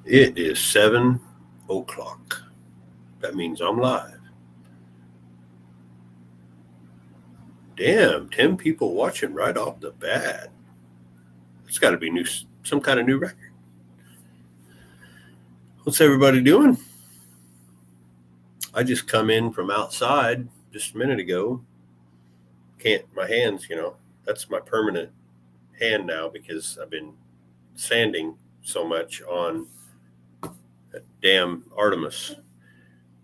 It is 7 o'clock. That means I'm live. Damn, 10 people watching right off the bat. It's got to be new, some kind of new record. What's everybody doing? I just come in from outside just a minute ago. My hands, that's my permanent hand now because I've been sanding so much on that damn Artemis.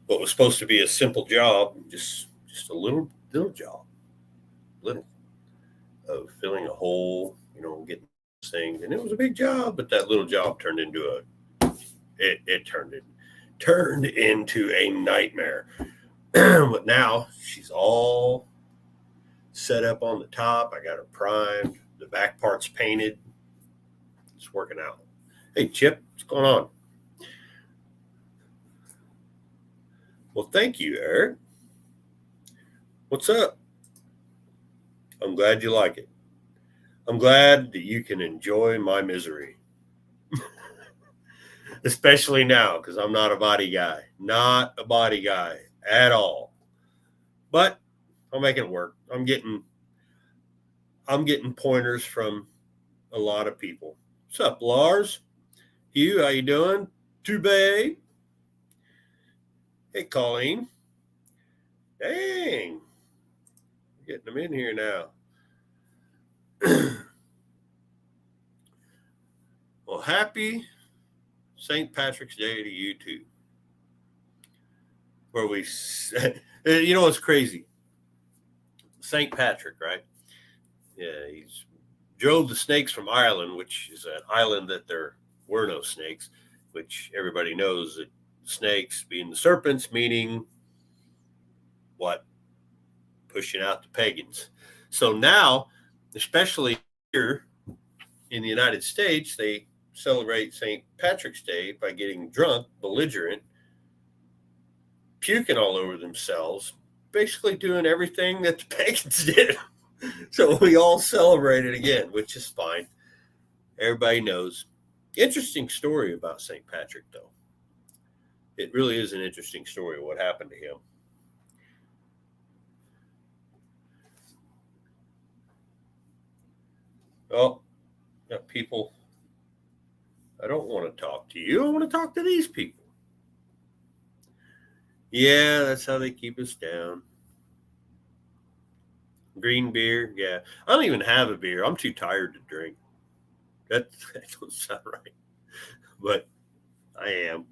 What was supposed to be a simple job, just a little job, little of filling a hole, getting things, and it was a big job, but that little job turned into turned into a nightmare. But now she's all set up on the top. I got her primed. The back part's painted. It's working out. Hey, Chip, what's going on? Well, thank you, Eric. What's up? I'm glad you like it. I'm glad that you can enjoy my misery. Especially now, because I'm not a body guy. Not a body guy at all. But I'll make it work. I'm getting pointers from a lot of people. What's up, Lars? Hugh, how you doing? Tube. Hey, Colleen. Dang. Getting them in here now. Well, happy St. Patrick's Day to you too. Where we, what's crazy? St. Patrick, right? Yeah, he's drove the snakes from Ireland, which is an island that there were no snakes, which everybody knows that snakes being the serpents, meaning what? Pushing out the pagans. So now, especially here in the United States, they celebrate St. Patrick's Day by getting drunk, belligerent, puking all over themselves, basically doing everything that the pagans did. So we all celebrate it again, which is fine. Everybody knows. Interesting story about St. Patrick, though. It really is an interesting story of what happened to him. Oh, got people. I don't want to talk to you. I want to talk to these people. Yeah, that's how they keep us down. Green beer, yeah. I don't even have a beer. I'm too tired to drink. That don't sound right, but I am.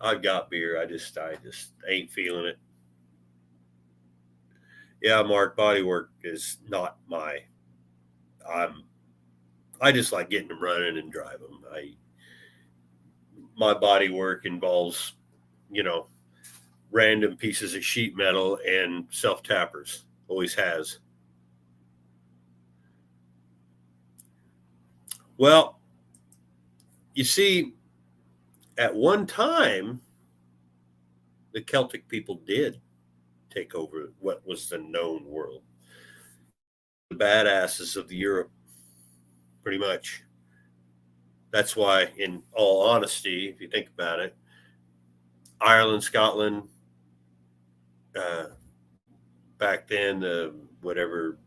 I've got beer. I just ain't feeling it. Yeah, Mark, body work is not my. I just like getting them running and drive them. My body work involves, random pieces of sheet metal and self tappers. Always has. Well, you see, at one time, the Celtic people did take over what was the known world. The badasses of the Europe, pretty much. That's why, in all honesty, if you think about it, Ireland, Scotland, back then, whatever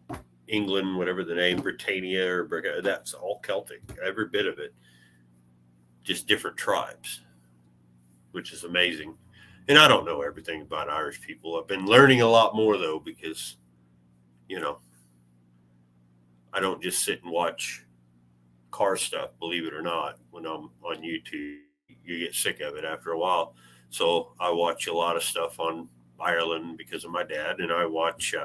England, whatever the name, Britannia, or that's all Celtic. Every bit of it, just different tribes, which is amazing. And I don't know everything about Irish people. I've been learning a lot more though, because I don't just sit and watch car stuff, believe it or not. When I'm on YouTube, you get sick of it after a while. So I watch a lot of stuff on Ireland because of my dad, and I watch.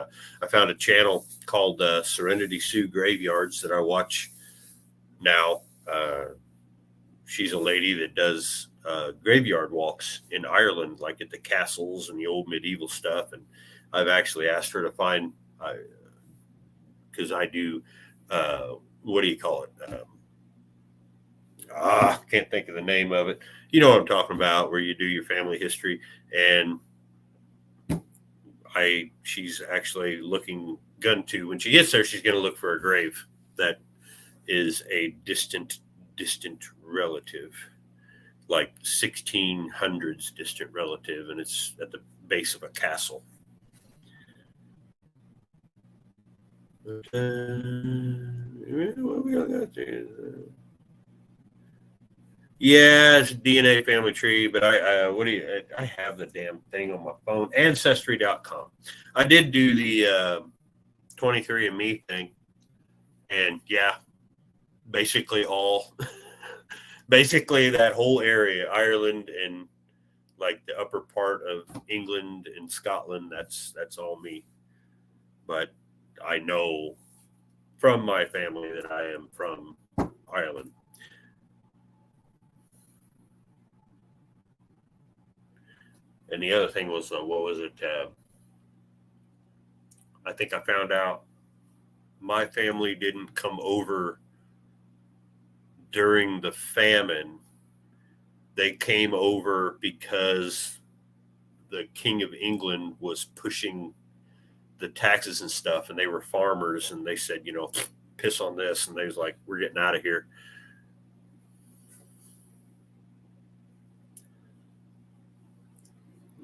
I found a channel called Serenity Sioux Graveyards that I watch now. She's a lady that does graveyard walks in Ireland, like at the castles and the old medieval stuff. And I've actually asked her to find, because I do, what do you call it? Can't think of the name of it. You know what I'm talking about, where you do your family history. And she's actually when she gets there, she's going to look for a grave that is a distant relative. like 1600s distant relative, and it's at the base of a castle. What we got there? Yeah, it's a DNA family tree, but I have the damn thing on my phone. Ancestry.com. I did do the 23andMe thing, and yeah, basically basically that whole area, Ireland and like the upper part of England and Scotland, that's all me. But I know from my family that I am from Ireland. And the other thing was, what was it? I think I found out my family didn't come over during the famine. They came over because the King of England was pushing the taxes and stuff, and they were farmers, and they said, piss on this, and they was like, we're getting out of here.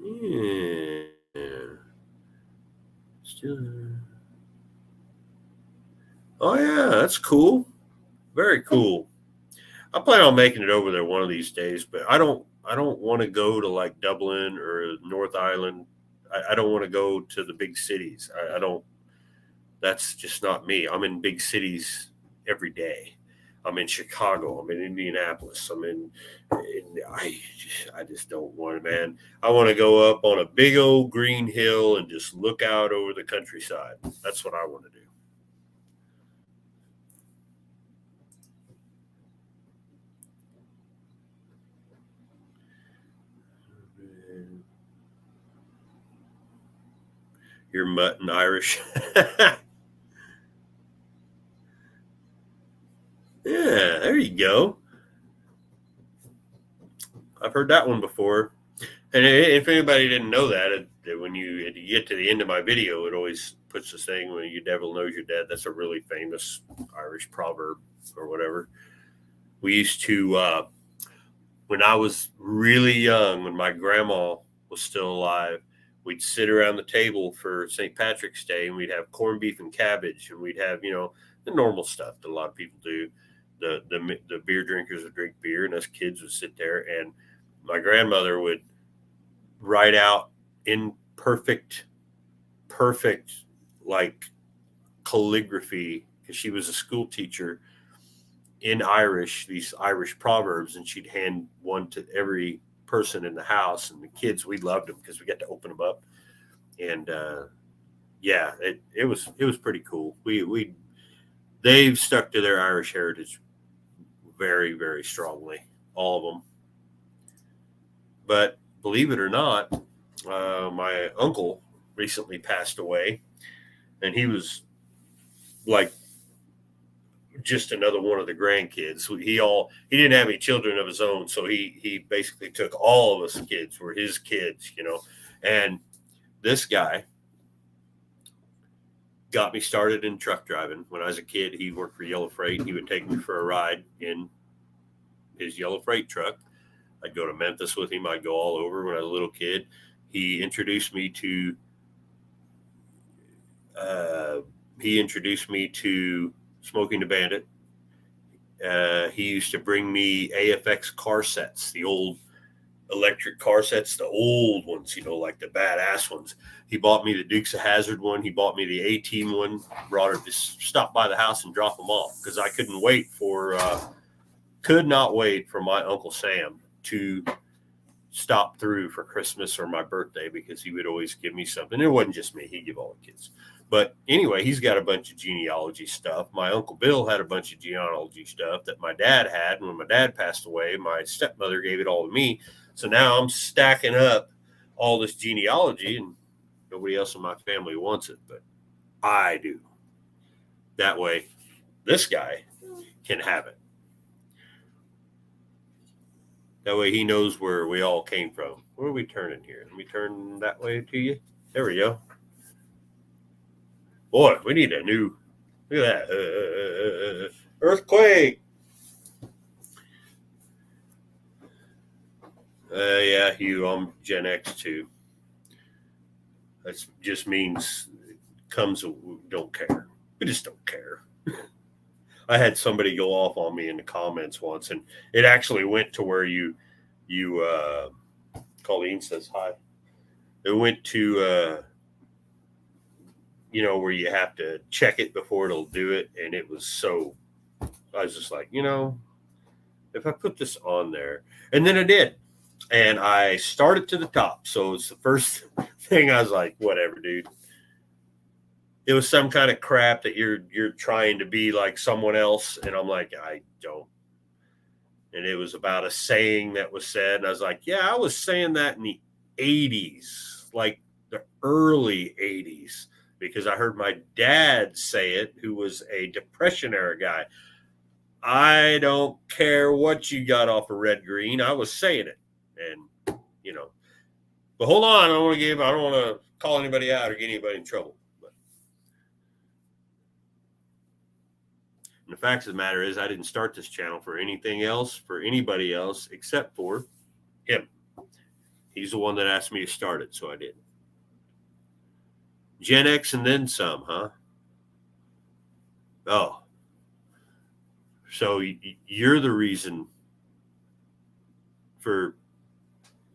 Yeah. Still. Oh yeah, that's cool. Very cool. I plan on making it over there one of these days, but I don't want to go to like Dublin or North Ireland. I don't want to go to the big cities. I don't. That's just not me. I'm in big cities every day. I'm in Chicago. I'm in Indianapolis. I just don't want it, man. I want to go up on a big old green hill and just look out over the countryside. That's what I want to do. You're mutt and Irish. Yeah, there you go. I've heard that one before. And if anybody didn't know that, when you get to the end of my video, it always puts this thing, when your devil knows you're dead. That's a really famous Irish proverb or whatever. We used to, when I was really young, when my grandma was still alive, we'd sit around the table for St. Patrick's Day, and we'd have corned beef and cabbage, and we'd have, the normal stuff that a lot of people do. The beer drinkers would drink beer, and us kids would sit there, and my grandmother would write out in perfect like calligraphy, because she was a school teacher, in Irish, these Irish proverbs, and she'd hand one to every person in the house, and the kids, we loved them because we got to open them up. And yeah, it was pretty cool. They've stuck to their Irish heritage very, very strongly, all of them. But believe it or not, my uncle recently passed away, and he was like just another one of the grandkids. He didn't have any children of his own, so he basically took all of us kids were his kids, And this guy got me started in truck driving. When I was a kid, he worked for Yellow Freight. He would take me for a ride in his Yellow Freight truck. I'd go to Memphis with him. I'd go all over when I was a little kid. He introduced me to Smoking the Bandit. He used to bring me AFX car sets, the old electric car sets, the old ones, like the badass ones. He bought me the Dukes of Hazzard one. He bought me the A-Team one. Brought her, just stop by the house and drop them off, because I could not wait for my Uncle Sam to stop through for Christmas or my birthday, because he would always give me something. It wasn't just me. He'd give all the kids. But anyway, he's got a bunch of genealogy stuff. My Uncle Bill had a bunch of genealogy stuff that my dad had. And when my dad passed away, my stepmother gave it all to me. So now I'm stacking up all this genealogy, and nobody else in my family wants it, but I do. That way, this guy can have it. That way he knows where we all came from. Where are we turning here? Let me turn that way to you. There we go. Boy, we need a new, look at that, earthquake. Yeah, Hugh, I'm Gen X too. That just means comes don't care. We just don't care. I had somebody go off on me in the comments once, and it actually went to where you Colleen says hi. It went to where you have to check it before it'll do it, and it was so. I was just like, if I put this on there, and then I did, and I started to the top, so it's the first thing. I was like, whatever, dude. It was some kind of crap that you're trying to be like someone else, and I'm like, I don't. And it was about a saying that was said, and I was like, yeah, I was saying that in the 80s, like the early 80s, because I heard my dad say it, who was a Depression era guy. I don't care what you got off of Red Green. I was saying it. And, but hold on. I don't want to call anybody out or get anybody in trouble. But the fact of the matter is, I didn't start this channel for anything else, for anybody else, except for him. He's the one that asked me to start it, so I did. Gen X and then some, huh? Oh. So you're the reason for,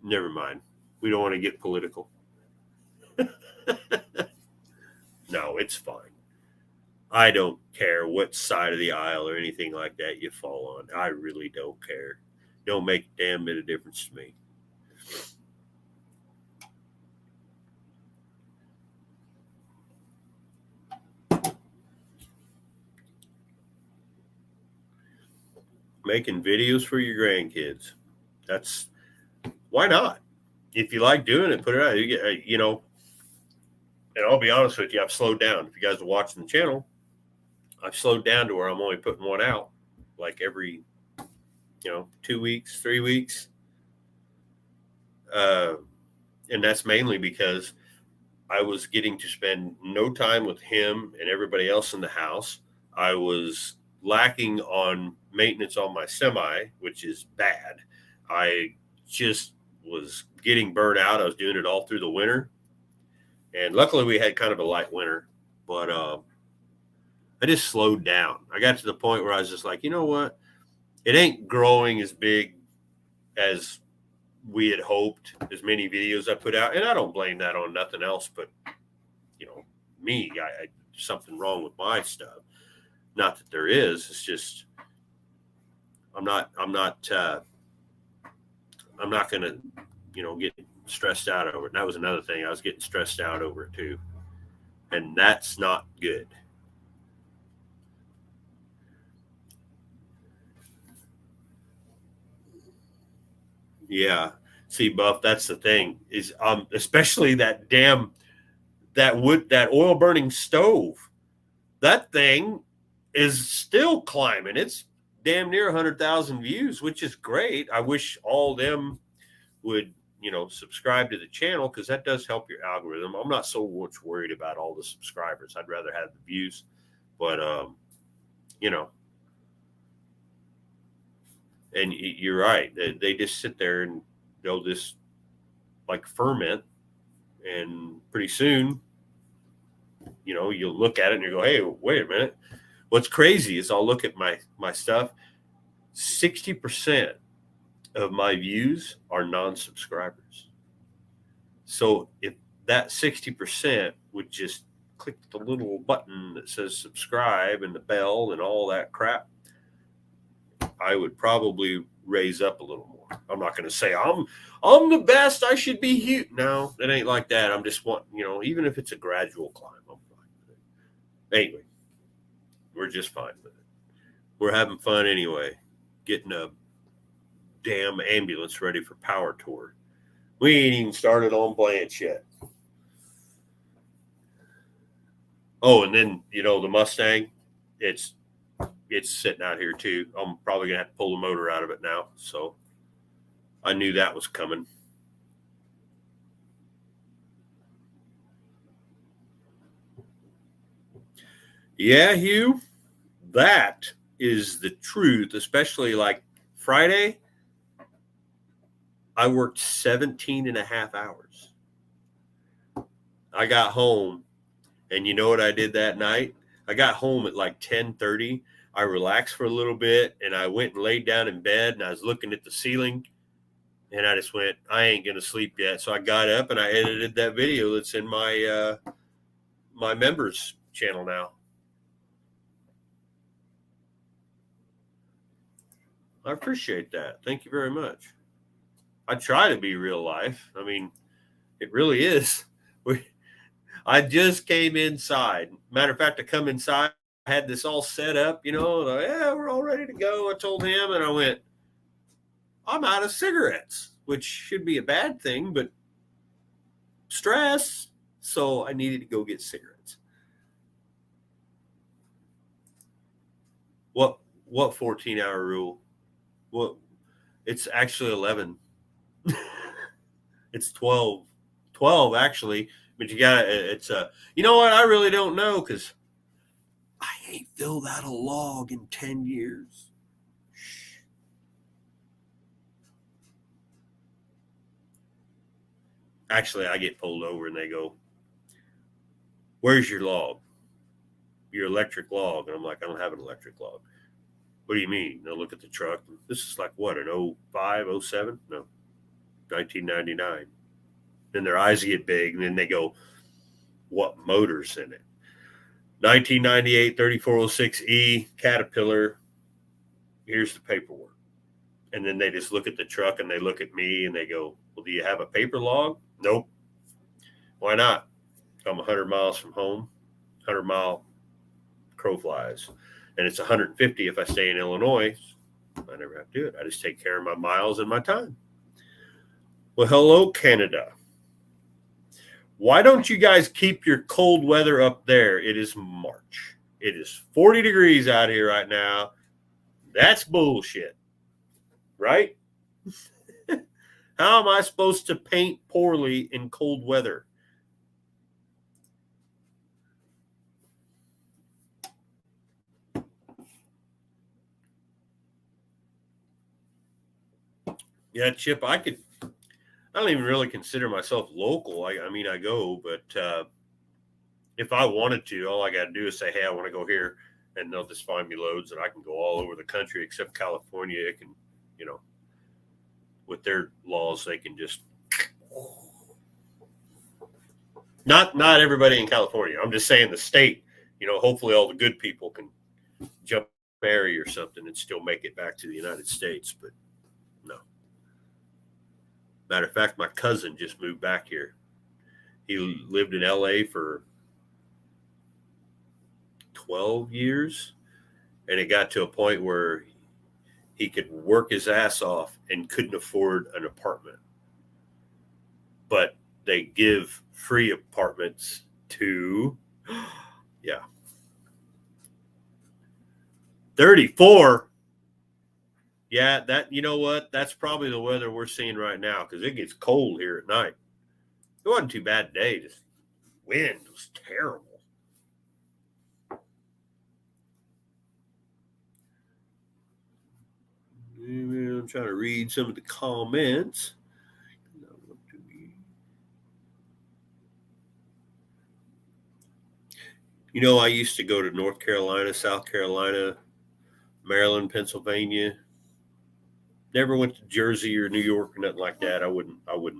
never mind. We don't want to get political. No, it's fine. I don't care what side of the aisle or anything like that you fall on. I really don't care. Don't make a damn bit of difference to me. Making videos for your grandkids. That's why not? If you like doing it, put it out. And I'll be honest with you, I've slowed down. If you guys are watching the channel, I've slowed down to where I'm only putting one out like every, 2 weeks, 3 weeks. And that's mainly because I was getting to spend no time with him and everybody else in the house. I was lacking on maintenance on my semi, which is bad. I just was getting burnt out. I was doing it all through the winter. And luckily we had kind of a light winter, but I just slowed down. I got to the point where I was just like, you know what? It ain't growing as big as we had hoped, as many videos I put out. And I don't blame that on nothing else, but me, I something wrong with my stuff. Not that there is, it's just, I'm not going to, get stressed out over it. And that was another thing. I was getting stressed out over it too. And that's not good. Yeah. See, Buff, that's the thing is, especially that oil burning stove, that thing is still climbing. It's damn near 100,000 views, which is great. I wish all them would, subscribe to the channel, because that does help your algorithm. I'm not so much worried about all the subscribers. I'd rather have the views, but, and you're right. They just sit there and they'll just like ferment, and pretty soon, you'll look at it and you go, hey, wait a minute. What's crazy is I'll look at my stuff. 60% of my views are non-subscribers. So if that 60% would just click the little button that says subscribe and the bell and all that crap, I would probably raise up a little more. I'm not going to say I'm the best, I should be huge. No, it ain't like that. I'm just wanting, even if it's a gradual climb, I'm fine with it. Anyway, we're just fine with it. We're having fun anyway, getting a damn ambulance ready for power tour. We ain't even started on Blanche yet. Oh, and then, the Mustang, it's sitting out here too. I'm probably gonna have to pull the motor out of it now. So I knew that was coming. Yeah, Hugh, that is the truth, especially like Friday. I worked 17 and a half hours. I got home, and you know what I did that night? I got home at like 10:30. I relaxed for a little bit, and I went and laid down in bed, and I was looking at the ceiling, and I just went, I ain't going to sleep yet. So I got up, and I edited that video that's in my my members channel now. I appreciate that. Thank you very much. I try to be real life. I mean, it really is. I just came inside. Matter of fact, I come inside, I had this all set up, you know, and yeah, we're all ready to go. I told him, and I went, I'm out of cigarettes, which should be a bad thing, but stress. So I needed to go get cigarettes. What 14-hour rule? What? It's actually 11. It's 12. 12 actually, but you got it's you know what? I really don't know because I ain't filled out a log in 10 years. Actually, I get pulled over and they go, where's your log? Your electric log. And I'm like, I don't have an electric log. What do you mean? They'll look at the truck. This is like what, an 05, 07? No, 1999. Then their eyes get big and then they go, what motor's in it? 1998 3406E Caterpillar. Here's the paperwork. And then they just look at the truck and they look at me and they go, well, do you have a paper log? Nope. Why not? I'm 100 miles from home, 100-mile crow flies. And it's 150 if I stay in Illinois. I never have to do it. I just take care of my miles and my time. Well, hello, Canada. Why don't you guys keep your cold weather up there? It is March. It is 40 degrees out here right now. That's bullshit. Right? How am I supposed to paint poorly in cold weather? Yeah, Chip, I don't even really consider myself local. I mean, I go, but if I wanted to, all I got to do is say, hey, I want to go here, and they'll just find me loads, and I can go all over the country except California. It can, you know, with their laws, they can just not everybody in California. I'm just saying the state. You know, hopefully all the good people can jump ferry or something and still make it back to the United States, but no. Matter of fact, my cousin just moved back here. He lived in LA for 12 years, and it got to a point where he could work his ass off and couldn't afford an apartment. But they give free apartments to, yeah, 34. Yeah, that, you know what? That's probably the weather we're seeing right now because it gets cold here at night. It wasn't too bad today. Just wind was terrible. I'm trying to read some of the comments. You know, I used to go to North Carolina, South Carolina, Maryland, Pennsylvania. Never went to Jersey or New York or nothing like that. I don't want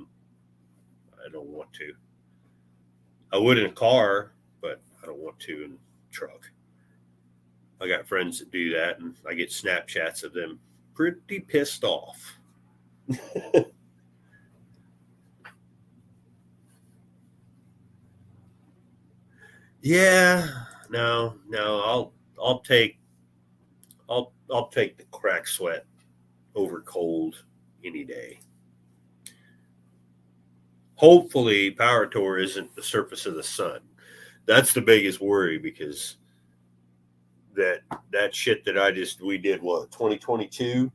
to. I would in a car, but I don't want to in a truck. I got friends that do that, and I get Snapchats of them pretty pissed off. Yeah, no, I'll take the crack sweat over cold any day. Hopefully, Power Tour isn't the surface of the sun. That's the biggest worry because that shit that we did what 2022.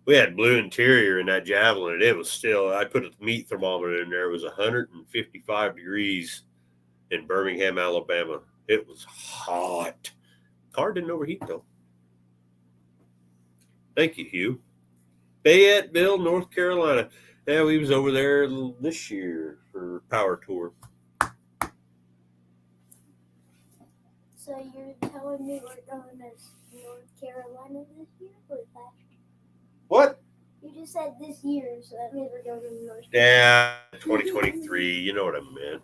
We had blue interior in that Javelin, and it was still. I put a meat thermometer in there. It was 155 degrees in Birmingham, Alabama. It was hot. Car didn't overheat though. Thank you, Hugh. Fayetteville, North Carolina. Yeah, we was over there this year for Power Tour. So you're telling me we're going to North Carolina this year or last year? What? You just said this year, so that means we're going to North Carolina. Yeah, 2023. You know what I meant.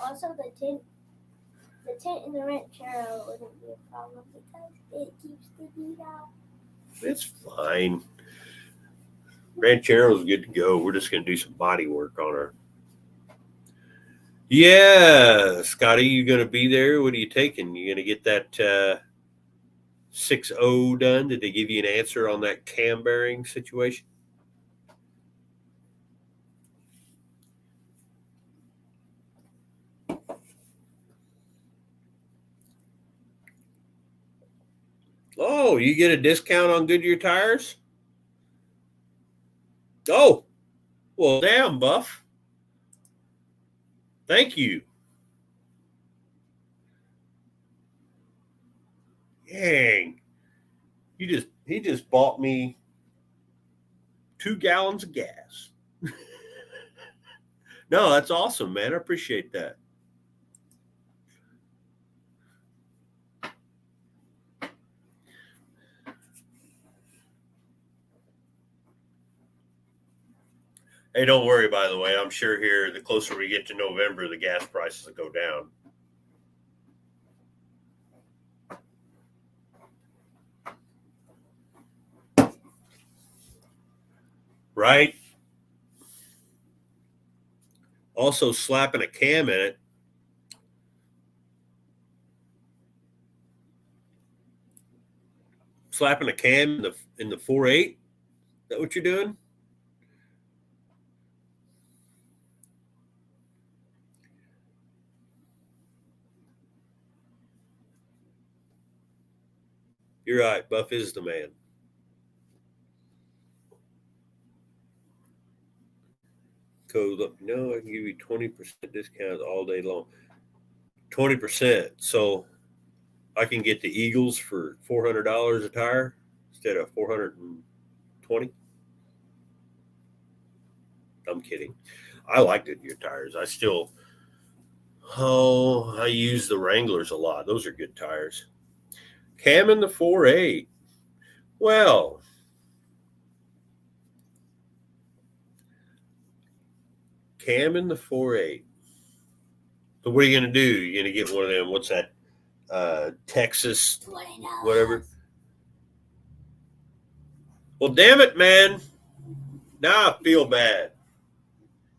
Also, the tent in the ranchero wouldn't be a problem because it keeps the heat out. It's fine. Ranchero's good to go. We're just going to do some body work on her. Yeah, Scotty, you going to be there? What are you taking? You going to get that 6.0 done? Did they give you an answer on that cam bearing situation? Oh, you get a discount on Goodyear tires? Oh, well, damn, Buff. Thank you. Dang. He just bought me 2 gallons of gas. No, that's awesome, man. I appreciate that. Hey, don't worry, by the way. I'm sure here, the closer we get to November, the gas prices will go down. Right? Also, slapping a cam in it. Slapping a cam in the 4.8. Is that what you're doing? You're right. Buff is the man. Code up. No, I can give you 20% discounts all day long. 20%. So I can get the Eagles for $400 a tire instead of $420. I'm kidding. I like Goodyear tires. I use the Wranglers a lot. Those are good tires. Cam in the 4.8. Well, Cam in the 4.8. So what are you going to do? You're going to get one of them, what's that, Texas, whatever? Well, damn it, man. Now I feel bad.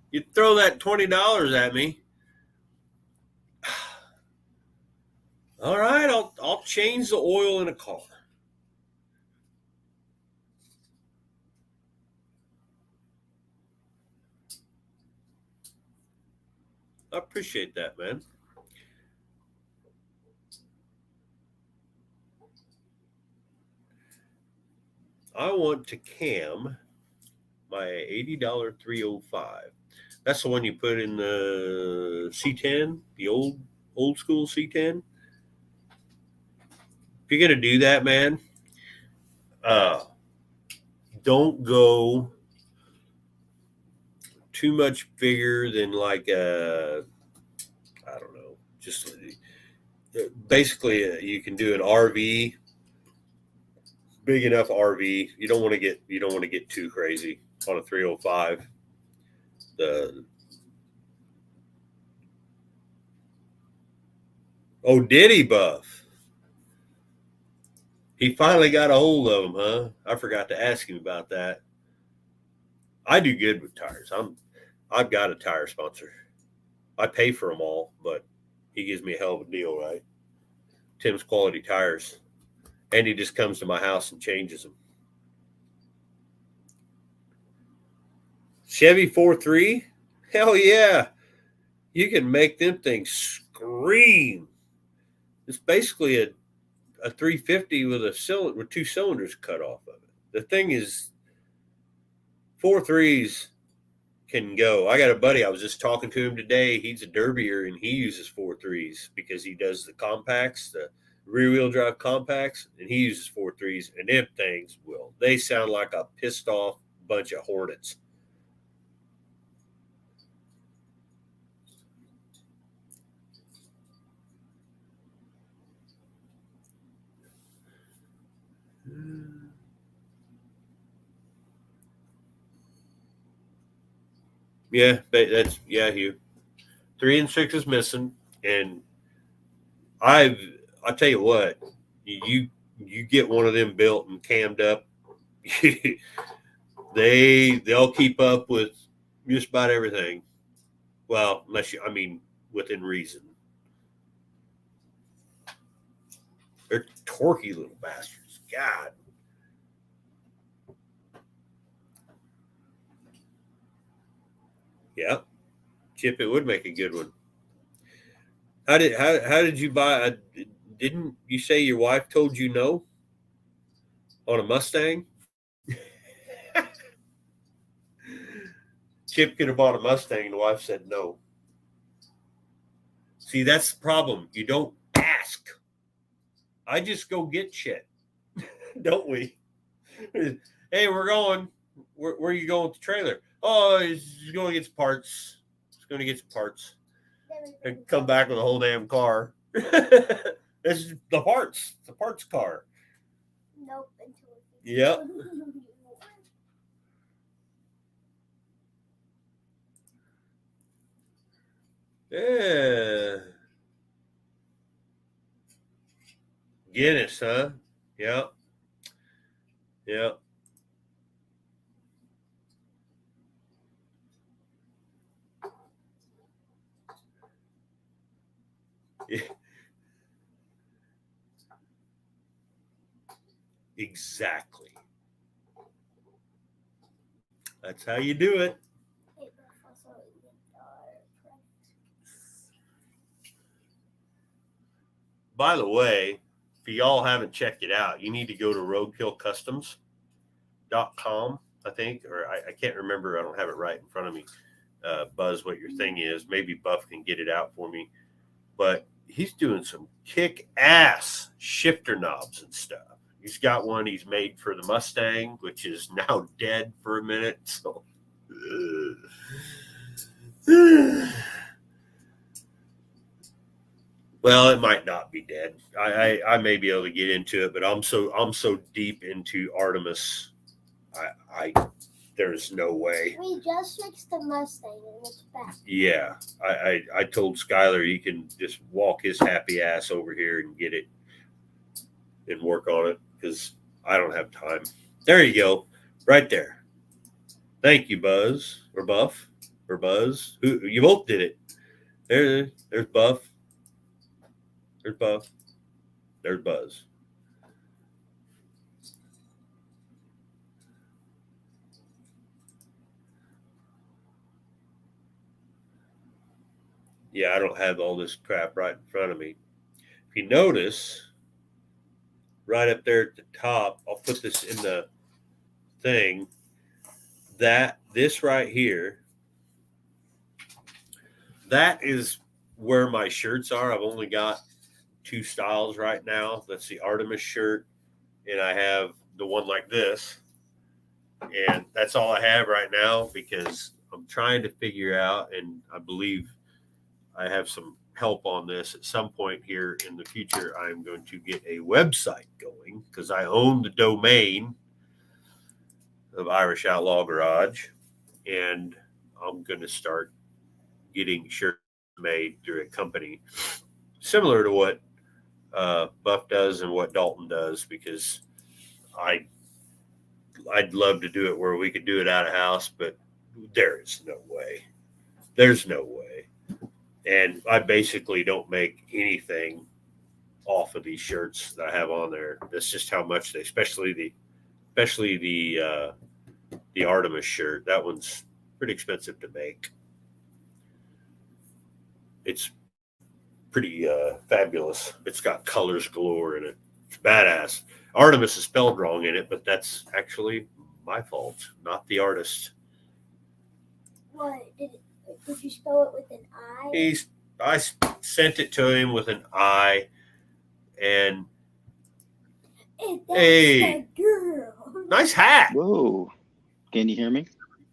You throw that $20 at me. All right, I'll change the oil in a car. I appreciate that, man. I want to cam my $80 305. That's the one you put in the C10, the old school C10. If you're gonna do that, man, don't go too much bigger than like I don't know, just basically you can do an RV, big enough RV. You don't want to get too crazy on a 305. Did he, Buff? He finally got a hold of him, huh? I forgot to ask him about that. I do good with tires. I've got a tire sponsor. I pay for them all, but he gives me a hell of a deal, right? Tim's Quality Tires. And he just comes to my house and changes them. Chevy 4.3? Hell yeah. You can make them things scream. It's basically a 350 with 2 cylinders cut off of it. The thing is, 4.3s can go. I got a buddy, I was just talking to him today. He's a derbier and he uses 4.3s because he does the compacts, the rear wheel drive compacts, and he uses 4.3s, and them things will they sound like a pissed off bunch of hornets. Yeah, Hugh. 3 and 6 is missing, and I tell you what, you get one of them built and cammed up, they'll keep up with just about everything. Well, within reason. They're torquey little bastards. God. Yeah, Chip, it would make a good one. How did you buy? Didn't you say your wife told you no on a Mustang? Chip could have bought a Mustang, and the wife said no. See, that's the problem. You don't ask. I just go get shit, don't we? Hey, we're going. Where are you going with the trailer? Oh, he's going to get some parts. He's going to get some parts. And come back with a whole damn car. This is the parts. The parts car. Nope. Yep. Yeah. Guinness, huh? Yep. Yep. Yeah. Exactly. That's how you do it. By the way, if y'all haven't checked it out, you need to go to roadkillcustoms.com, I think, or I can't remember. I don't have it right in front of me. Buzz, what your thing is. Maybe Buff can get it out for me. But he's doing some kick-ass shifter knobs and stuff. He's got one he's made for the Mustang, which is now dead for a minute. So, well, it might not be dead. I may be able to get into it, but I'm so deep into Artemis. There's no way. We just fixed the Mustang and it's back. Yeah, I told Skyler he can just walk his happy ass over here and get it and work on it because I don't have time. There you go, right there. Thank you, Buzz or Buff or Buzz. Who you both did it. There's Buff. There's Buff. There's Buzz. Yeah, I don't have all this crap right in front of me. If you notice, right up there at the top, I'll put this in the thing, that this right here, that is where my shirts are. I've only got 2 styles right now. That's the Artemis shirt, and I have the one like this. And that's all I have right now because I'm trying to figure out, and I believe I have some help on this at some point here in the future. I'm going to get a website going because I own the domain of Irish Outlaw Garage, and I'm going to start getting shirts made through a company similar to what Buff does and what Dalton does, because I'd love to do it where we could do it out of house, but there is no way. There's no way. And I basically don't make anything off of these shirts that I have on there. That's just how much they, especially the Artemis shirt. That one's pretty expensive to make. It's pretty fabulous. It's got colors galore in it. It's badass. Artemis is spelled wrong in it, but that's actually my fault, not the artist. What did you spell it with an I? I sent it to him with an I, and That's the girl. Nice hat. Whoa. Can you hear me?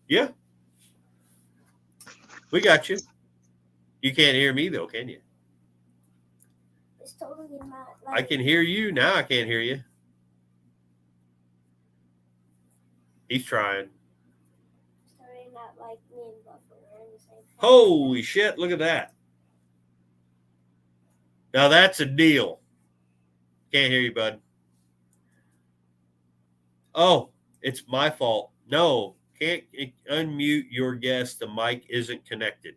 Yeah. We got you. You can't hear me, though, can you? It's totally not I like. can hear you. Now I can't hear you. He's trying. It's totally not like me and Buffalo are in the same. Holy shit, look at that. Now that's a deal. Can't hear you, bud. Oh, it's my fault. No, can't unmute your guest. The mic isn't connected.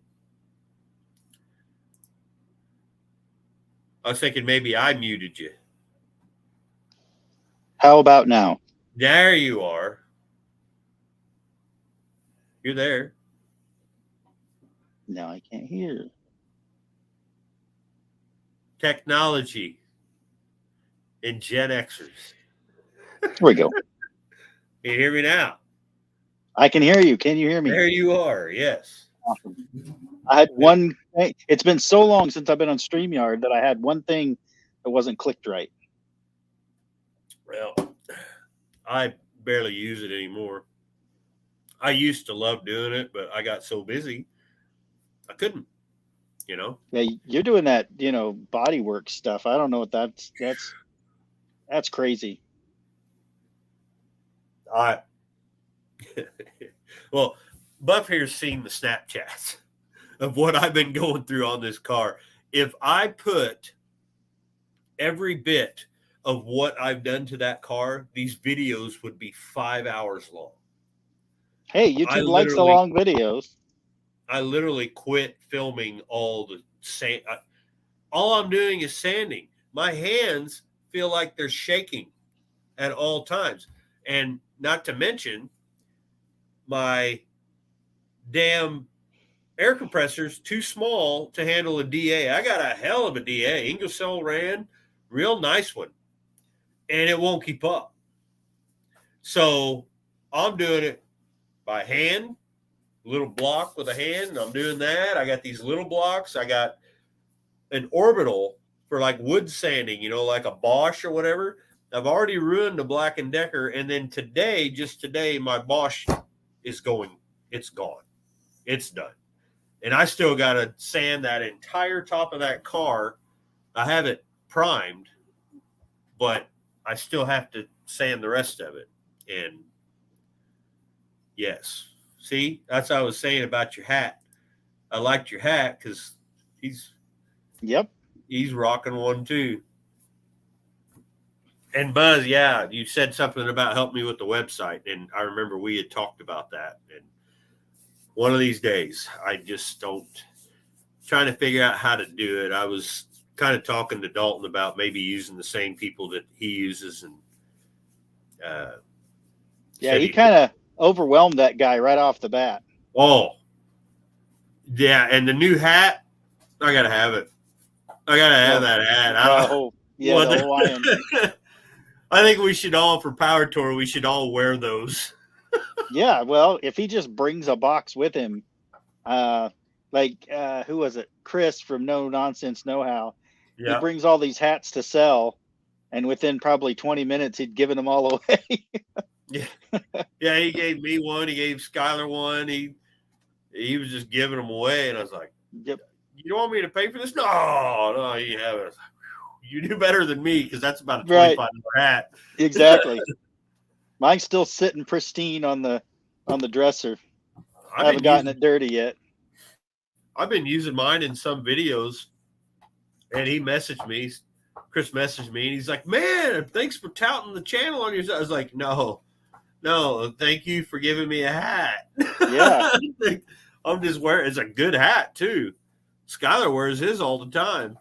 I was thinking maybe I muted you. How about now? There you are. You're there. No, I can't hear. Technology and Gen Xers. There we go. Can you hear me now? I can hear you. Can you hear me? There you are. Yes. Awesome. I had one thing. It's been so long since I've been on StreamYard that I had one thing that wasn't clicked right. Well, I barely use it anymore. I used to love doing it, but I got so busy, I couldn't, you know? Yeah, you're doing that, body work stuff. I don't know what that's crazy. Well, Buff here's seen the Snapchats of what I've been going through on this car. If I put every bit of what I've done to that car, these videos would be 5 hours long. Hey, YouTube likes the long videos. I literally quit filming all the sand. All I'm doing is sanding. My hands feel like they're shaking at all times. And not to mention, my damn air compressor's too small to handle a DA. I got a hell of a DA. Ingersoll Rand, real nice one. And it won't keep up. So I'm doing it by hand, little block with a hand. And I'm doing that. I got these little blocks. I got an orbital for like wood sanding, like a Bosch or whatever. I've already ruined the Black & Decker. And then just today, my Bosch is going. It's gone. It's done. And I still got to sand that entire top of that car. I have it primed, but I still have to sand the rest of it. And yes. See, that's what I was saying about your hat. I liked your hat because he's rocking one too. And Buzz, yeah, you said something about help me with the website. And I remember we had talked about that. And one of these days, I just don't trying to figure out how to do it. I was kind of talking to Dalton about maybe using the same people that he uses. And he kind of overwhelmed that guy right off the bat. Oh, yeah. And the new hat, I got to have it. I got to have that hat. The Hawaiian. I think we should all, for Power Tour, we should all wear those. Yeah, well, if he just brings a box with him, who was it? Chris from No Nonsense Know-How. Yeah. He brings all these hats to sell, and within probably 20 minutes, he'd given them all away. Yeah, he gave me one. He gave Skylar one. He was just giving them away, and I was like, "Yep, you don't want me to pay for this? No, you have it. You do better than me because that's about a $25 hat." Exactly. Mine's still sitting pristine on the dresser. I haven't gotten it dirty yet. I've been using mine in some videos, and he messaged me. Chris messaged me, and he's like, "Man, thanks for touting the channel on yours." I was like, No, thank you for giving me a hat. Yeah. I'm just wearing. It's a good hat too. Skylar wears his all the time.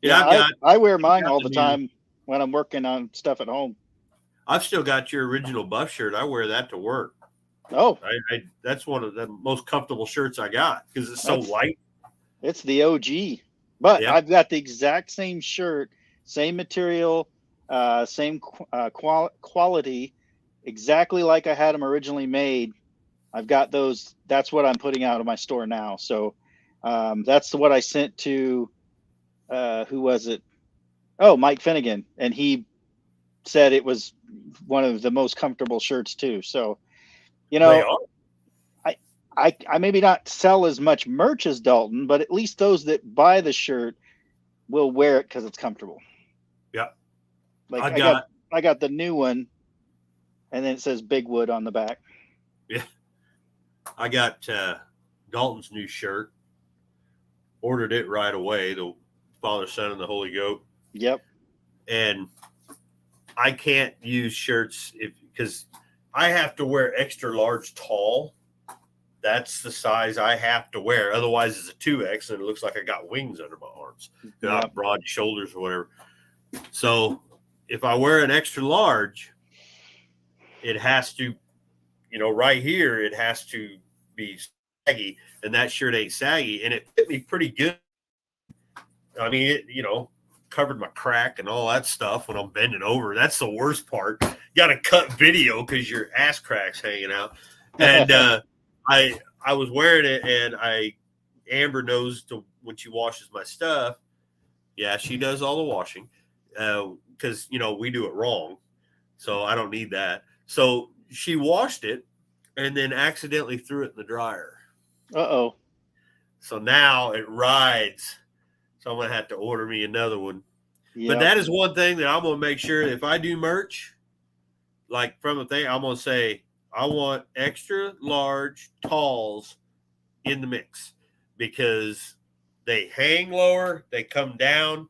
Yeah, I wear mine all the time when I'm working on stuff at home. I've still got your original Buff shirt. I wear that to work. Oh, that's one of the most comfortable shirts I got because it's so light. It's the OG. But I've got the exact same shirt, same material, same quality, exactly like I had them originally made. I've got those. That's what I'm putting out of my store now. So that's what I sent to, who was it? Oh, Mike Finnegan. And he said it was one of the most comfortable shirts too. So, you They know, are. I maybe not sell as much merch as Dalton, but at least those that buy the shirt will wear it because it's comfortable. Yeah. Like I got the new one, and then it says Bigwood on the back. Yeah. I got Dalton's new shirt. Ordered it right away. The Father, Son, and the Holy Goat. Yep. And I can't use shirts because I have to wear extra large tall. That's the size I have to wear. Otherwise, it's a 2X and it looks like I got wings under my arms. Not broad shoulders or whatever. So if I wear an extra large, it has to, right here, it has to be saggy. And that shirt ain't saggy. And it fit me pretty good. I mean, it, covered my crack and all that stuff when I'm bending over. That's the worst part. You got to cut video because your ass crack's hanging out. And I was wearing it, and Amber knows when she washes my stuff. Yeah, she does all the washing because we do it wrong, so I don't need that. So she washed it and then accidentally threw it in the dryer. Uh-oh. So now it rides. So I'm going to have to order me another one. Yep. But that is one thing that I'm going to make sure if I do merch, like from the thing, I'm going to say, I want extra large talls in the mix because they hang lower, they come down.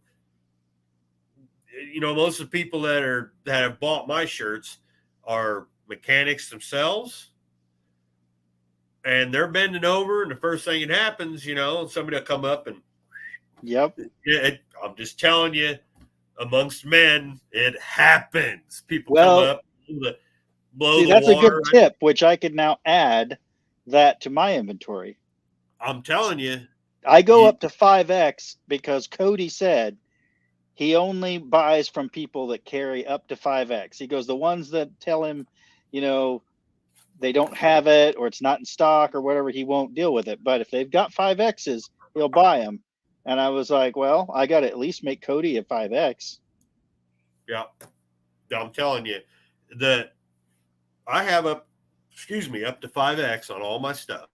Most of the people that have bought my shirts are mechanics themselves. And they're bending over, and the first thing that happens, somebody will come up and yep. I'm just telling you, amongst men, it happens. People come up, blow the that's water. A good tip, which I could now add that to my inventory. I'm telling you. I go up to 5X because Cody said he only buys from people that carry up to 5X. He goes, the ones that tell him, they don't have it or it's not in stock or whatever, he won't deal with it. But if they've got 5Xs, he'll buy them. And I was like, well, I got to at least make Cody a 5X. Yeah. I'm telling you that I have up to 5X on all my stuff.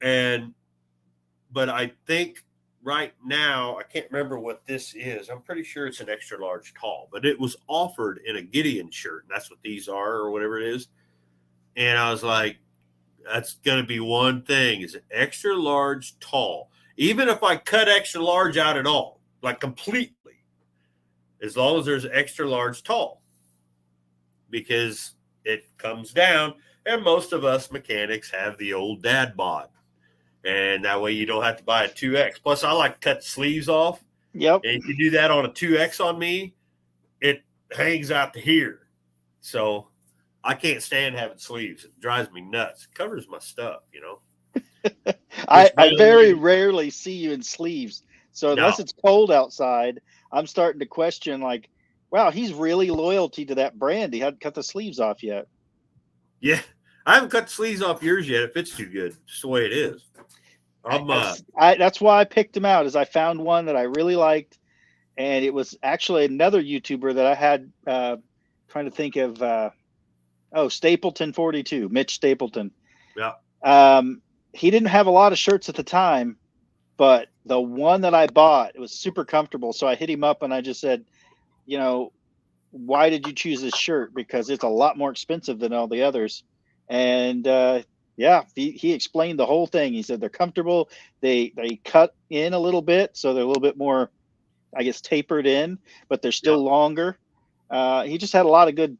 But I think right now, I can't remember what this is. I'm pretty sure it's an extra large tall, but it was offered in a Gideon shirt. And that's what these are or whatever it is. And I was like, that's going to be one thing is an extra large tall. Even if I cut extra large out at all, like completely, as long as there's extra large tall, because it comes down, and most of us mechanics have the old dad bod, and that way you don't have to buy a 2X. Plus, I like to cut the sleeves off. Yep. And if you do that on a 2X on me, it hangs out to here. So I can't stand having sleeves. It drives me nuts. It covers my stuff, I very rarely see you in sleeves. So unless it's cold outside, I'm starting to question like, wow, he's really loyalty to that brand. He hadn't cut the sleeves off yet. Yeah. I haven't cut the sleeves off yours yet. It fits too good. Just the way it is. That's why I picked him out is I found one that I really liked. And it was actually another YouTuber that I had trying to think of Stapleton 42, Mitch Stapleton. Yeah. He didn't have a lot of shirts at the time, but the one that I bought, it was super comfortable. So I hit him up and I just said, why did you choose this shirt? Because it's a lot more expensive than all the others. And he explained the whole thing. He said they're comfortable. They cut in a little bit, so they're a little bit more, I guess, tapered in, but they're still longer. He just had a lot of good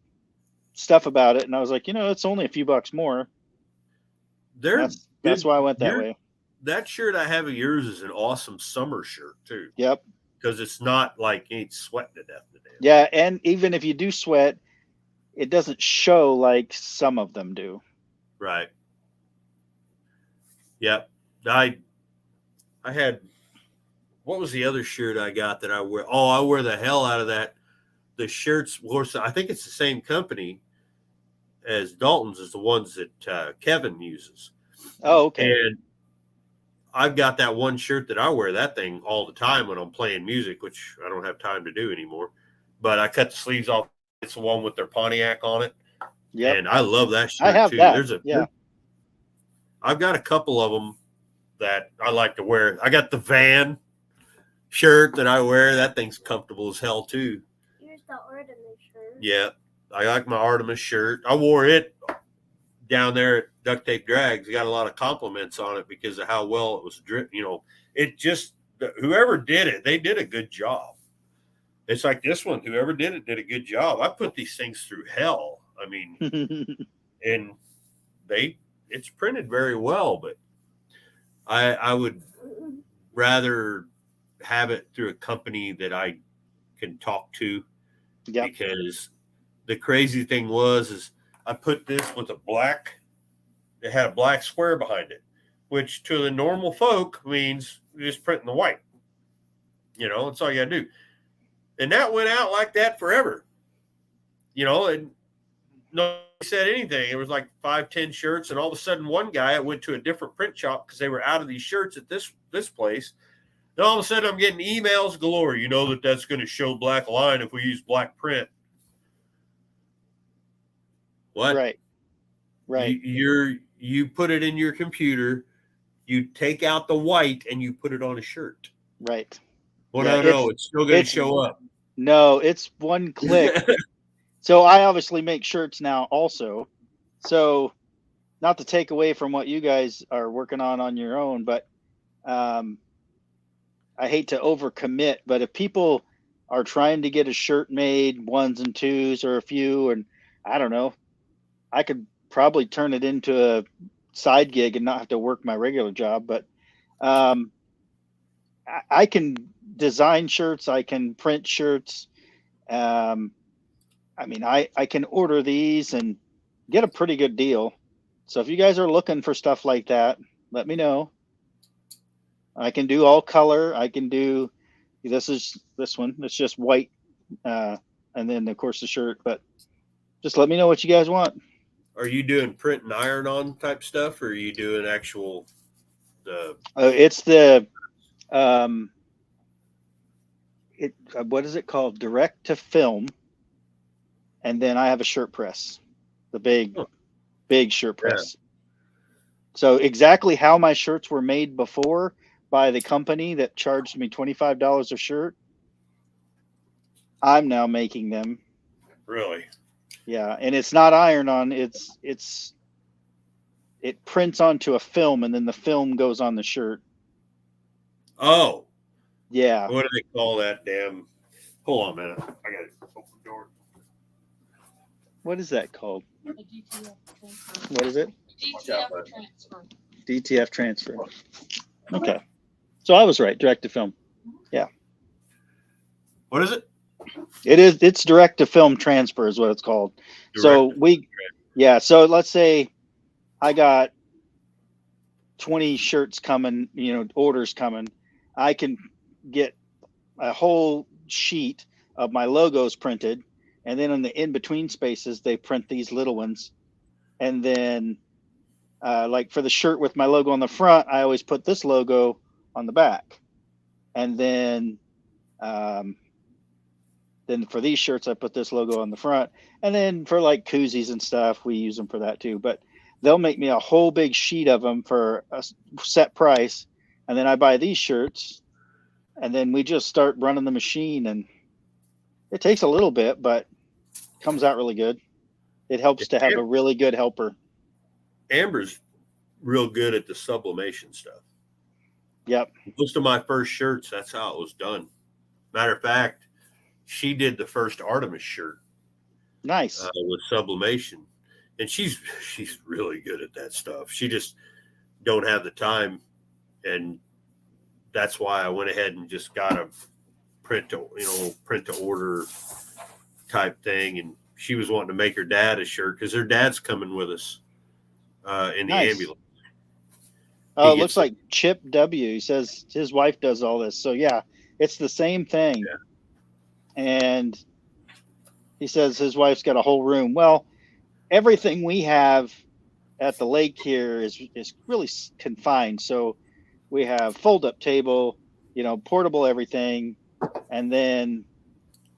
stuff about it, and I was like, it's only a few bucks more. That's why I went that way. That shirt I have of yours is an awesome summer shirt too. Yep. Because it's not like you ain't sweating to death today. Yeah, and even if you do sweat, it doesn't show like some of them do. Right. Yep. I had, what was the other shirt I got that I wear? Oh, I wear the hell out of that. The shirts, I think it's the same company as Dalton's, is the ones that Kevin uses. Oh, okay. And I've got that one shirt that I wear that thing all the time when I'm playing music, which I don't have time to do anymore. But I cut the sleeves off It's the one with their Pontiac on it. Yep. And I love that shirt I have too. that. I've got a couple of them that I like to wear. I got the Van shirt that I wear. That thing's comfortable as hell too. Here's the Artemis shirt. Yeah, I like my Artemis shirt. I wore it down there at Duct Tape Drags. Got a lot of compliments on it because of how well it was dripped. It just, whoever did it, they did a good job. It's like this one, whoever did it did a good job. I put these things through hell. I mean, and it's printed very well, but I would rather have it through a company that I can talk to. Yep. Because the crazy thing is I put this with it had a black square behind it, which to the normal folk means you're just printing the white. That's all you gotta do. And that went out like that forever. And nobody said anything. It was like 5-10 shirts, and all of a sudden one guy went to a different print shop because they were out of these shirts at this place. Then all of a sudden I'm getting emails galore. That's going to show black line if we use black print. What? Right. You put it in your computer, you take out the white, and you put it on a shirt. Right. Well, no, it's still going to show up. No, it's one click. So I obviously make shirts now also. So not to take away from what you guys are working on your own, but I hate to overcommit, but if people are trying to get a shirt made, ones and twos or a few, and I don't know, I could probably turn it into a side gig and not have to work my regular job. But I can design shirts. I can print shirts. I can order these and get a pretty good deal. So if you guys are looking for stuff like that, let me know. I can do all color. I can do this one. It's just white. And then of course the shirt, but just let me know what you guys want. Are you doing print and iron on type stuff, or are you doing actual it's the what is it called? Direct to film. And then I have a shirt press, the big shirt press. Yeah. So exactly how my shirts were made before by the company that charged me $25 a shirt, I'm now making them. Really? Yeah, and it's not iron on. It prints onto a film, and then the film goes on the shirt. Oh. Yeah. What do they call that damn? Hold on a minute. I got to open the door. What is that called? A DTF transfer. What is it? DTF transfer. DTF transfer. Okay. So I was right. Direct to film. Yeah. What is it? It's direct to film transfer is what it's called. So so let's say I got 20 shirts coming, orders coming. I can get a whole sheet of my logos printed, and then in the in-between spaces, they print these little ones. And then like for the shirt with my logo on the front, I always put this logo on the back. And then for these shirts, I put this logo on the front. And then for like koozies and stuff, we use them for that too. But they'll make me a whole big sheet of them for a set price. And then I buy these shirts, and then we just start running the machine. And it takes a little bit, but it comes out really good. It helps to have a really good helper. Amber's real good at the sublimation stuff. Yep. Most of my first shirts, that's how it was done. Matter of fact, she did the first Artemis shirt. Nice. With sublimation. And she's really good at that stuff. She just don't have the time. And that's why I went ahead and just got a print to order type thing. And she was wanting to make her dad a shirt because her dad's coming with us in the ambulance. Oh, it looks like Chip W. He says his wife does all this. So yeah, it's the same thing. Yeah. And he says his wife's got a whole room. Well, everything we have at the lake here is really confined. So we have fold-up table, portable everything. And then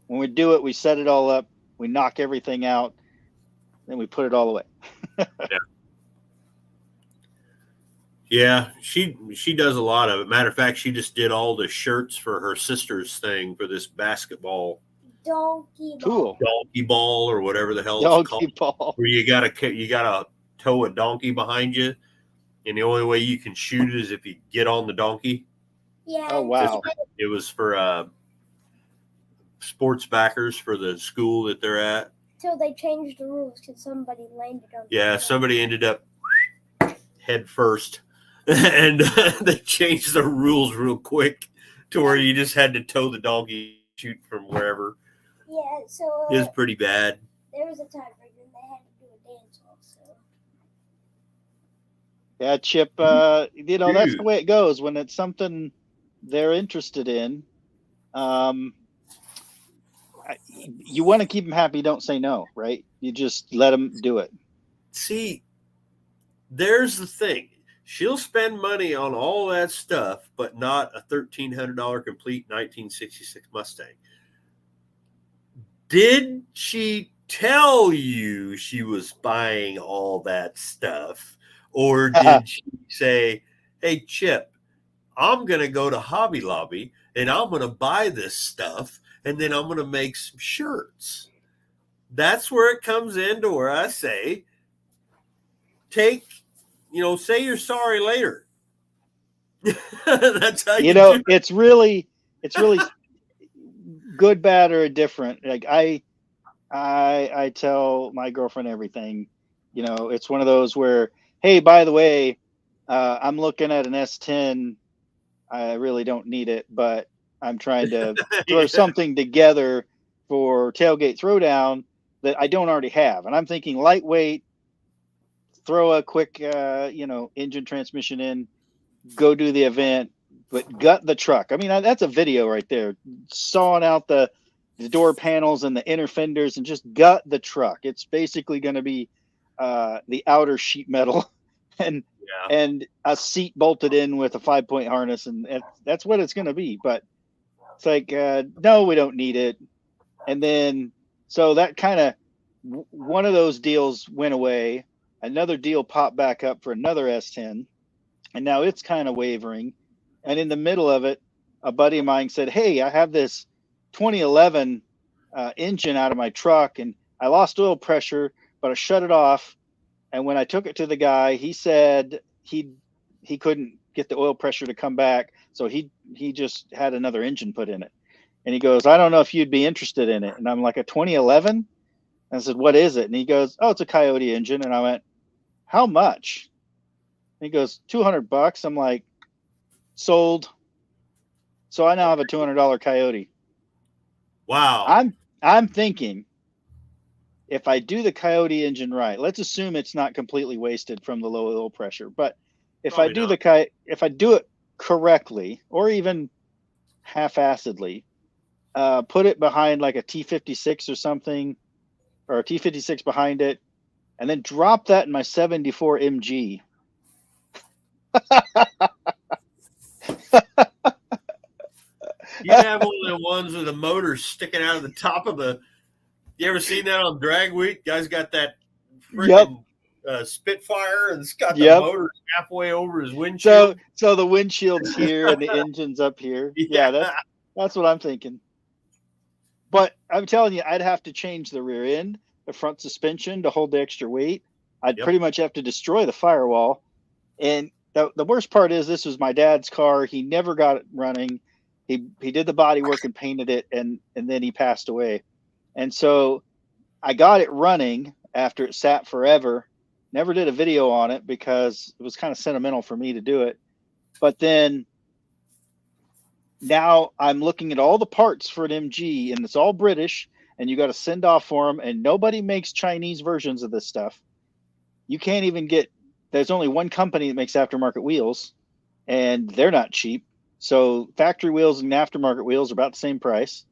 when we do it, we set it all up We knock everything out, then we put it all away. Yeah, she does a lot of it. Matter of fact, she just did all the shirts for her sister's thing for this basketball Donkey ball. Cool. donkey ball or whatever the hell it's Donkey called. ball. Where you gotta tow a donkey behind you, and the only way you can shoot it is if you get on the donkey. Yeah. Oh, wow. It was for sports backers for the school that they're at. Till they changed the rules because somebody landed on. Yeah, somebody ended up head first, and they changed the rules real quick to where you just had to tow the donkey, shoot from wherever. Yeah, so It was pretty bad. there was a tiebreaker and they had to do a dance also. Yeah, Chip, that's the way it goes when it's something they're interested in. You want to keep them happy, don't say no, right? You just let them do it. See, there's the thing. She'll spend money on all that stuff, but not a $1,300 complete 1966 Mustang. Did she tell you she was buying all that stuff? Or did she say, hey, Chip, I'm going to go to Hobby Lobby and I'm going to buy this stuff and then I'm going to make some shirts? That's where it comes into where I say, say you're sorry later. That's how you do it. It's really good, bad, or indifferent. Like I tell my girlfriend everything. It's one of those where, hey, by the way, I'm looking at an S10. I really don't need it, but I'm trying to throw something together for tailgate throwdown that I don't already have. And I'm thinking lightweight, throw a quick, engine transmission in, go do the event, but gut the truck. I mean, that's a video right there, sawing out the door panels and the inner fenders and just gut the truck. It's basically going to be the outer sheet metal and a seat bolted in with a 5-point harness. And that's what it's going to be. But it's like, no, we don't need it. And then, so that kind of, one of those deals went away. Another deal popped back up for another S10. And now it's kind of wavering. And in the middle of it, a buddy of mine said, hey, I have this 2011 engine out of my truck and I lost oil pressure, but I shut it off. And when I took it to the guy, he said he couldn't get the oil pressure to come back. So he just had another engine put in it. And he goes, I don't know if you'd be interested in it. And I'm like, a 2011? And I said, what is it? And he goes, oh, it's a Coyote engine. And I went, how much? And he goes, $200. I'm like, sold. So I now have a $200 Coyote. Wow. I'm thinking, if I do the Coyote engine right, let's assume it's not completely wasted from the low oil pressure, but if I do it correctly, or even half-assedly, put it behind like a T56 or something, or a T56 behind it, and then drop that in my 74 MG. You have one of the ones with the motor sticking out of the top of the. You ever seen that on Drag Week? Guys got that freaking Spitfire, and it's got the motor halfway over his windshield. So the windshield's here and the engine's up here. Yeah, that's what I'm thinking. But I'm telling you, I'd have to change the rear end, the front suspension to hold the extra weight. I'd pretty much have to destroy the firewall. And the worst part is, this was my dad's car. He never got it running. He did the body work and painted it, and then he passed away. And so I got it running after it sat forever. Never did a video on it because it was kind of sentimental for me to do it. But then now I'm looking at all the parts for an MG, and it's all British, and you got to send off for them, and nobody makes Chinese versions of this stuff. You can't even get, there's only one company that makes aftermarket wheels, and they're not cheap. So factory wheels and aftermarket wheels are about the same price.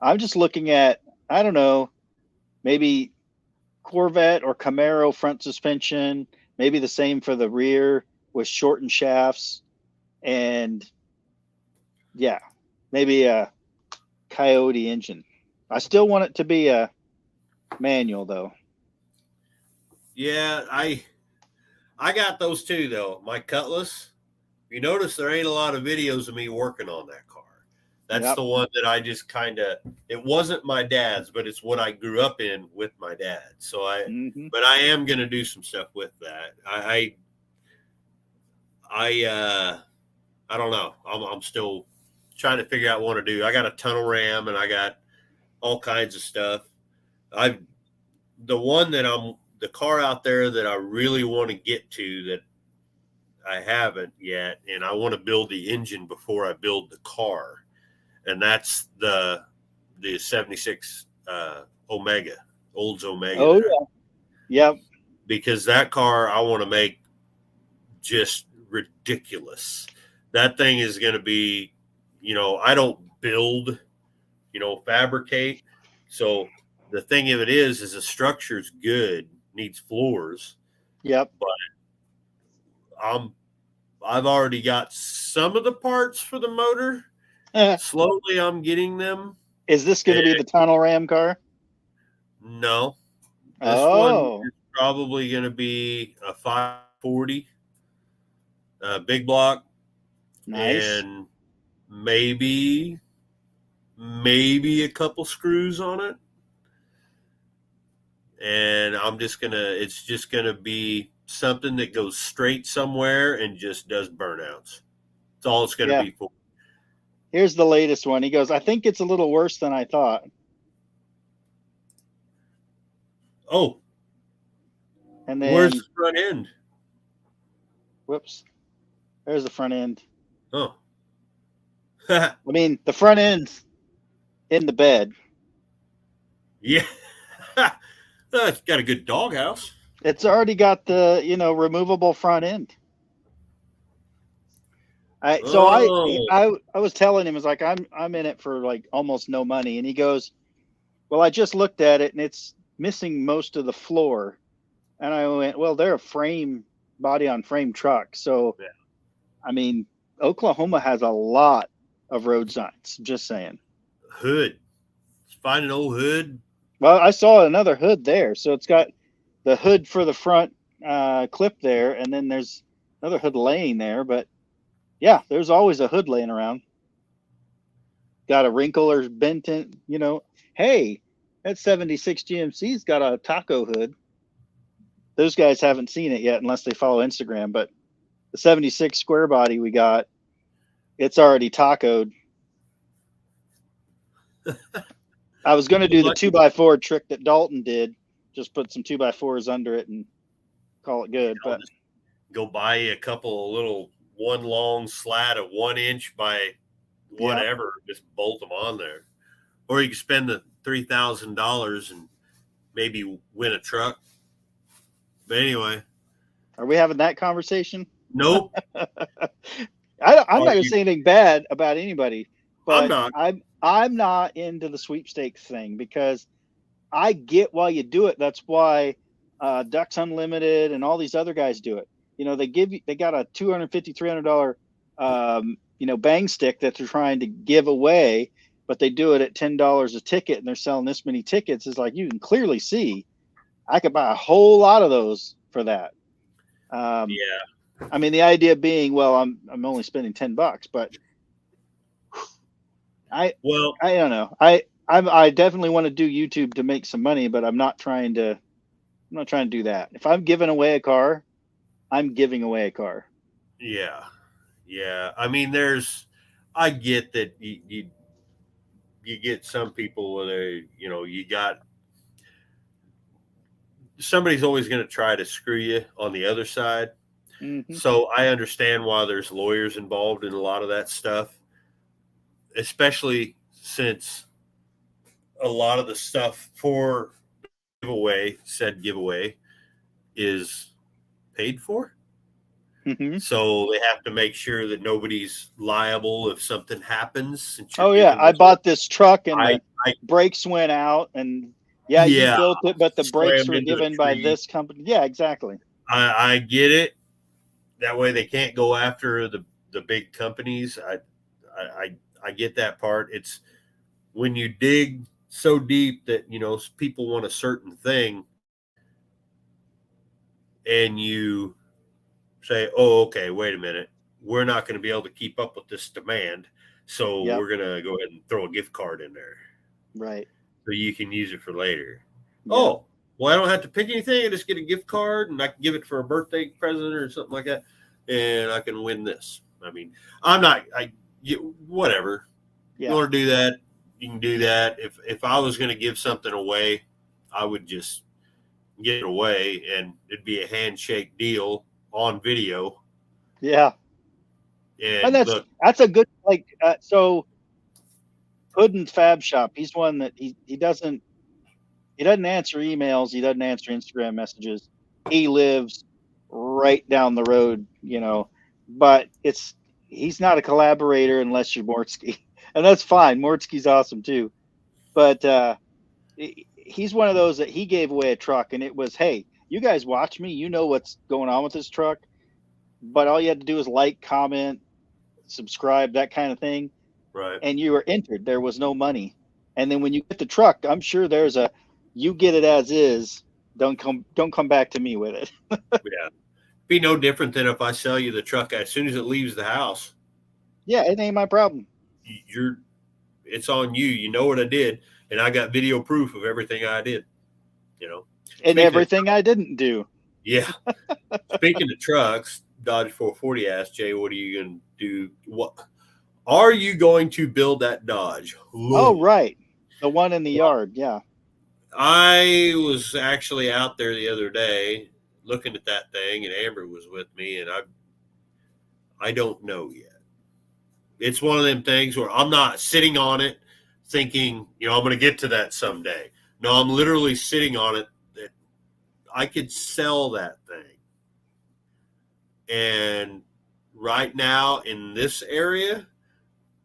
I'm just looking at, I don't know, maybe Corvette or Camaro front suspension, maybe the same for the rear with shortened shafts, and maybe a Coyote engine. I still want it to be a Manual though. Yeah, I got those too though. My Cutlass. You notice there ain't a lot of videos of me working on that car. That's Yep. the one that I just kind of. It wasn't my dad's, but it's what I grew up in with my dad. So but I am gonna do some stuff with that. I don't know. I'm still trying to figure out what to do. I got a tunnel ram and I got all kinds of stuff. The car out there that I really want to get to that I haven't yet, and I want to build the engine before I build the car, and that's the 76 Omega, Olds Omega. Oh yeah. Yep. Because that car I want to make just ridiculous. That thing is going to be, I don't build, fabricate. So the thing of it is the structure's good, needs floors. Yep. But I've already got some of the parts for the motor. Slowly I'm getting them. Is this going to be the tunnel ram car? No. This one is probably going to be a 540 big block. Nice. And maybe a couple screws on it. And it's just gonna be something that goes straight somewhere and just does burnouts. That's all it's gonna be for. Here's the latest one. He goes, I think it's a little worse than I thought. Oh. And then where's the front end? Whoops. There's the front end. Oh. I mean, the front end's in the bed. Yeah. It's got a good doghouse. It's already got the, removable front end. I was telling him, it's like, I'm in it for like almost no money. And he goes, well, I just looked at it and it's missing most of the floor. And I went, well, they're a body on frame truck. So, yeah. I mean, Oklahoma has a lot of road signs. Just saying. Hood. Find an old hood. Well, I saw another hood there. So it's got the hood for the front clip there. And then there's another hood laying there. But yeah, there's always a hood laying around. Got a wrinkle or bent in, hey, that 76 GMC's got a taco hood. Those guys haven't seen it yet unless they follow Instagram. But the 76 square body we got, it's already tacoed. I was going to do the 2x4 trick that Dalton did. Just put some 2x4s under it and call it good. But go buy a couple of little one long slat of 1 inch by whatever. Yeah. Just bolt them on there. Or you can spend the $3,000 and maybe win a truck. But anyway. Are we having that conversation? Nope. I'm not going to say anything bad about anybody. But I'm not. I'm not into the sweepstakes thing because I get why you do it. That's why Ducks Unlimited and all these other guys do it. They got a $250, $300, bang stick that they're trying to give away, but they do it at $10 a ticket and they're selling this many tickets. It's like, you can clearly see I could buy a whole lot of those for that. Yeah. I mean, the idea being, well, I'm only spending $10, but I don't know. I definitely want to do YouTube to make some money, but I'm not trying to do that. If I'm giving away a car, I'm giving away a car. Yeah. Yeah. I mean, I get that you get some people where somebody's always going to try to screw you on the other side. Mm-hmm. So I understand why there's lawyers involved in a lot of that stuff. Especially since a lot of the stuff for said giveaway is paid for. Mm-hmm. So they have to make sure that nobody's liable if something happens. Oh yeah, I bought this truck and the brakes went out and you built it, but the brakes were given by this company. Yeah, exactly. I get it. That way they can't go after the big companies. I get that part. It's when you dig so deep that, people want a certain thing, and you say, oh, okay, wait a minute, we're not going to be able to keep up with this demand, so Yep. we're going to go ahead and throw a gift card in there Right. so you can use it for later. Yep. Oh, well, I don't have to pick anything. I just get a gift card, and I can give it for a birthday present or something like that, and I can win this. I mean, whatever. Yeah. You want to do that, you can do that. If I was going to give something away, I would just get it away, and it'd be a handshake deal on video. Yeah. And that's a good, so Puddin's Fab Shop, he's one that he doesn't answer emails, he doesn't answer Instagram messages. He lives right down the road, but he's not a collaborator unless you're Mortsky. And that's fine. Mortsky's awesome too. But he's one of those that he gave away a truck, and it was, hey, you guys watch me, you know what's going on with this truck, but all you had to do is like, comment, subscribe, that kind of thing. Right. And you were entered. There was no money. And then when you get the truck, I'm sure there's you get it as is. Don't come back to me with it. Yeah. Be no different than if I sell you the truck as soon as it leaves the house. Yeah, it ain't my problem. It's on you. You know what I did, and I got video proof of everything I did. And everything I didn't do. Yeah. Speaking of trucks, Dodge 440 asked Jay, "What are you going to do? What are you going to build that Dodge?" Oh, right, the one in the yard. Yeah. I was actually out there the other day looking at that thing, and Amber was with me, and I don't know yet. It's one of them things where I'm not sitting on it thinking, I'm going to get to that someday. No, I'm literally sitting on it that I could sell that thing. And right now in this area,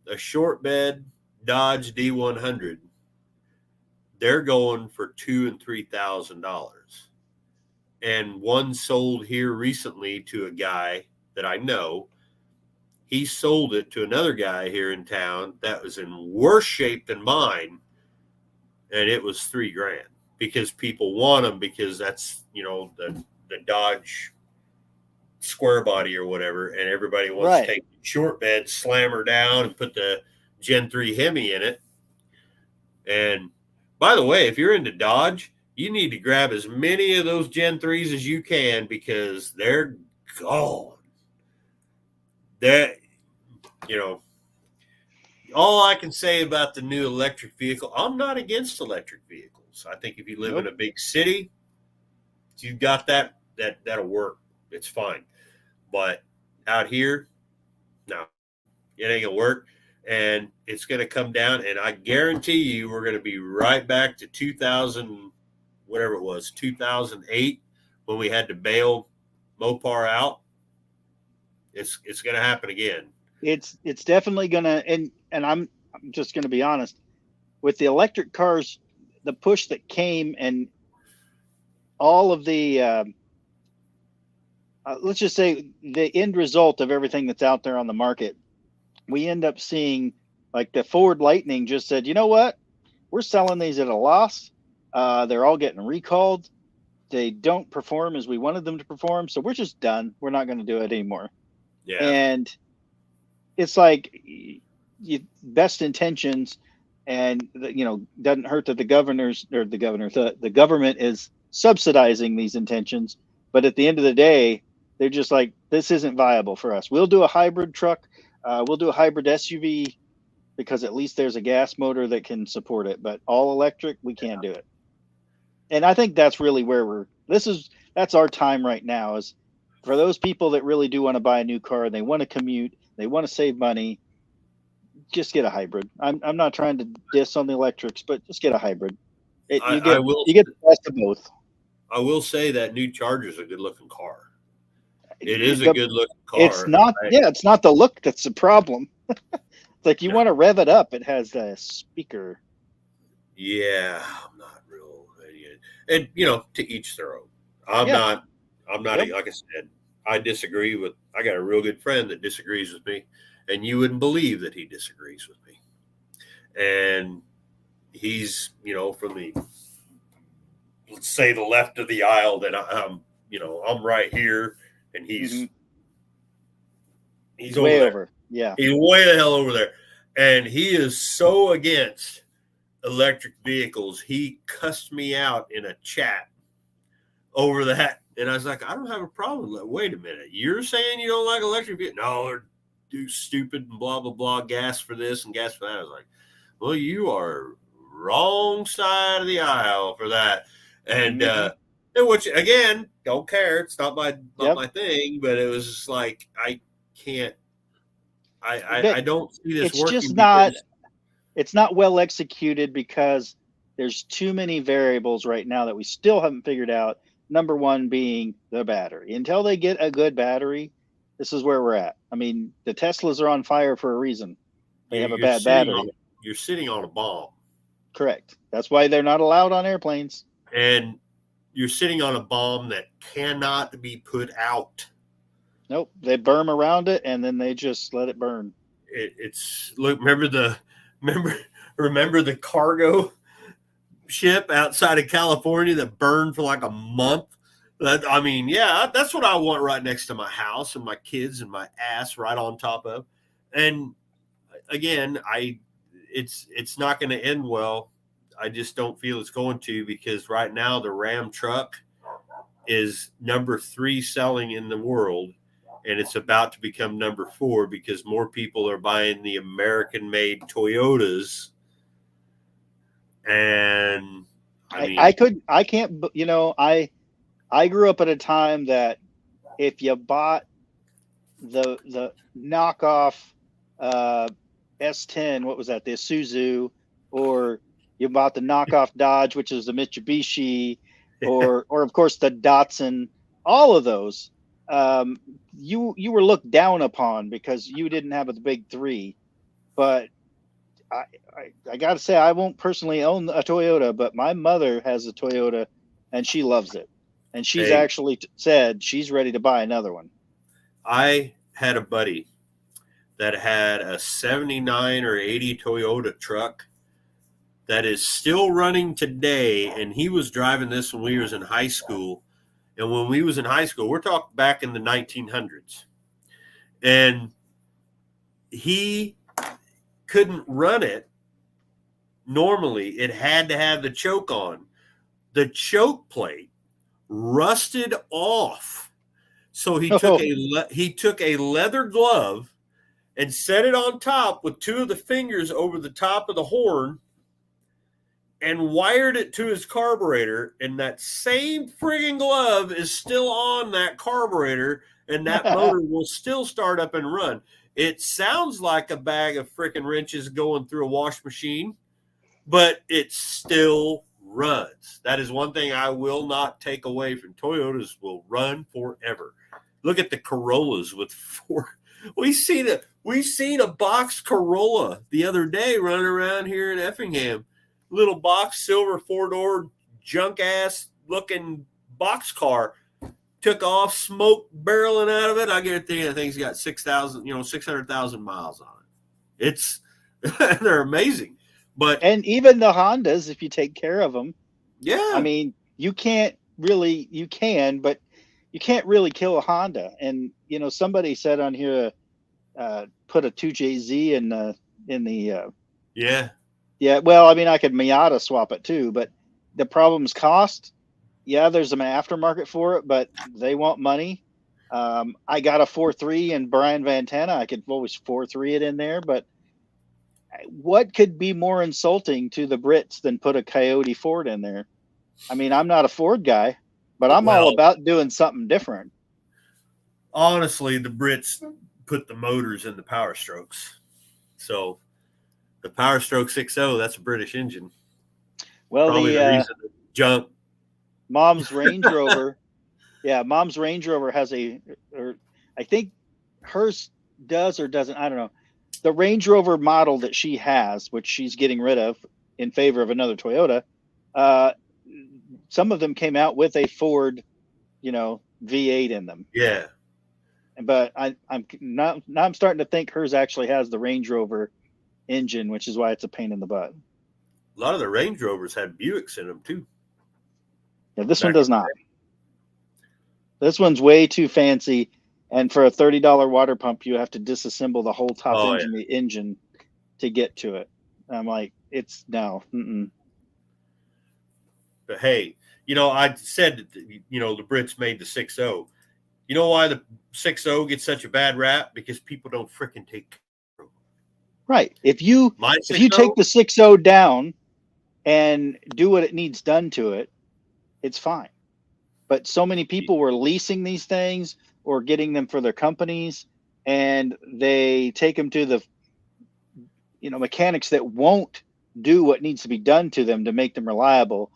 a short bed Dodge D100, they're going for $2,000 and $3,000. And one sold here recently to a guy that I know. He sold it to another guy here in town that was in worse shape than mine, and it was $3,000 because people want them, because that's the Dodge square body or whatever, and everybody wants to take the short bed, slam her down, and put the Gen 3 Hemi in it. And by the way, if you're into Dodge, you need to grab as many of those Gen 3s as you can, because they're gone. All I can say about the new electric vehicle, I'm not against electric vehicles. I think if you live in a big city, you've got that'll work. It's fine. But out here, no, it ain't gonna work. And it's gonna come down, and I guarantee you we're gonna be right back to 2000, whatever it was, 2008, when we had to bail Mopar out. It's gonna happen again. It's definitely gonna, and I'm just gonna be honest, with the electric cars, the push that came, and all of the let's just say the end result of everything that's out there on the market, we end up seeing, like, the Ford Lightning just said, you know what, we're selling these at a loss. They're all getting recalled. They don't perform as we wanted them to perform, so we're just done. We're not going to do it anymore. Yeah. And it's like, best intentions, and doesn't hurt that the government is subsidizing these intentions, but at the end of the day, they're just like, this isn't viable for us. We'll do a hybrid truck, we'll do a hybrid SUV, because at least there's a gas motor that can support it, but all electric, we can't do it. And I think that's really where that's our time right now, is for those people that really do want to buy a new car, they want to commute, they want to save money, just get a hybrid. I'm not trying to diss on the electrics, but just get a hybrid. You get the best of both. I will say that new Charger is a good looking car. It is a good looking car. It's not, it's not the look that's the problem. It's like, you want to rev it up. It has a speaker. Yeah, I'm not real. And to each their own. I'm not like I said, I disagree with. I got a real good friend that disagrees with me, and you wouldn't believe that he disagrees with me. And he's, from the, let's say, the left of the aisle that I'm right here, and he's He's over way there. over. Yeah. He's way the hell over there. And he is so against electric vehicles. He cussed me out in a chat over that. And I was like, I don't have a problem with that. Wait a minute. You're saying you don't like electric vehicles? No, they're too stupid and blah, blah, blah. Gas for this and gas for that. I was like, well, you are wrong side of the aisle for that. And which, again, don't care. It's not my thing. But it was just like, I can't. I don't see this it's working. Just not. It's not well executed because there's too many variables right now that we still haven't figured out. Number one being the battery. Until they get a good battery, this is where we're at. I mean, the Teslas are on fire for a reason. They have a bad battery. You're sitting on a bomb. Correct. That's why they're not allowed on airplanes. And you're sitting on a bomb that cannot be put out. Nope. They burn around it and then they just let it burn. Remember the cargo ship outside of California that burned for like a month? That's what I want right next to my house and my kids and my ass right on top of. And again, it's not going to end well. I just don't feel it's going to, because right now the Ram truck is number 3 selling in the world, and it's about to become number 4 because more people are buying the American-made Toyotas. And I grew up at a time that if you bought the knockoff S10, what was that? The Isuzu, or you bought the knockoff Dodge, which is the Mitsubishi, or of course the Datsun, all of those, you were looked down upon because you didn't have the big 3. But I got to say, I won't personally own a Toyota, but my mother has a Toyota and she loves it. And she's actually said she's ready to buy another one. I had a buddy that had a 79 or 80 Toyota truck that is still running today. And he was driving this when we was in high school. And when we was in high school, we're talking back in the 1900s. And he couldn't run it normally. It had to have the choke on. The choke plate rusted off. So he took a leather glove and set it on top with 2 of the fingers over the top of the horn and wired it to his carburetor. And that same friggin' glove is still on that carburetor, and that motor will still start up and run. It sounds like a bag of frickin' wrenches going through a wash machine, but it still runs. That is one thing I will not take away from Toyotas. Will run forever. Look at the Corollas with 4. We seen a box Corolla the other day running around here in Effingham. Little box, silver 4-door, junk ass looking box car. Took off, smoke barreling out of it. I guarantee that thing's got 600,000 miles on it. They're amazing. And even the Hondas, if you take care of them, yeah. I mean, you can, but you can't really kill a Honda. And somebody said on here, put a 2JZ in the yeah. Well, I mean, I could Miata swap it too, but the problem's cost. Yeah, there's an aftermarket for it, but they want money. I got a 4.3 and Brian Vantana. I could always 4.3 it in there, but what could be more insulting to the Brits than put a Coyote Ford in there? I mean, I'm not a Ford guy, but I'm all about doing something different. Honestly, the Brits put the motors in the Power Strokes. So the Power Stroke 6.0, that's a British engine. Well, probably the reason to jump. Mom's Range Rover. Yeah, Mom's Range Rover has or I think hers does or doesn't. I don't know. The Range Rover model that she has, which she's getting rid of in favor of another Toyota, some of them came out with a Ford, V8 in them. Yeah. But I'm starting to think hers actually has the Range Rover engine, which is why it's a pain in the butt. A lot of the Range Rovers had Buicks in them too. Yeah, this Back one does in the not. This one's way too fancy, and for a $30 water pump, you have to disassemble the whole top Oh, engine, the engine, to get to it. I'm like, it's no. Mm-mm. But hey, I said that the Brits made the 6.0. You know why the 6.0 gets such a bad rap? Because people don't freaking take care of them. Right. If you My take 6.0, the 6.0 down and do what it needs done to it, it's fine. But so many people were leasing these things or getting them for their companies, and they take them to the mechanics that won't do what needs to be done to them to make them reliable,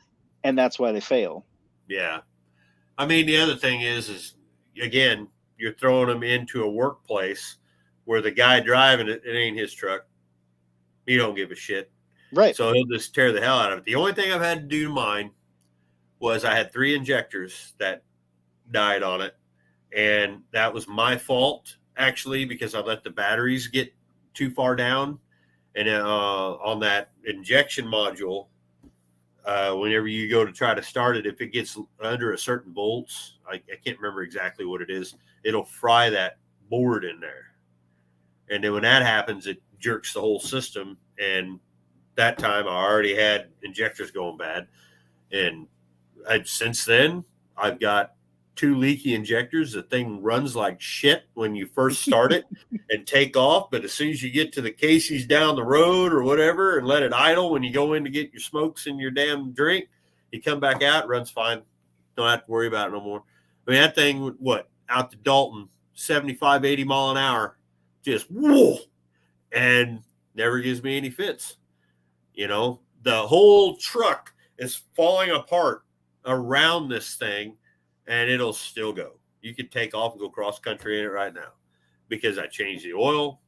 and that's why they fail. yeah. I mean, the other thing is again, you're throwing them into a workplace where the guy driving it ain't his truck. He don't give a shit. Right. So he'll just tear the hell out of it. The only thing I've had to do to mine was I had 3 injectors that died on it. And that was my fault, actually, because I let the batteries get too far down. And on that injection module, whenever you go to try to start it, if it gets under a certain volts, I can't remember exactly what it is, it'll fry that board in there. And then when that happens, it jerks the whole system. And that time I already had injectors going bad. And since then, I've got 2 leaky injectors. The thing runs like shit when you first start it and take off. But as soon as you get to the Casey's down the road or whatever and let it idle when you go in to get your smokes and your damn drink, you come back out, it runs fine. Don't have to worry about it no more. I mean, that thing, out to Dalton, 75, 80 mile an hour, just whoa, and never gives me any fits. The whole truck is falling apart around this thing, and it'll still go. You could take off and go cross country in it right now because I changed the oil.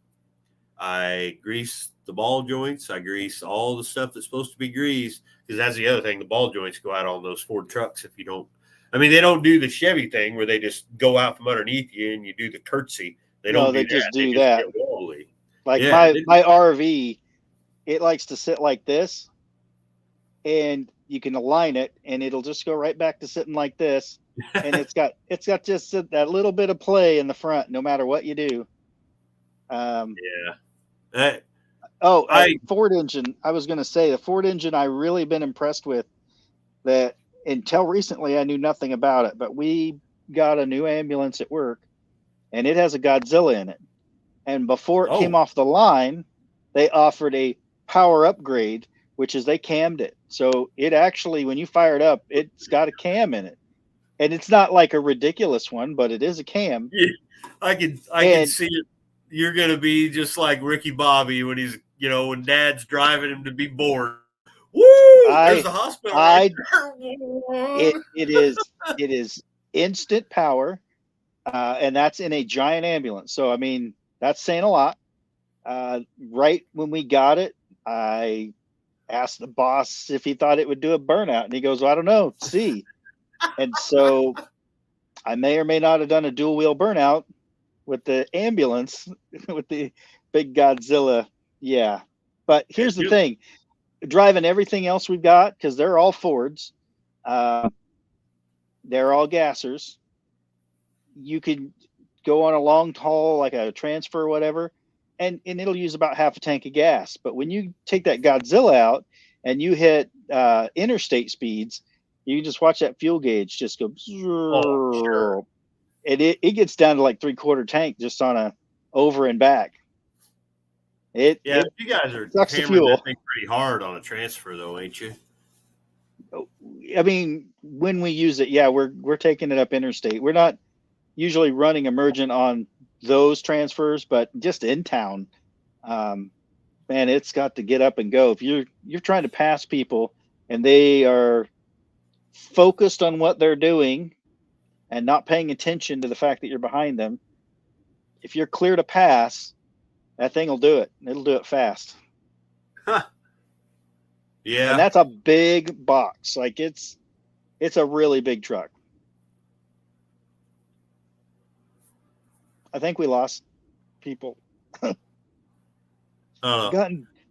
I grease the ball joints. I grease all the stuff that's supposed to be greased, because that's the other thing. The ball joints go out on those Ford trucks if you don't. I mean, they don't do the Chevy thing where they just go out from underneath you and you do the curtsy. They don't do that. Just do they that. Just get wobbly. Like my RV, it likes to sit like this, and you can align it, and it'll just go right back to sitting like this. And it's got just that little bit of play in the front, no matter what you do. Ford engine. I was going to say the Ford engine I really been impressed with. That until recently I knew nothing about it, but we got a new ambulance at work, and it has a Godzilla in it. And before it came off the line, they offered a power upgrade, which is they cammed it. So it actually, when you fire it up, it's got a cam in it. And it's not like a ridiculous one, but it is a cam. Yeah, I can see it. You're going to be just like Ricky Bobby when he's, when Dad's driving him to be bored. Woo! There's the hospital right there. It is instant power, and that's in a giant ambulance. So I mean, that's saying a lot. Right when we got it, I asked the boss if he thought it would do a burnout, and he goes, "Well, I don't know. See." And so I may or may not have done a dual wheel burnout with the ambulance with the big Godzilla. Yeah. But here's the thing, driving everything else we've got, because they're all Fords, they're all gassers. You could go on a long haul, like a transfer or whatever, and it'll use about half a tank of gas. But when you take that Godzilla out and you hit interstate speeds, you can just watch that fuel gauge just go. Oh, sure. And it gets down to like 3/4 tank just on a over and back. You guys are hammering that thing pretty hard on a transfer, though, ain't you? I mean, when we use it, we're taking it up interstate. We're not usually running emergent on those transfers, but just in town, man, it's got to get up and go. If you're trying to pass people and they are focused on what they're doing and not paying attention to the fact that you're behind them, if you're clear to pass, that thing will do it. It'll do it fast. Huh. Yeah. And that's a big box. Like it's a really big truck. I think we lost people. I've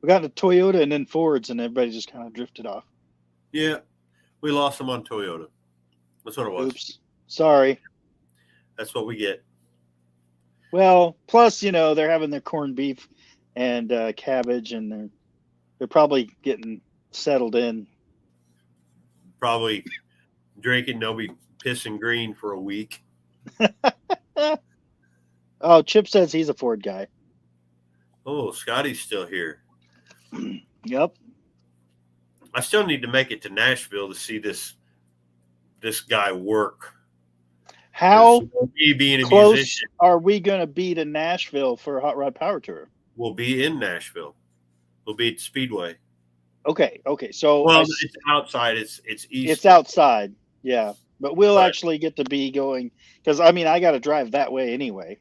We got into Toyota and then Fords, and everybody just kind of drifted off. Yeah, we lost them on Toyota. That's what it was. Oops, sorry. That's what we get. Well, plus they're having their corned beef and cabbage, and they're probably getting settled in. Probably drinking. They'll be pissing green for a week. Oh, Chip says he's a Ford guy. Oh, Scotty's still here. Yep. I still need to make it to Nashville to see this guy work. How me being a close musician, are we going to be to Nashville for a Hot Rod Power Tour? We'll be in Nashville. We'll be at Speedway. Okay. So it's outside. It's east. It's outside. Yeah, but we'll actually get to be going because I got to drive that way anyway.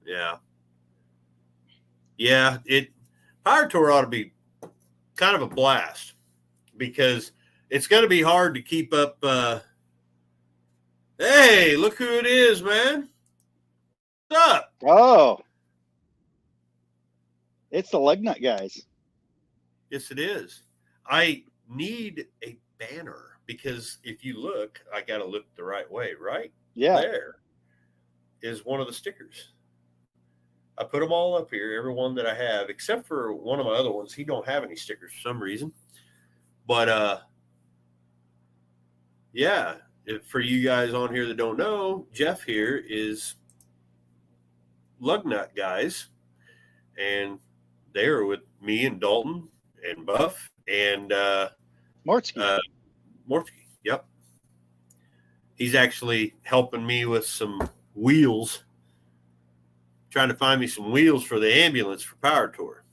Yeah. Yeah. Power Tour ought to be kind of a blast because it's going to be hard to keep up. Hey, look who it is, man. What's up? Oh, it's the lug nut guys. Yes, it is. I need a banner because if you look, I got to look the right way, right? Yeah. There is one of the stickers. I put them all up here, every one that I have, except for one of my other ones. He don't have any stickers for some reason. But, yeah, for you guys on here that don't know, Jeff here is Lug Nut Guys, and they are with me and Dalton and Buff and Mortsky. Mortsky. Yep. He's actually helping me with some wheels, trying to find me some wheels for the ambulance for Power Tour.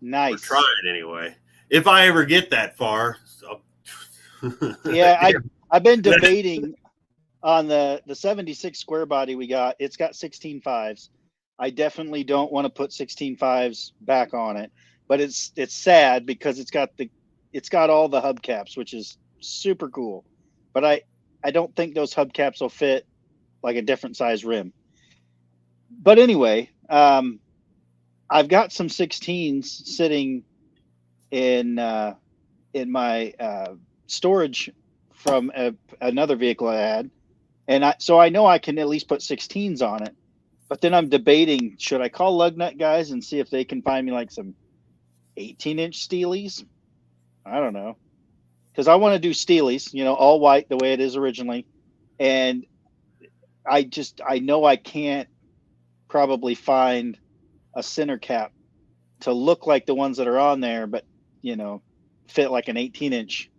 Nice. We're trying anyway. If I ever get that far. Yeah, I've been debating on the 76 square body we got. It's got 16.5s. I definitely don't want to put 16.5s back on it, but it's sad because it's got all the hubcaps, which is super cool. But I don't think those hubcaps will fit like a different size rim. But anyway, I've got some 16s sitting in my storage from another vehicle I had, and so I know I can at least put 16s on it. But then I'm debating, should I call Lug Nut guys and see if they can find me like some 18-inch Steelies? I don't know, because I want to do Steelies, all white the way it is originally, and I know I can't probably find a center cap to look like the ones that are on there, but fit like an 18-inch.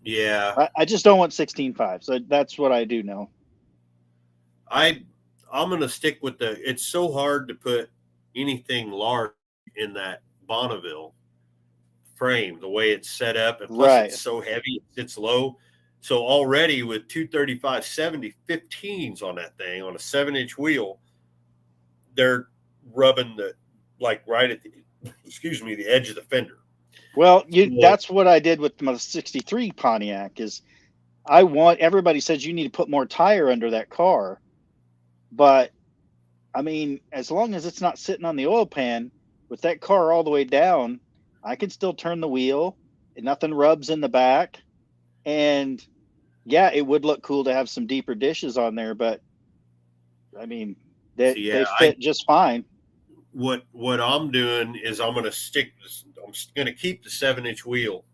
Yeah. I just don't want 16.5. So that's what I do know. I'm going to stick with it's so hard to put anything large in that Bonneville frame, the way it's set up. And plus it's so heavy, it's low. So already with 235/70 15s on that thing on a 7-inch wheel, they're rubbing right at the edge of the fender. Well, that's what I did with my 63 Pontiac is everybody says you need to put more tire under that car. But as long as it's not sitting on the oil pan with that car all the way down, I can still turn the wheel and nothing rubs in the back. And yeah, it would look cool to have some deeper dishes on there, but they fit just fine. What I'm doing is I'm going to keep the 7-inch wheel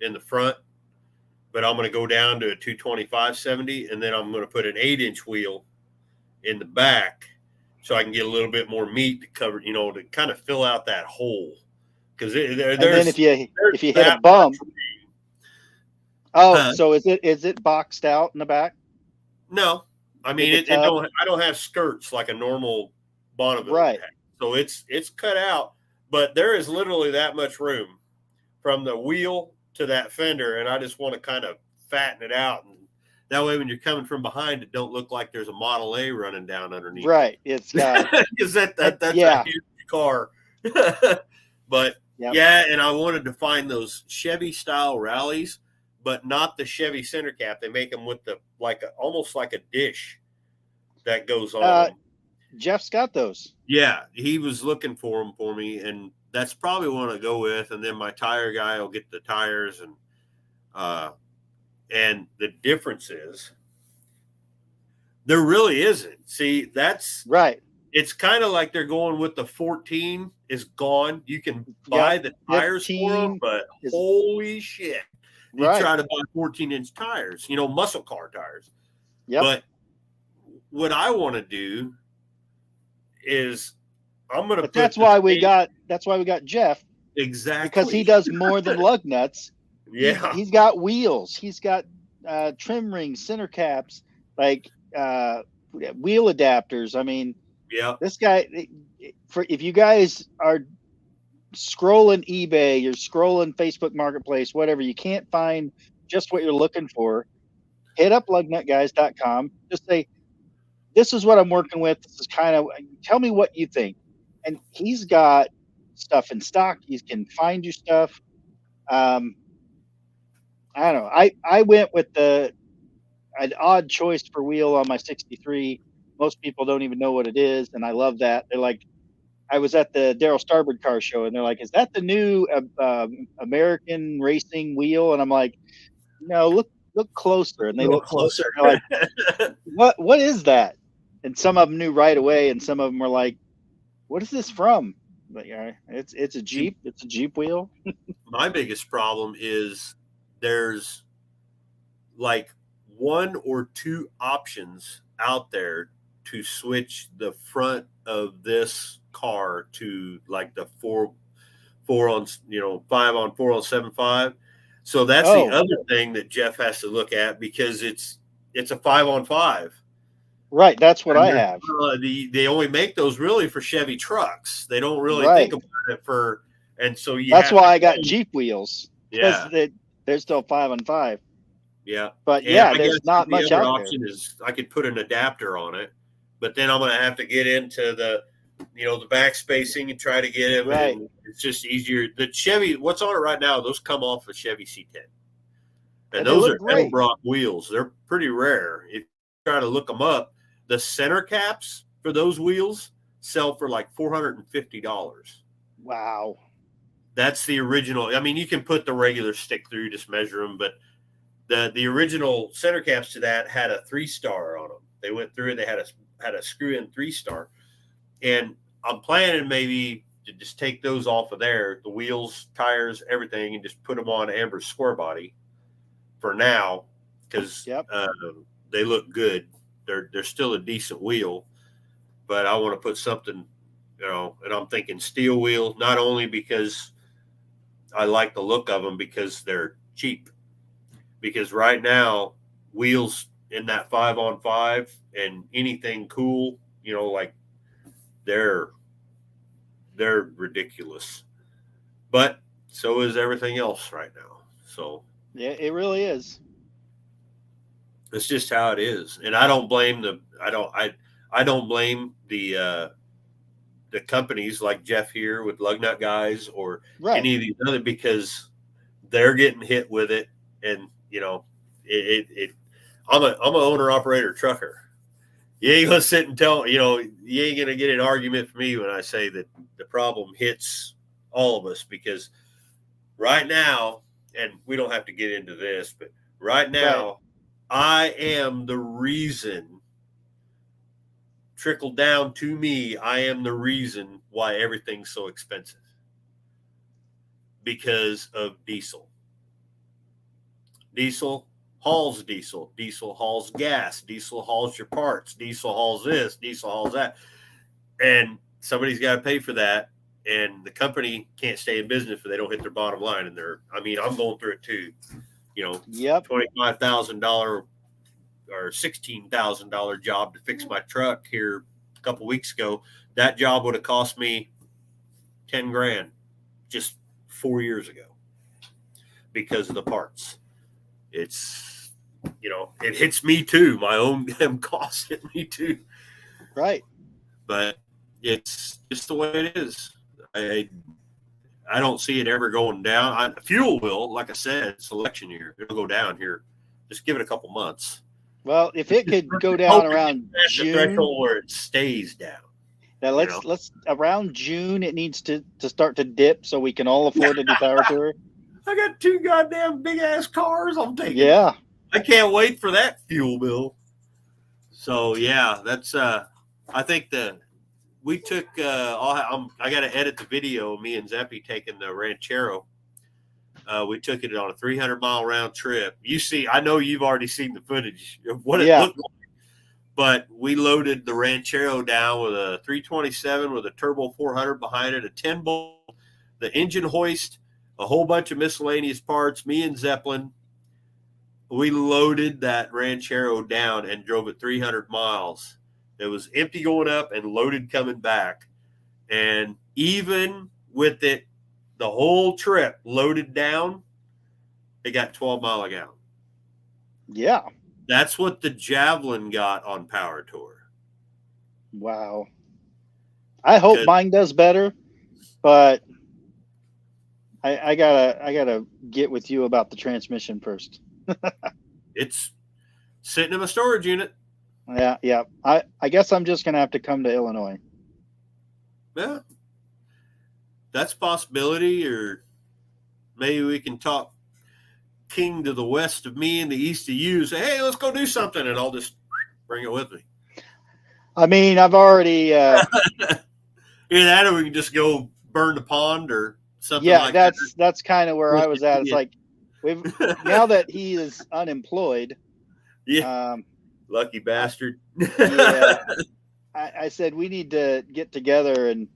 in the front, but I'm going to go down to a 225/70, and then I'm going to put an 8-inch wheel in the back so I can get a little bit more meat to cover, to kind of fill out that hole. Because and then if you hit a bump. So is it boxed out in the back? No, I don't have skirts like a normal Bonneville. Right. Pack. So it's cut out, but there is literally that much room from the wheel to that fender, and I just want to kind of fatten it out, and that way when you're coming from behind, it don't look like there's a Model A running down underneath. Right. It's got because that's a huge car. But yeah, and I wanted to find those Chevy style rallies, but not the Chevy center cap. They make them with almost like a dish that goes on. Jeff's got those. Yeah, he was looking for them for me, and that's probably what I go with. And then my tire guy will get the tires, and the difference is there really isn't. See, that's right. it's kind of like they're going with the 14 is gone. You can buy the tires for them, but holy shit. You try to buy 14-inch tires, muscle car tires. Yep. But what I want to do is I'm going to. That's why we got Jeff. Exactly. Because he does more than lug nuts. Yeah. He's got wheels. He's got trim rings, center caps, like wheel adapters. I mean, yeah. This guy. If you guys are scrolling eBay, you're scrolling Facebook Marketplace, whatever, you can't find just what you're looking for, hit up lugnutguys.com. Just say, this is what I'm working with. This is kind of, tell me what you think. And he's got stuff in stock. He can find you stuff. I don't know. I went with an odd choice for wheel on my 63. Most people don't even know what it is. And I love that. They're like, I was at the Darryl Starbird car show, and they're like, is that the new American racing wheel? And I'm like, no, look closer. And they look closer. And they're like, what is that? And some of them knew right away, and some of them were like, what is this from? But yeah, it's a Jeep. It's a Jeep wheel. My biggest problem is there's like 1 or 2 options out there to switch the front of this car to like the 5 on 4 on 7.5. So that's the other thing that Jeff has to look at, because it's a 5 on 5. Right, that's what I have. They only make those really for Chevy trucks. They don't really think about it for, and so that's why I got Jeep wheels. Yeah, they're still 5 on 5. Yeah, but there's not much out option there. Is I could put an adapter on it, but then I'm going to have to get into the back spacing and try to get it. Right. And it's just easier. The Chevy, what's on it right now? Those come off a Chevy C10, and those are Edelbrock wheels. They're pretty rare. If you try to look them up, the center caps for those wheels sell for like $450. Wow. That's the original. I mean, you can put the regular stick through, just measure them, but the original center caps to that had a 3-star on them. They went through it. They had a screw-in 3-star, and I'm planning maybe to just take those off of there, the wheels, tires, everything, and just put them on Amber's square body for now, because they look good. They're still a decent wheel, but I want to put something, and I'm thinking steel wheel, not only because I like the look of them, because they're cheap. Because right now, wheels in that 5 on 5 and anything cool, like they're ridiculous. But so is everything else right now. So yeah, it really is. It's just how it is, and I don't blame the companies like Jeff here with Lugnut Guys or any of these other, because they're getting hit with it, and I'm an owner operator trucker. You ain't gonna sit and tell you ain't gonna get an argument from me when I say that the problem hits all of us, because right now, and we don't have to get into this, but right now. I am the reason, trickled down to me, I am the reason why everything's so expensive. Because of diesel. Diesel hauls diesel. Diesel hauls gas. Diesel hauls your parts. Diesel hauls this. Diesel hauls that. And somebody's got to pay for that. And the company can't stay in business if they don't hit their bottom line. And I'm going through it too. $25,000 or $16,000 job to fix my truck here a couple weeks ago. That job would have cost me $10,000 just 4 years ago because of the parts. It's, it hits me too. My own costs hit me too. Right. But it's just the way it is. I don't see it ever going down. Fuel will, like I said, it's election year. It'll go down here. Just give it a couple months. Well, if it could go down around June, the threshold where it stays down. Now You know, let's around June it needs to start to dip so we can all afford a new power tour. I got 2 goddamn big ass cars. I'm taking. Yeah. I can't wait for that fuel bill. So yeah, that's. I think we took. I got to edit the video. Me and Zeppy taking the Ranchero. We took it on a 300-mile round trip. You see, I know you've already seen the footage of what it looked like. But we loaded the Ranchero down with a 327 with a turbo 400 behind it, a 10-bolt, the engine hoist, a whole bunch of miscellaneous parts. Me and Zeppelin, we loaded that Ranchero down and drove it 300 miles. It was empty going up and loaded coming back. And even with it, the whole trip loaded down, it got 12 mile a gallon. Yeah. That's what the Javelin got on Power Tour. Wow. I hope mine does better, but I gotta get with you about the transmission first. It's sitting in a storage unit. Yeah. I guess I'm just gonna have to come to Illinois. Yeah. That's a possibility, or maybe we can talk King to the west of me and the east of you. Say, hey, let's go do something, and I'll just bring it with me. I mean, I've already Either that, or we can just go burn the pond or something. Yeah, like that. That's kind of where I was at. It's like now that he is unemployed. Yeah. Lucky bastard. Yeah. I said we need to get together and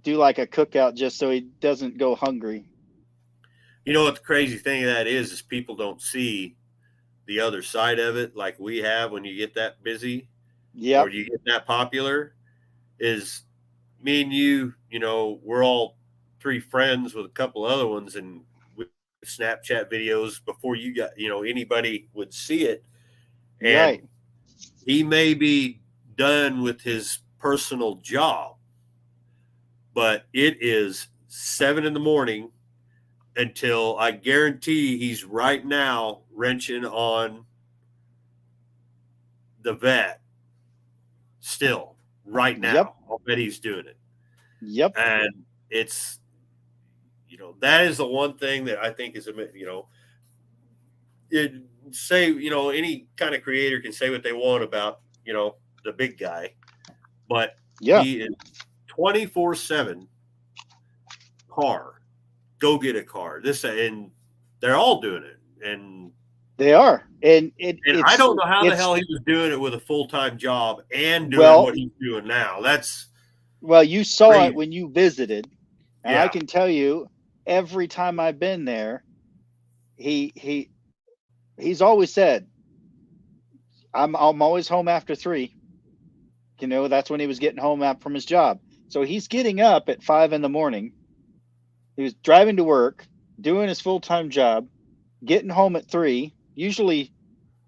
do like a cookout just so he doesn't go hungry. You know what the crazy thing of that is people don't see the other side of it like we have when you get that busy. Yeah. Or you get that popular. Is me and you, we're all 3 friends with a couple other ones, and we Snapchat videos before you got, anybody would see it. And right. He may be done with his personal job, but it is 7 a.m. until I guarantee he's right now wrenching on the vet still right now. Yep. I'll bet he's doing it. Yep. And it's, that is the one thing that I think is, any kind of creator can say what they want about, the big guy, but he is 24/7 car. Go get a car. And they're all doing it. And they are. And I don't know how the hell he was doing it with a full-time job and doing what he's doing now. You saw crazy. It when you visited. And I can tell you, every time I've been there, he's always said, I'm always home after 3. That's when he was getting home from his job. So he's getting up at 5 a.m. He was driving to work, doing his full-time job, getting home at 3, usually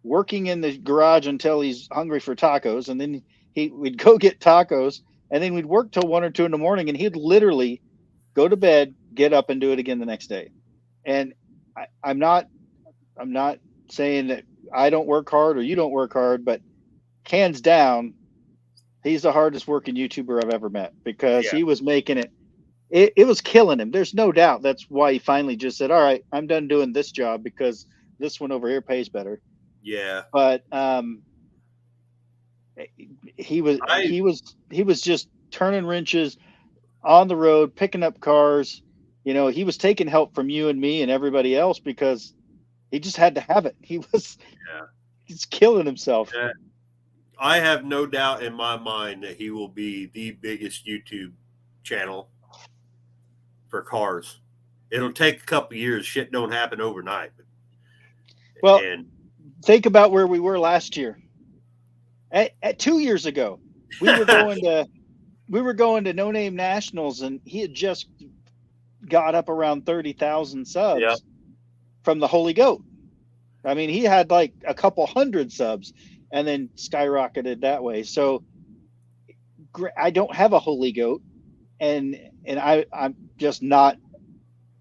working in the garage until he's hungry for tacos. And then we'd go get tacos, and then we'd work till 1 or 2 a.m. and he'd literally go to bed, get up, and do it again the next day. And I'm not saying that I don't work hard or you don't work hard, but hands down, he's the hardest working YouTuber I've ever met, because he was making it. It was killing him. There's no doubt. That's why he finally just said, all right, I'm done doing this job because this one over here pays better. Yeah. But he was just turning wrenches on the road, picking up cars. He was taking help from you and me and everybody else because he just had to have it. He's killing himself. Yeah. I have no doubt in my mind that he will be the biggest YouTube channel for cars. It'll take a couple of years. Shit don't happen overnight. Think about where we were last year. At 2 years ago, we were going to No Name Nationals, and he had just got up around 30,000 subs from the Holy Goat. I mean, he had like a couple hundred subs and then skyrocketed that way. So I don't have a Holy Goat, and I'm just not.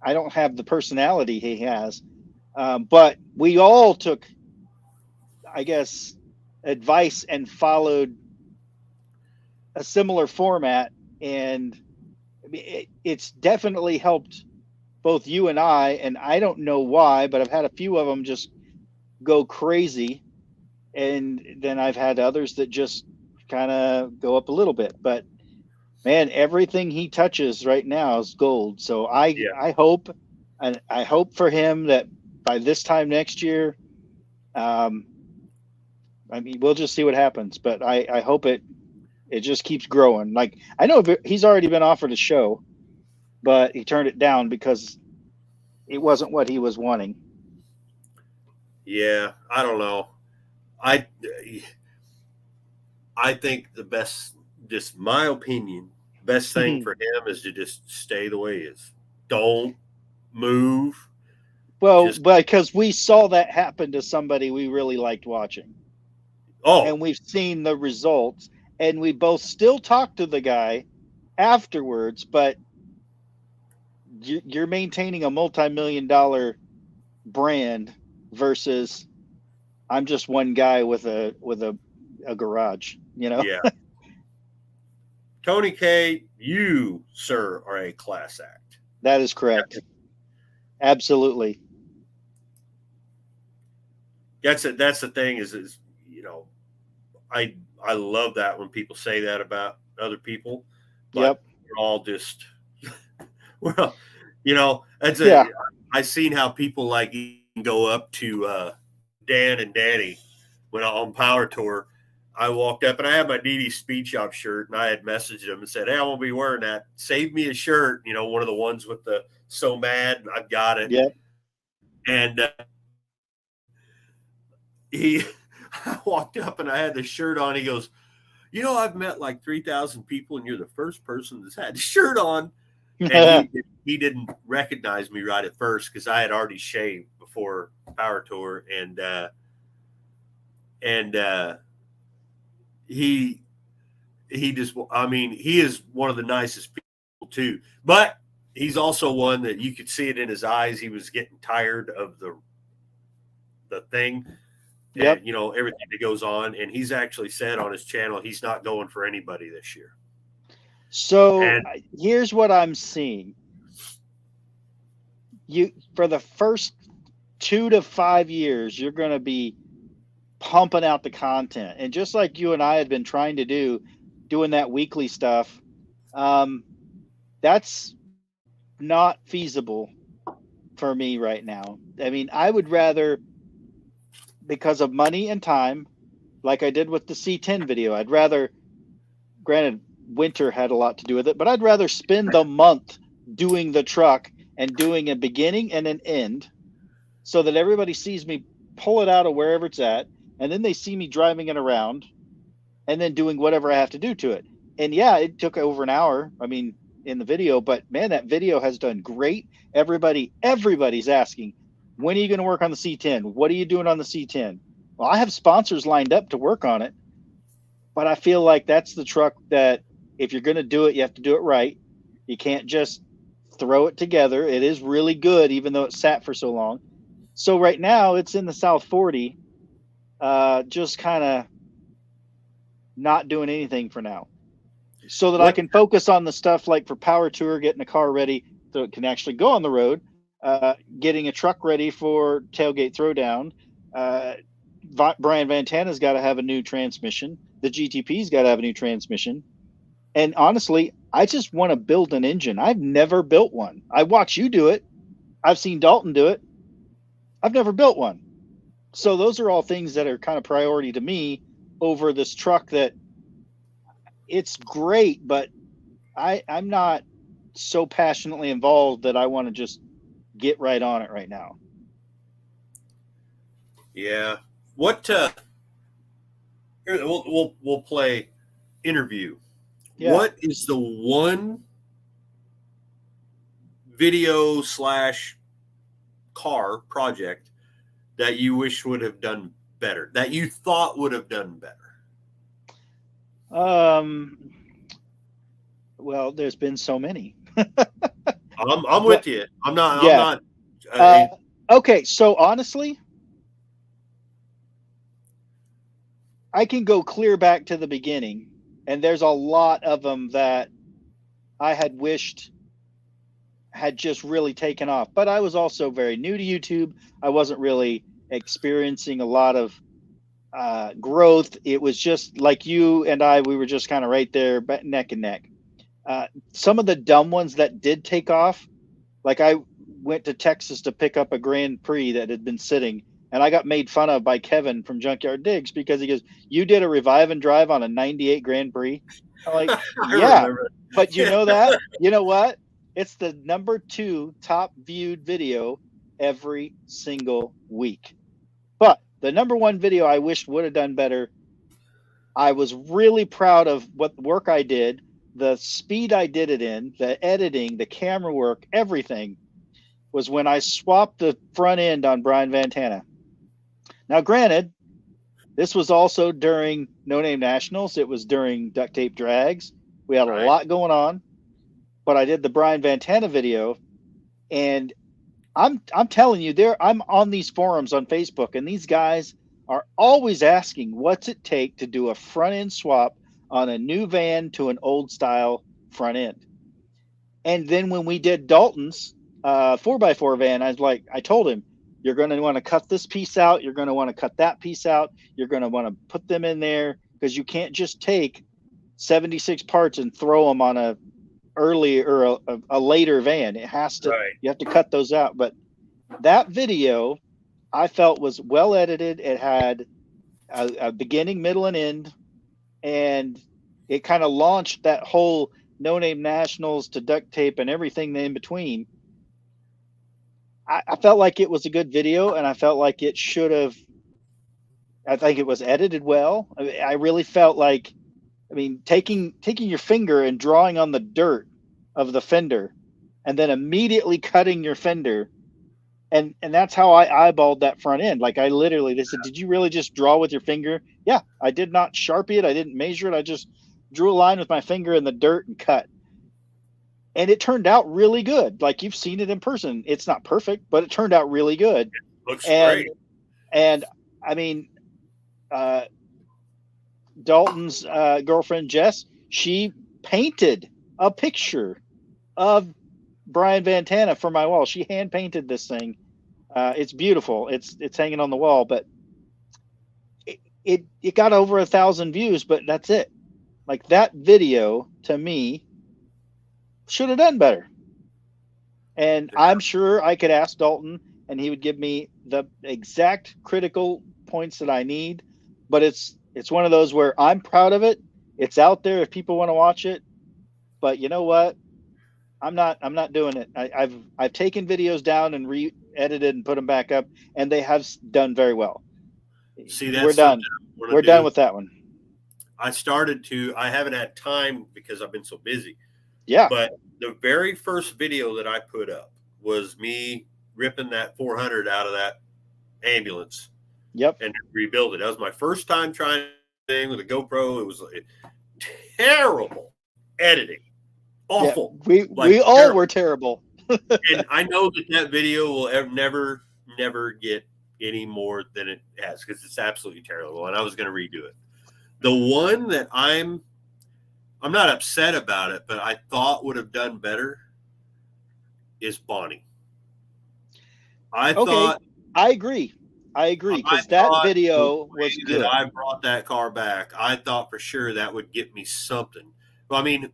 I don't have the personality he has. But we all took, I guess, advice and followed a similar format, and I mean, it's definitely helped both you and I don't know why, but I've had a few of them just go crazy, and then I've had others that just kind of go up a little bit. But man, everything he touches right now is gold. So Yeah. I hope, and I hope for him that by this time next year, I mean, we'll just see what happens. But I hope it just keeps growing. Like, I know he's already been offered a show, but he turned it down because it wasn't what he was wanting. Yeah, I don't know. I I think the best, just my opinion, best thing for him is to just stay the way he is. Don't move. Well, Just because we saw that happen to somebody we really liked watching, and we've seen the results, and we both still talk to the guy afterwards, but you're maintaining a multi-million-dollar brand versus I'm just one guy with a garage, you know. yeah. Tony K, you, sir, are a class act. That is correct. Absolutely. That's it. That's the thing is you know, I love that when people say that about other people, but Yep. we're all just well, you know, that's Yeah. I seen how people like go up to Dan and Danny when on Power Tour. I walked up and I had my DD Speed Shop shirt, and I had messaged him and said, "Hey, I won't be wearing that. Save me a shirt, you know, one of the ones with the so mad. I've got it." Yep. And he, I walked up and I had the shirt on. He goes, "You know, I've met like 3,000 people, and you're the first person that's had the shirt on." And he didn't recognize me right at first because I had already shaved before Power Tour, and he just, I mean, he is one of the nicest people too, but he's also one that you could see it in his eyes. He was getting tired of the thing. Yep. And, you know, everything that goes on. And he's actually said on his channel he's not going for anybody this year. So here's what I'm seeing. You, for the first 2 to 5 years, you're going to be pumping out the content, and just like you and I had been trying to do, doing that weekly stuff, that's not feasible for me right now. I mean, I would rather, because of money and time, like I did with the C10 video, I'd rather, granted winter had a lot to do with it, but I'd rather spend the month doing the truck and doing a beginning and an end so that everybody sees me pull it out of wherever it's at, and then they see me driving it around and then doing whatever I have to do to it. And yeah, it took over an hour, I mean, in the video, but man, that video has done great. Everybody's asking, when are you going to work on the C10? What are you doing on the C10? Well, I have sponsors lined up to work on it, but I feel like that's the truck that if you're going to do it, you have to do it right. You can't just throw it together. It is really good, even though it sat for so long. So right now it's in the South 40, just kind of not doing anything for now, so that I can focus on the stuff like for Power Tour, getting a car ready so it can actually go on the road, getting a truck ready for Tailgate Throwdown. Brian Vantana's got to have a new transmission. The GTP's got to have a new transmission. And honestly, I just want to build an engine. I've never built one. I watch you do it. I've seen Dalton do it. I've never built one. So those are all things that are kind of priority to me over this truck that it's great, but I'm not so passionately involved that I want to just get right on it right now. Yeah. What here, we'll play interview. Yeah. What is the one video / car project that you wish would have done better, that you thought would have done better? Well, there's been so many. I'm with you. I'm not. Okay, so honestly, I can go clear back to the beginning, And there's a lot of them that I had wished had just really taken off. But I was also very new to YouTube. I wasn't really experiencing a lot of growth. It was just like you and I, we were just kind of right there, neck and neck. Some of the dumb ones that did take off, like I went to Texas to pick up a Grand Prix that had been sitting, and I got made fun of by Kevin from Junkyard Digs because he goes, "You did a revive and drive on a '98 Grand Prix." I'm like, "Yeah, but you know that? You know what? It's the #2 top viewed video every single week." But the #1 video I wished would have done better. I was really proud of what work I did, the speed I did it in, the editing, the camera work, everything, was when I swapped the front end on Brian Vantana. Now, granted, this was also during No Name Nationals. It was during Duct Tape Drags. We had a lot going on, but I did the Brian Vantana video, and I'm telling you, I'm on these forums on Facebook, and these guys are always asking, what's it take to do a front end swap on a new van to an old style front end? And then when we did Dalton's 4x4 van, I told him, you're going to want to cut this piece out. You're going to want to cut that piece out. You're going to want to put them in there, because you can't just take 76 parts and throw them on a early or a later van. It has to, you have to cut those out. But that video I felt was well edited. It had a beginning, middle, and end, and it kind of launched that whole No Name Nationals to Duct Tape and everything in between. I felt like it was a good video, and I felt like it should have, I think it was edited well. I really felt like, I mean, taking your finger and drawing on the dirt of the fender and then immediately cutting your fender. And that's how I eyeballed that front end. Like, I literally, they said, did you really just draw with your finger? Yeah, I did not Sharpie it. I didn't measure it. I just drew a line with my finger in the dirt and cut. And it turned out really good. Like, you've seen it in person. It's not perfect, but it turned out really good. It looks great. And I mean, Dalton's girlfriend, Jess, she painted a picture of Brian Vantana for my wall. She hand painted this thing. It's beautiful. It's hanging on the wall, but it got over 1,000 views, but that's it. Like, that video to me should have done better. And I'm sure I could ask Dalton and he would give me the exact critical points that I need, but it's one of those where I'm proud of it. It's out there if people want to watch it, but you know what? I'm not doing it. I've taken videos down and re-edited and put them back up, and they have done very well. See, that's we're done. We're done with that one. I haven't had time because I've been so busy. Yeah. But the very first video that I put up was me ripping that 400 out of that ambulance. Yep. And rebuild it. That was my first time trying thing with a GoPro. It was terrible editing. Awful. Yeah, we all were terrible. And I know that video will never get any more than it has, because it's absolutely terrible. And I was going to redo it. The one that I'm not upset about it, but I thought would have done better is Bonnie. I agree because that video was good. I brought that car back. I thought for sure that would get me something. I mean,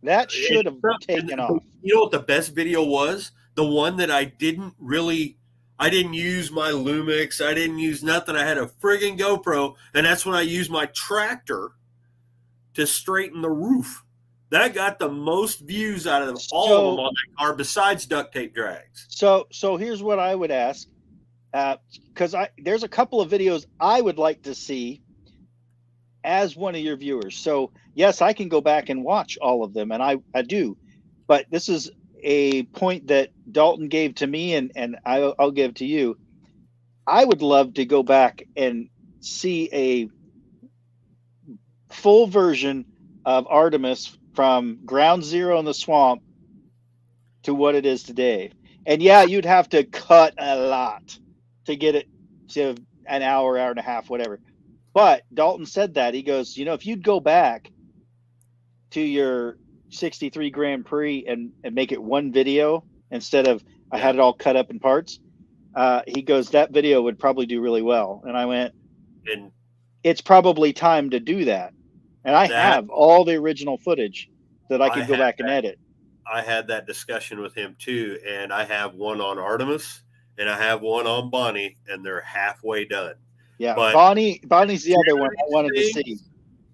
that should have taken off. You know what the best video was? The one that I didn't use my Lumix. I didn't use nothing. I had a friggin' GoPro, and that's when I used my tractor to straighten the roof. That got the most views out of all of them on that car, besides Duct Tape Drags. So here's what I would ask, because there's a couple of videos I would like to see as one of your viewers. So yes, I can go back and watch all of them, and I do. But this is a point that Dalton gave to me, and I'll give to you. I would love to go back and see a full version of Artemis from ground zero in the swamp to what it is today. And yeah, you'd have to cut a lot to get it to an hour and a half, whatever. But Dalton said that. He goes, if you'd go back to your 63 Grand Prix and make it one video instead of I had it all cut up in parts. He goes, that video would probably do really well. And I went, And it's probably time to do that. And I have all the original footage that I could go back and edit. I had that discussion with him too. And I have one on Artemis and I have one on Bonnie, and they're halfway done. Yeah. But Bonnie's the other one I wanted to see.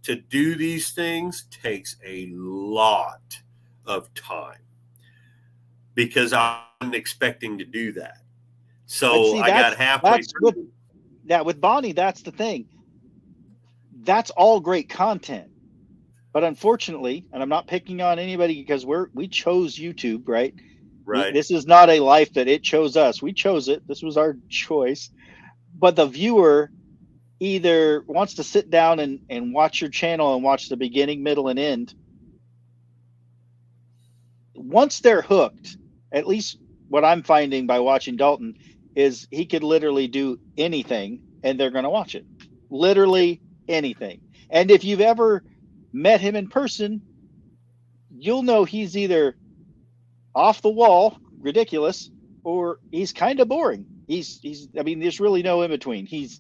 To do these things takes a lot of time because I'm expecting to do that. So see, I got halfway through. With Bonnie, that's the thing. That's all great content. But unfortunately, and I'm not picking on anybody because we chose YouTube, right? Right. This is not a life that it chose us. We chose it. This was our choice. But the viewer either wants to sit down and watch your channel and watch the beginning, middle, and end. Once they're hooked, at least what I'm finding by watching Dalton is he could literally do anything and they're going to watch it. Literally anything. And if you've ever met him in person, you'll know he's either off the wall, ridiculous, or he's kind of boring. I mean, there's really no in between. He's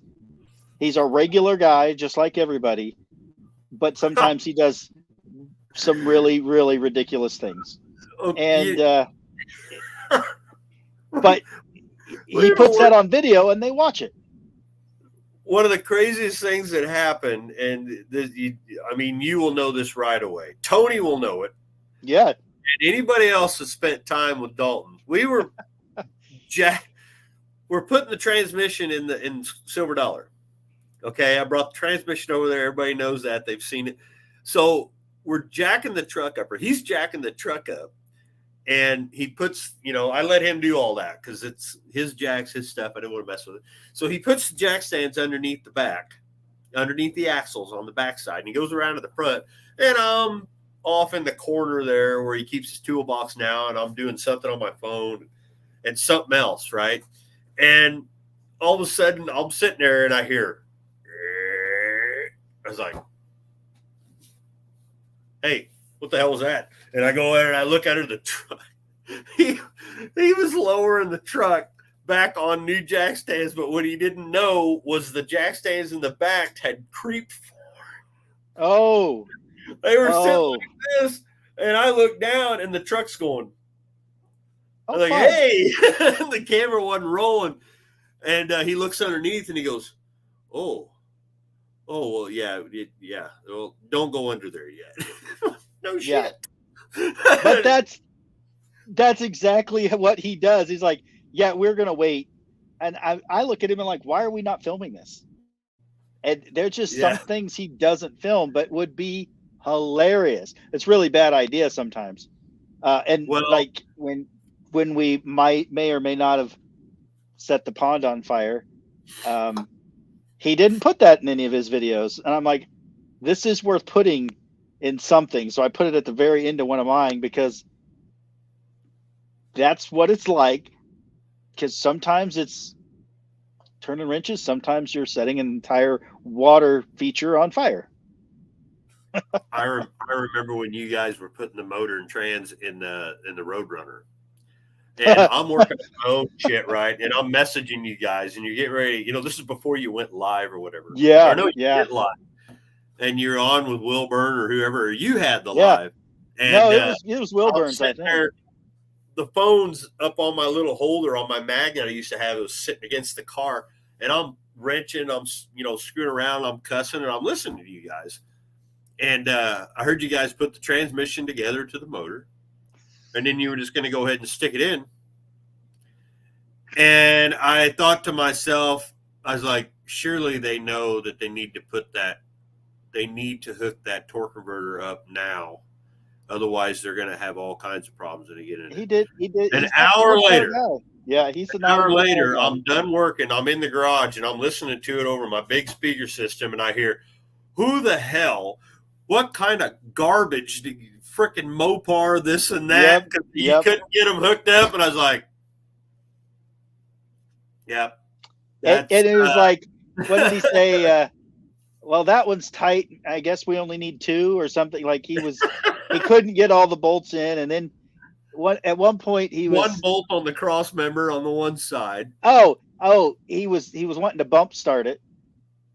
a regular guy, just like everybody, but sometimes he does some really, really ridiculous things. And but he puts that on video and they watch it. One of the craziest things that happened, and you will know this right away. Tony will know it. Yeah. And anybody else that spent time with Dalton, we were we're putting the transmission in Silver Dollar. Okay, I brought the transmission over there. Everybody knows that. They've seen it. So we're jacking the truck up, or he's jacking the truck up. And he puts, I let him do all that because it's his jacks, his stuff. I didn't want to mess with it. So he puts the jack stands underneath the back, underneath the axles on the backside. And he goes around to the front. And I'm off in the corner there where he keeps his toolbox now. And I'm doing something on my phone and something else, right? And all of a sudden, I'm sitting there and I hear, I was like, hey, what the hell was that? And I go in and I look under the truck. He was lowering the truck back on new jack stands, but what he didn't know was the jack stands in the back had creep form. Oh. They were sitting like this, and I looked down and the truck's going. I'm like, hey, the camera wasn't rolling. And he looks underneath and he goes, oh, well, yeah. Well, don't go under there yet. No shit. Yeah. But that's exactly what he does. He's like, yeah, we're going to wait. And I look at him and like, why are we not filming this? And there's just some things he doesn't film, but would be hilarious. It's really bad idea sometimes. Like when we may or may not have set the pond on fire, he didn't put that in any of his videos. And I'm like, this is worth putting in something. So I put it at the very end of one of mine because that's what it's like. Because sometimes it's turning wrenches. Sometimes you're setting an entire water feature on fire. I remember when you guys were putting the motor and trans in the Roadrunner. And I'm working on my own shit, right? And I'm messaging you guys, and you're getting ready. This is before you went live or whatever. Yeah, you went live, and you're on with Wilburn or whoever you had the live. And no, it was Wilburn's. I think there, the phone's up on my little holder on my magnet I used to have. It was sitting against the car, and I'm wrenching, I'm screwing around, I'm cussing, and I'm listening to you guys. And I heard you guys put the transmission together to the motor. And then you were just going to go ahead and stick it in. And I thought to myself, I was like, surely they know that they need to hook that torque converter up now. Otherwise, they're going to have all kinds of problems when they get in it. He did. An hour later. Yeah, he's an hour later, I'm done working. I'm in the garage, and I'm listening to it over my big speaker system, and I hear, who the hell, what kind of garbage did you freaking Mopar, this and that, because you couldn't get them hooked up. And I was like, yep. And it was like, what did he say? well, that one's tight. I guess we only need 2 or something. Like he couldn't get all the bolts in, and then at one point he was one bolt on the cross member on the one side. he was wanting to bump start it,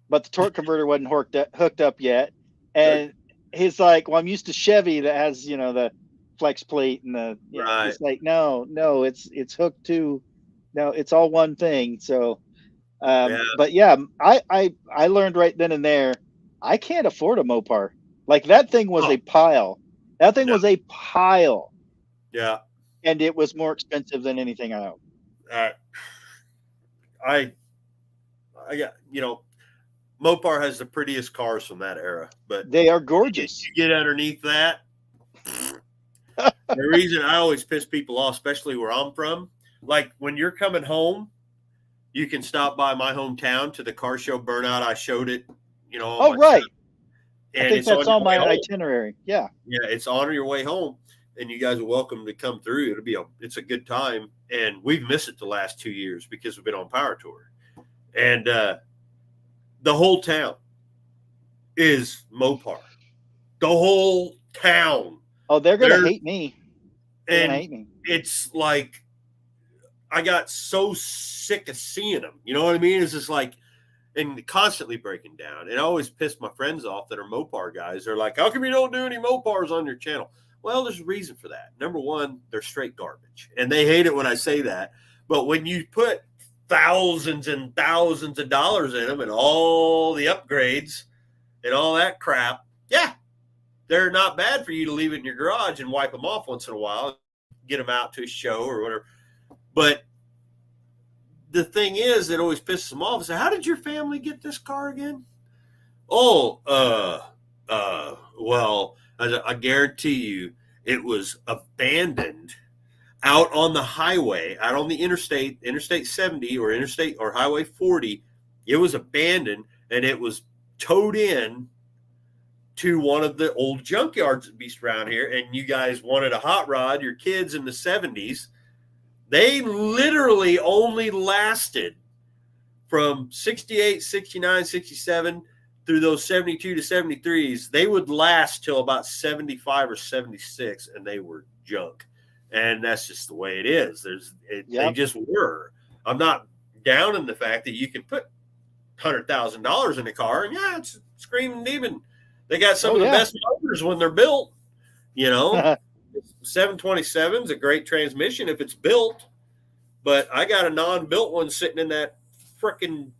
but the torque converter wasn't hooked up yet, and he's like, "Well, I'm used to Chevy that has the flex plate and the Right. It's like no, it's hooked to, no, it's all one thing." So, but yeah, I learned right then and there, I can't afford a Mopar. Like that thing was a pile. That thing was a pile. Yeah. And it was more expensive than anything I own. I got, Mopar has the prettiest cars from that era, but they are gorgeous. You get underneath that. The reason I always piss people off, especially where I'm from, like when you're coming home, you can stop by my hometown to the car show Burnout. I showed it, Oh, right. And I think that's on my itinerary. Yeah. Yeah, it's on your way home, and you guys are welcome to come through. It's a good time, and we've missed it the last 2 years because we've been on Power Tour, and the whole town is Mopar. The whole town. Oh, they're gonna hate me. They're gonna hate me. It's like I got so sick of seeing them. You know what I mean? It's just like, and constantly breaking down. It always pissed my friends off that are Mopar guys. They're like, "How come you don't do any Mopars on your channel?" Well, there's a reason for that. Number one, they're straight garbage, and they hate it when I say that. But when you put thousands and thousands of dollars in them and all the upgrades and all that crap, yeah, they're not bad for you to leave it in your garage and wipe them off once in a while, get them out to a show or whatever. But the thing is, that always pisses them off. Is, how did your family get this car again? Oh, well, I guarantee you it was abandoned out on the highway, out on the interstate 70 or Highway 40. It was abandoned, and it was towed in to one of the old junkyards that be around here, and you guys wanted a hot rod, your kids in the 70s. They literally only lasted from 68, 69, 67 through those 72 to 73s. They would last till about 75 or 76, and they were junk. And that's just the way it is. They just were. I'm not down in the fact that you can put $100,000 in a car, and yeah, it's screaming demon. They got some of the best motors when they're built. 727 is a great transmission if it's built, but I got a non-built one sitting in that frickin'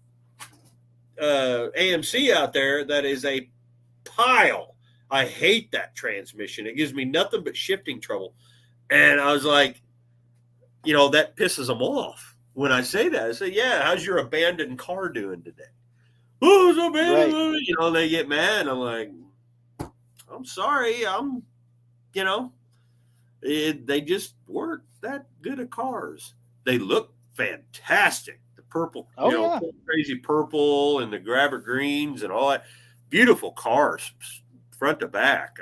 AMC out there that is a pile. I hate that transmission. It gives me nothing but shifting trouble. And I was like, that pisses them off when I say that. I say, yeah, how's your abandoned car doing today? Oh, it's abandoned. Right. They get mad. I'm like, I'm sorry. They just weren't that good at cars. They look fantastic. The purple, crazy purple and the grabber greens and all that. Beautiful cars, front to back.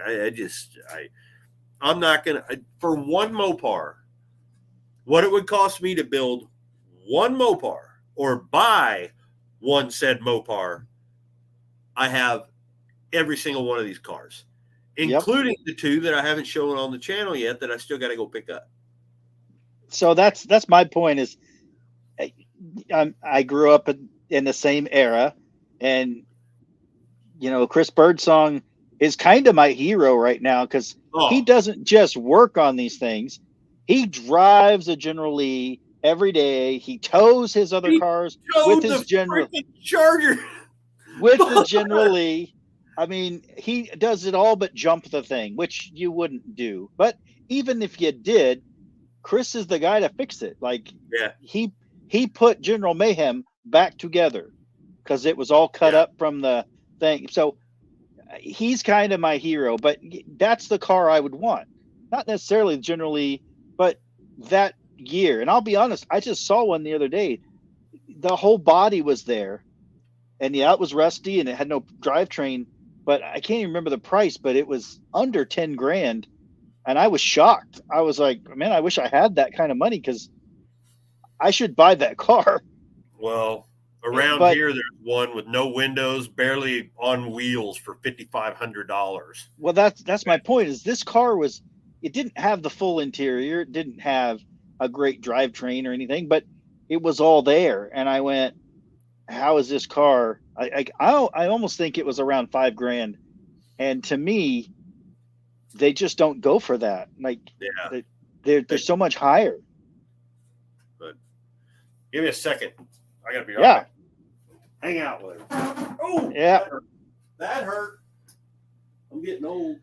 I'm not going to, for one Mopar, what it would cost me to build one Mopar or buy one said Mopar, I have every single one of these cars, including the 2 that I haven't shown on the channel yet that I still got to go pick up. So that's my point is, I grew up in the same era, and Chris Birdsong is kind of my hero right now because he doesn't just work on these things. He drives a General Lee every day. He tows his other cars with his General Charger. With the General Lee. I mean, he does it all but jump the thing, which you wouldn't do. But even if you did, Chris is the guy to fix it. Like, he put General Mayhem back together because it was all cut up from the thing. So he's kind of my hero, but that's the car I would want. Not necessarily generally, but that year. And I'll be honest, I just saw one the other day. The whole body was there, and it was rusty and it had no drivetrain, but I can't even remember the price, but it was under 10 grand. And I was shocked. I was like, man, I wish I had that kind of money because I should buy that car. Well, Around But here, there's one with no windows, barely on wheels for $5,500. well, that's my point. Is this car was it didn't have the full interior, it didn't have a great drivetrain or anything, but it was all there. And I went, how is this car? I almost think it was around $5,000. And to me, they just don't go for that. Like Yeah. they're so much higher. But give me a second. I gotta be right Yeah. back. Hang out with her. Oh, Yeah. That hurt. I'm getting old.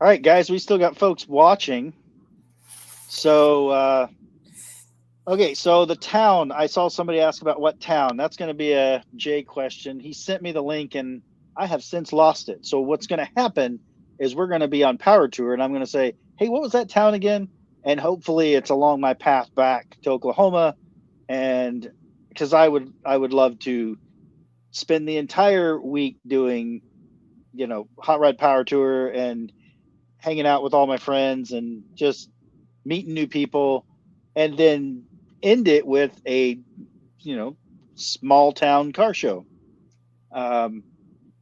All right, guys, we still got folks watching. So, okay, so the town, I saw somebody ask about what town. That's going to be a Jay question. He sent me the link and I have since lost it. So what's going to happen is we're going to be on Power Tour and I'm going to say, hey, what was that town again? And hopefully it's along my path back to Oklahoma. And because I would love to spend the entire week doing, Hot Rod Power Tour and hanging out with all my friends and just meeting new people, and then end it with a, small town car show. And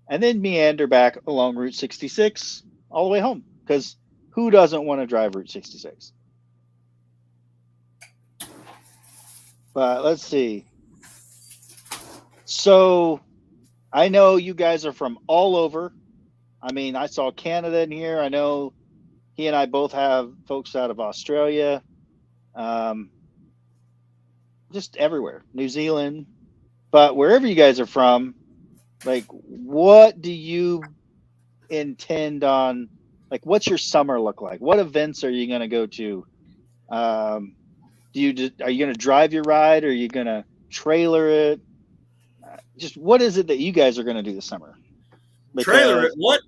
then meander back along Route 66 all the way home. Because who doesn't want to drive Route 66? But let's see. So I know you guys are from all over. I mean, I saw Canada in here. I know he and I both have folks out of Australia, just everywhere, New Zealand. But wherever you guys are from, like, what do you intend on? Like, what's your summer look like? What events are you going to go to? Are you going to drive your ride? Or are you going to trailer it? Just what is it that you guys are going to do this summer? Trailer it? What?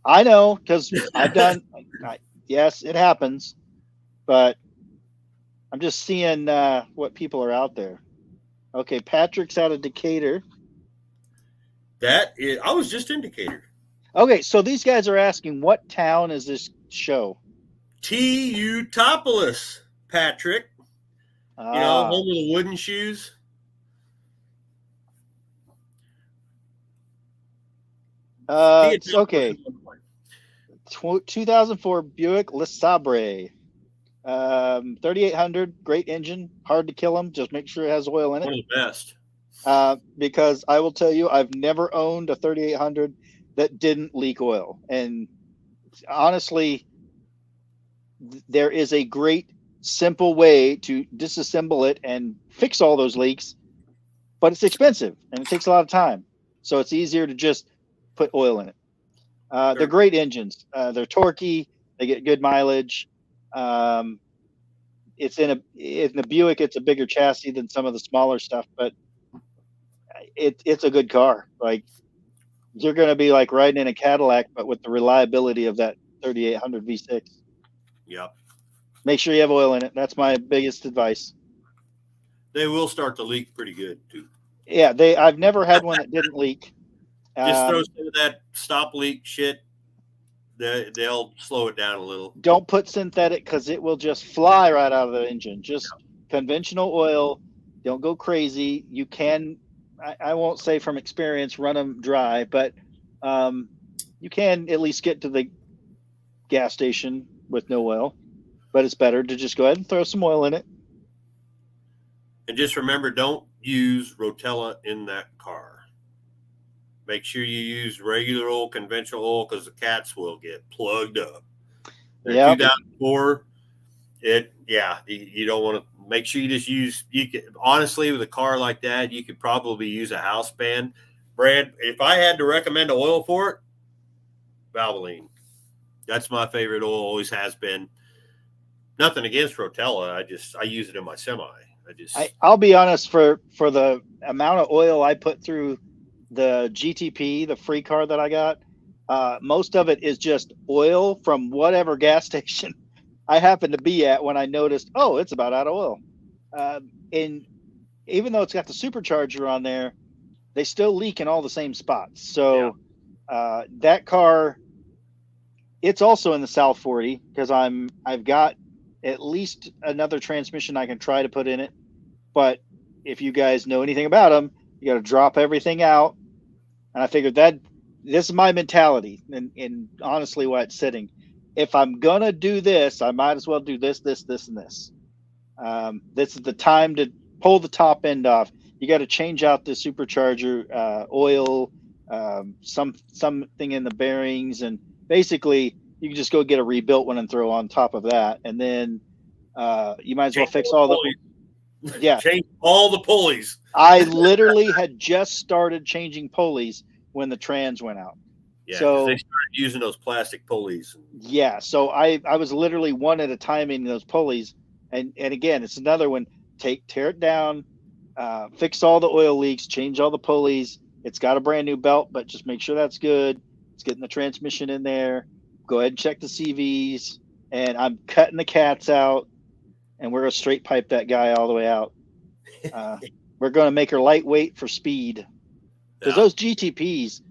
I know, because I've done. Yes, it happens, but I'm just seeing what people are out there. Okay, Patrick's out of Decatur. I was just in Decatur. Okay, so these guys are asking, what town is this show? T-U-Topolis, Patrick. Home of the wooden shoes. Okay. 2004 Buick LeSabre. 3800, great engine, hard to kill them. Just make sure it has oil in it. One of the best. Because I will tell you, I've never owned a 3800 that didn't leak oil. And honestly, there is a great, simple way to disassemble it and fix all those leaks, but it's expensive and it takes a lot of time. So it's easier to just put oil in it. They're great engines. They're torquey. They get good mileage. It's in the Buick. It's a bigger chassis than some of the smaller stuff, but it's a good car. Like, you're going to be like riding in a Cadillac, but with the reliability of that 3800 V6. Yep. Make sure you have oil in it. That's my biggest advice. They will start to leak pretty good too. Yeah, I've never had one that didn't leak. Just throw some of that stop leak shit. They'll slow it down a little. Don't put synthetic because it will just fly right out of the engine. Just conventional oil. Don't go crazy. You can, I won't say from experience, run them dry, but you can at least get to the gas station with no oil. But it's better to just go ahead and throw some oil in it. And just remember, don't use Rotella in that car. Make sure you use regular oil, conventional oil, because the cats will get plugged up. Yeah. 2004, you don't want to. Make sure you just use. Honestly, with a car like that, you could probably use a house band brand. If I had to recommend an oil for it, Valvoline. That's my favorite oil. Always has been. Nothing against Rotella. I use it in my semi. I'll be honest, for the amount of oil I put through the GTP, the free car that I got, most of it is just oil from whatever gas station I happened to be at when I noticed, it's about out of oil. And even though it's got the supercharger on there, they still leak in all the same spots. So that car, it's also in the South 40 because I've got at least another transmission I can try to put in it, but if you guys know anything about them, you got to drop everything out. And I figured that this is my mentality, and honestly, why it's sitting. If I'm gonna do this, I might as well do this, and this. This is the time to pull the top end off. You got to change out the supercharger oil, something in the bearings, and basically you can just go get a rebuilt one and throw on top of that, and then you might as well fix all the yeah. Change all the pulleys. I literally had just started changing pulleys when the trans went out. Yeah, so they started using those plastic pulleys. Yeah, so I was literally one at a time in those pulleys, and again, it's another one. Tear it down, fix all the oil leaks, change all the pulleys. It's got a brand new belt, but just make sure that's good. It's getting the transmission in there. Go ahead and check the CVs, and I'm cutting the cats out, and we're gonna straight pipe that guy all the way out. We're gonna make her lightweight for speed, because those GTPs,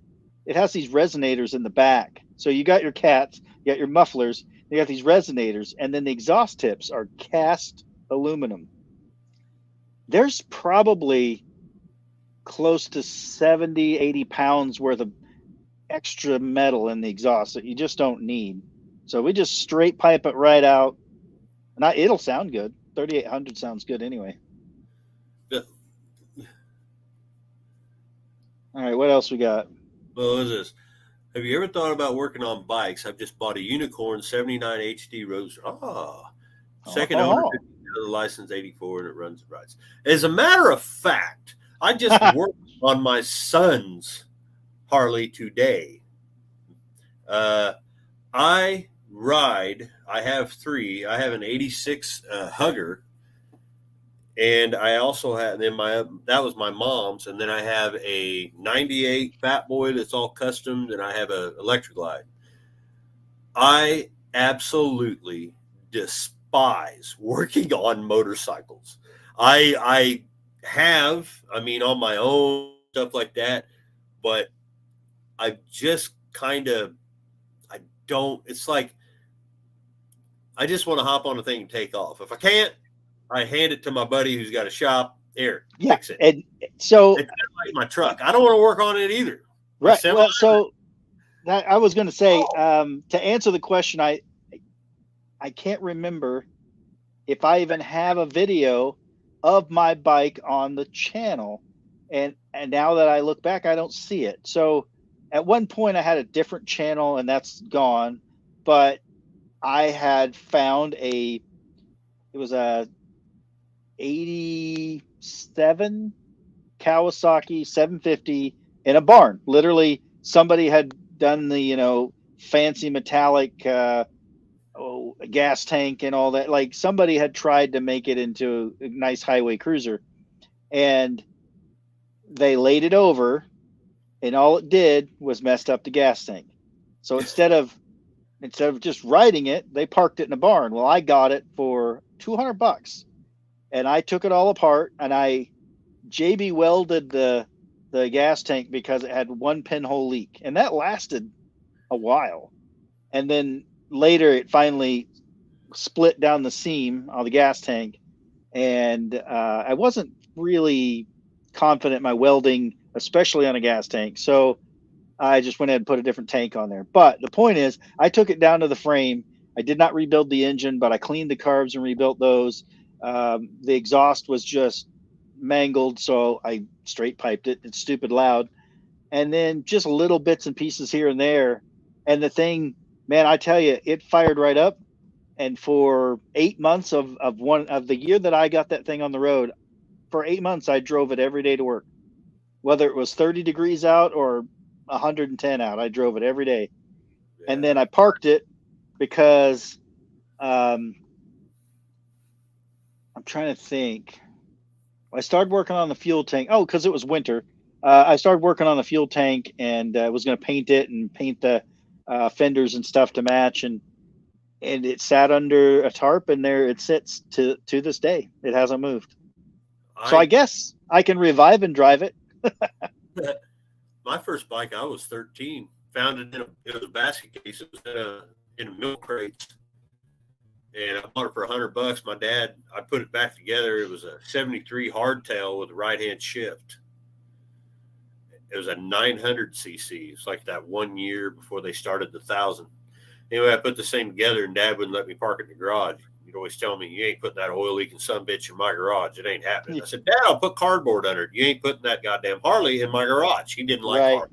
it has these resonators in the back. So you got your cats, you got your mufflers, you got these resonators, and then the exhaust tips are cast aluminum. There's probably close to 70, 80 pounds worth of extra metal in the exhaust that you just don't need. So we just straight pipe it right out. And it'll sound good. 3800 sounds good anyway. Yeah. All right, what else we got? Well, what is this? Have you ever thought about working on bikes? I've just bought a Unicorn 79 HD Roadster. Second owner, the license 84, and it runs and rides. As a matter of fact, I just worked on my son's Harley today. I have three. I have an 86 Hugger, and I also had that was my mom's, and then I have a 98 Fat Boy that's all custom, and I have a Electric Glide. I absolutely despise working on motorcycles. I mean, on my own, stuff like that, but I just it's like I just want to hop on the thing and take off. If I can't, I hand it to my buddy who's got a shop. Here, fix it. And so it's like my truck. I don't want to work on it either. Right. Well, so that I was going to say, to answer the question, I can't remember if I even have a video of my bike on the channel, and now that I look back, I don't see it. So at one point I had a different channel, and that's gone, but I had found it was a 87 Kawasaki 750 in a barn. Literally, somebody had done the fancy metallic gas tank and all that. Like, somebody had tried to make it into a nice highway cruiser, and they laid it over, and all it did was messed up the gas tank. So instead of just riding it, they parked it in a barn. Well, I got it for $200, and I took it all apart, and I JB welded the gas tank because it had one pinhole leak, and that lasted a while. And then later it finally split down the seam on the gas tank, and I wasn't really confident in my welding, especially on a gas tank. So I just went ahead and put a different tank on there. But the point is, I took it down to the frame. I did not rebuild the engine, but I cleaned the carbs and rebuilt those. The exhaust was just mangled, so I straight piped it. It's stupid loud. And then just little bits and pieces here and there. And the thing, man, I tell you, it fired right up. And for 8 months of the year that I got that thing on the road, for 8 months, I drove it every day to work. Whether it was 30 degrees out or 110 out, I drove it every day. Yeah. And then I parked it because I'm trying to think. I started working on the fuel tank. Oh, because it was winter. I started working on the fuel tank, and was going to paint it and paint the fenders and stuff to match. And it sat under a tarp, and there it sits to this day. It hasn't moved. So I guess I can revive and drive it. My first bike, I was 13. Found it it was a basket case. It was in a milk crate, and I bought it for $100. My dad, I put it back together. It was a 73 hardtail with a right-hand shift. It was a 900cc. It's like that 1 year before they started the 1,000. Anyway, I put the same together, and Dad wouldn't let me park it in the garage. He'd always tell me, you ain't putting that oil-leaking sumbitch in my garage. It ain't happening. I said, Dad, I'll put cardboard under it. You ain't putting that goddamn Harley in my garage. He didn't like Harley.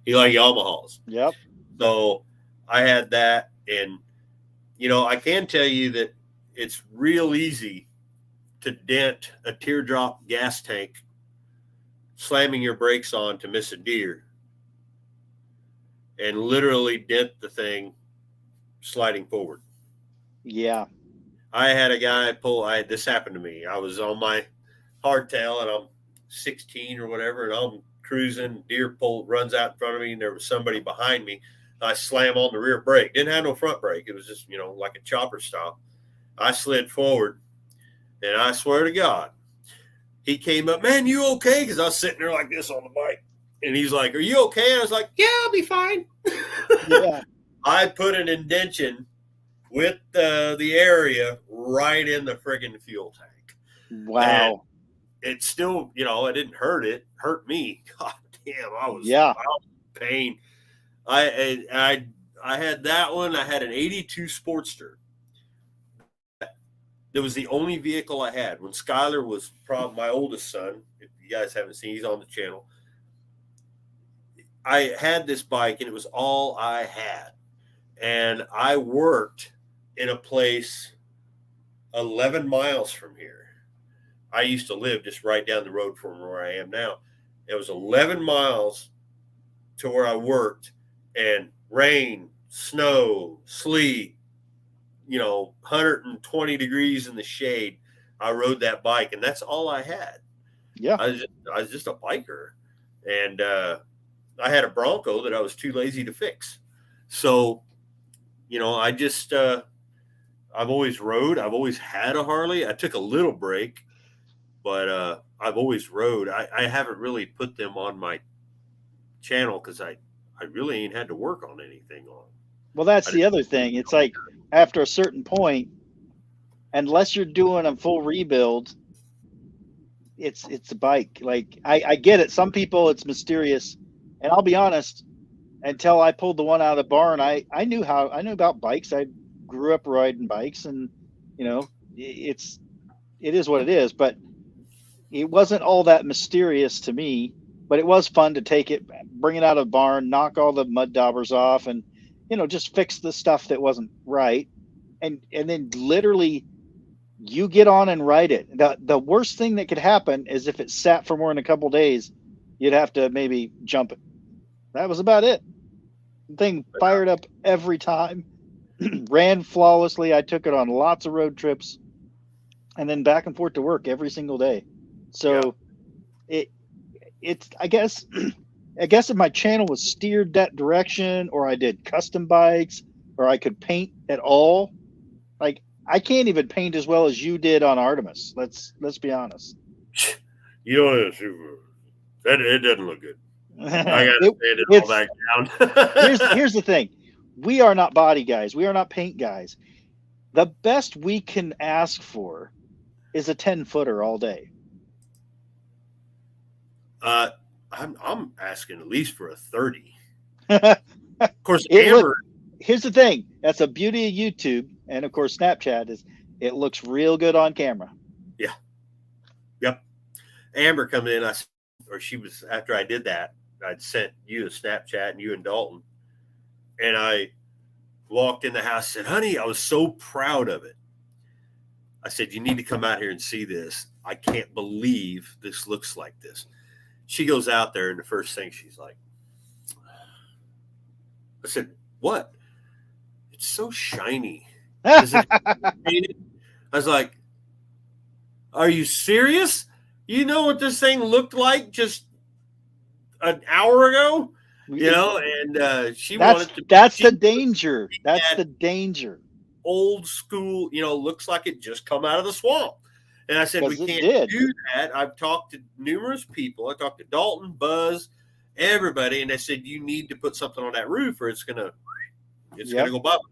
He liked Yamahas. Yep. So I had that, and, you know, I can tell you that it's real easy to dent a teardrop gas tank slamming your brakes on to miss a deer and literally dent the thing sliding forward. Yeah. I had a guy this happened to me. I was on my hardtail and I'm 16 or whatever, and I'm cruising, deer runs out in front of me, and there was somebody behind me. I slam on the rear brake. Didn't have no front brake. It was just, you know, like a chopper style. I slid forward, and I swear to God, he came up, man, you okay? Because I was sitting there like this on the bike. And he's like, are you okay? I was like, yeah, I'll be fine. Yeah. I put an indention with the area right in the friggin' fuel tank. Wow. And it still, you know, it didn't hurt. It hurt me. God damn, I was Yeah. in pain. I had that one. I had an 82 Sportster. That was the only vehicle I had. When Skylar was probably my oldest son, if you guys haven't seen, he's on the channel. I had this bike, and it was all I had. And I worked in a place 11 miles from here. I used to live just right down the road from where I am now. It was 11 miles to where I worked, and rain, snow, sleet, you know, 120 degrees in the shade. I rode that bike, and that's all I had. Yeah. I was just a biker. And I had a Bronco that I was too lazy to fix. So, you know, I just, I've always rode. I've always had a Harley. I took a little break, but I've always rode. I haven't really put them on my channel because I really ain't had to work on anything on. Well, that's the other thing. It's like after a certain point, unless you're doing a full rebuild, it's a bike. Like I get it. Some people it's mysterious, and I'll be honest. Until I pulled the one out of the barn, I knew about bikes. I grew up riding bikes, and you know, it is what it is. But it wasn't all that mysterious to me. But it was fun to take it, bring it out of the barn, knock all the mud daubers off, and you know, just fix the stuff that wasn't right, and then literally you get on and ride it. The worst thing that could happen is if it sat for more than a couple days, you'd have to maybe jump it. That was about it. The thing fired up every time, ran flawlessly. I took it on lots of road trips, and then back and forth to work every single day. So it's I guess if my channel was steered that direction, or I did custom bikes, or I could paint at all, like I can't even paint as well as you did on Artemis. Let's be honest. You know, it doesn't look good. I got to sand it all back down. here's the thing. We are not body guys. We are not paint guys. The best we can ask for is a 10-footer all day. I'm asking at least for a 30. Of course, here's the thing. That's the beauty of YouTube, and of course Snapchat is it looks real good on camera. Yeah. Yep. Amber come in, she was after I did that. I'd sent you a Snapchat and you and Dalton, and I walked in the house. Said, "Honey, I was so proud of it." I said, "You need to come out here and see this. I can't believe this looks like this." She goes out there, and the first thing she's like, I said, "What? It's so shiny." Is it painted? I was like, "Are you serious? You know what this thing looked like just an hour ago?" You know, and she wanted to. That's the danger. That's the danger. Old school, you know, looks like it just come out of the swamp. And I said, we can't do that. I've talked to numerous people. I talked to Dalton, Buzz, everybody, and they said you need to put something on that roof, or it's gonna go bubble.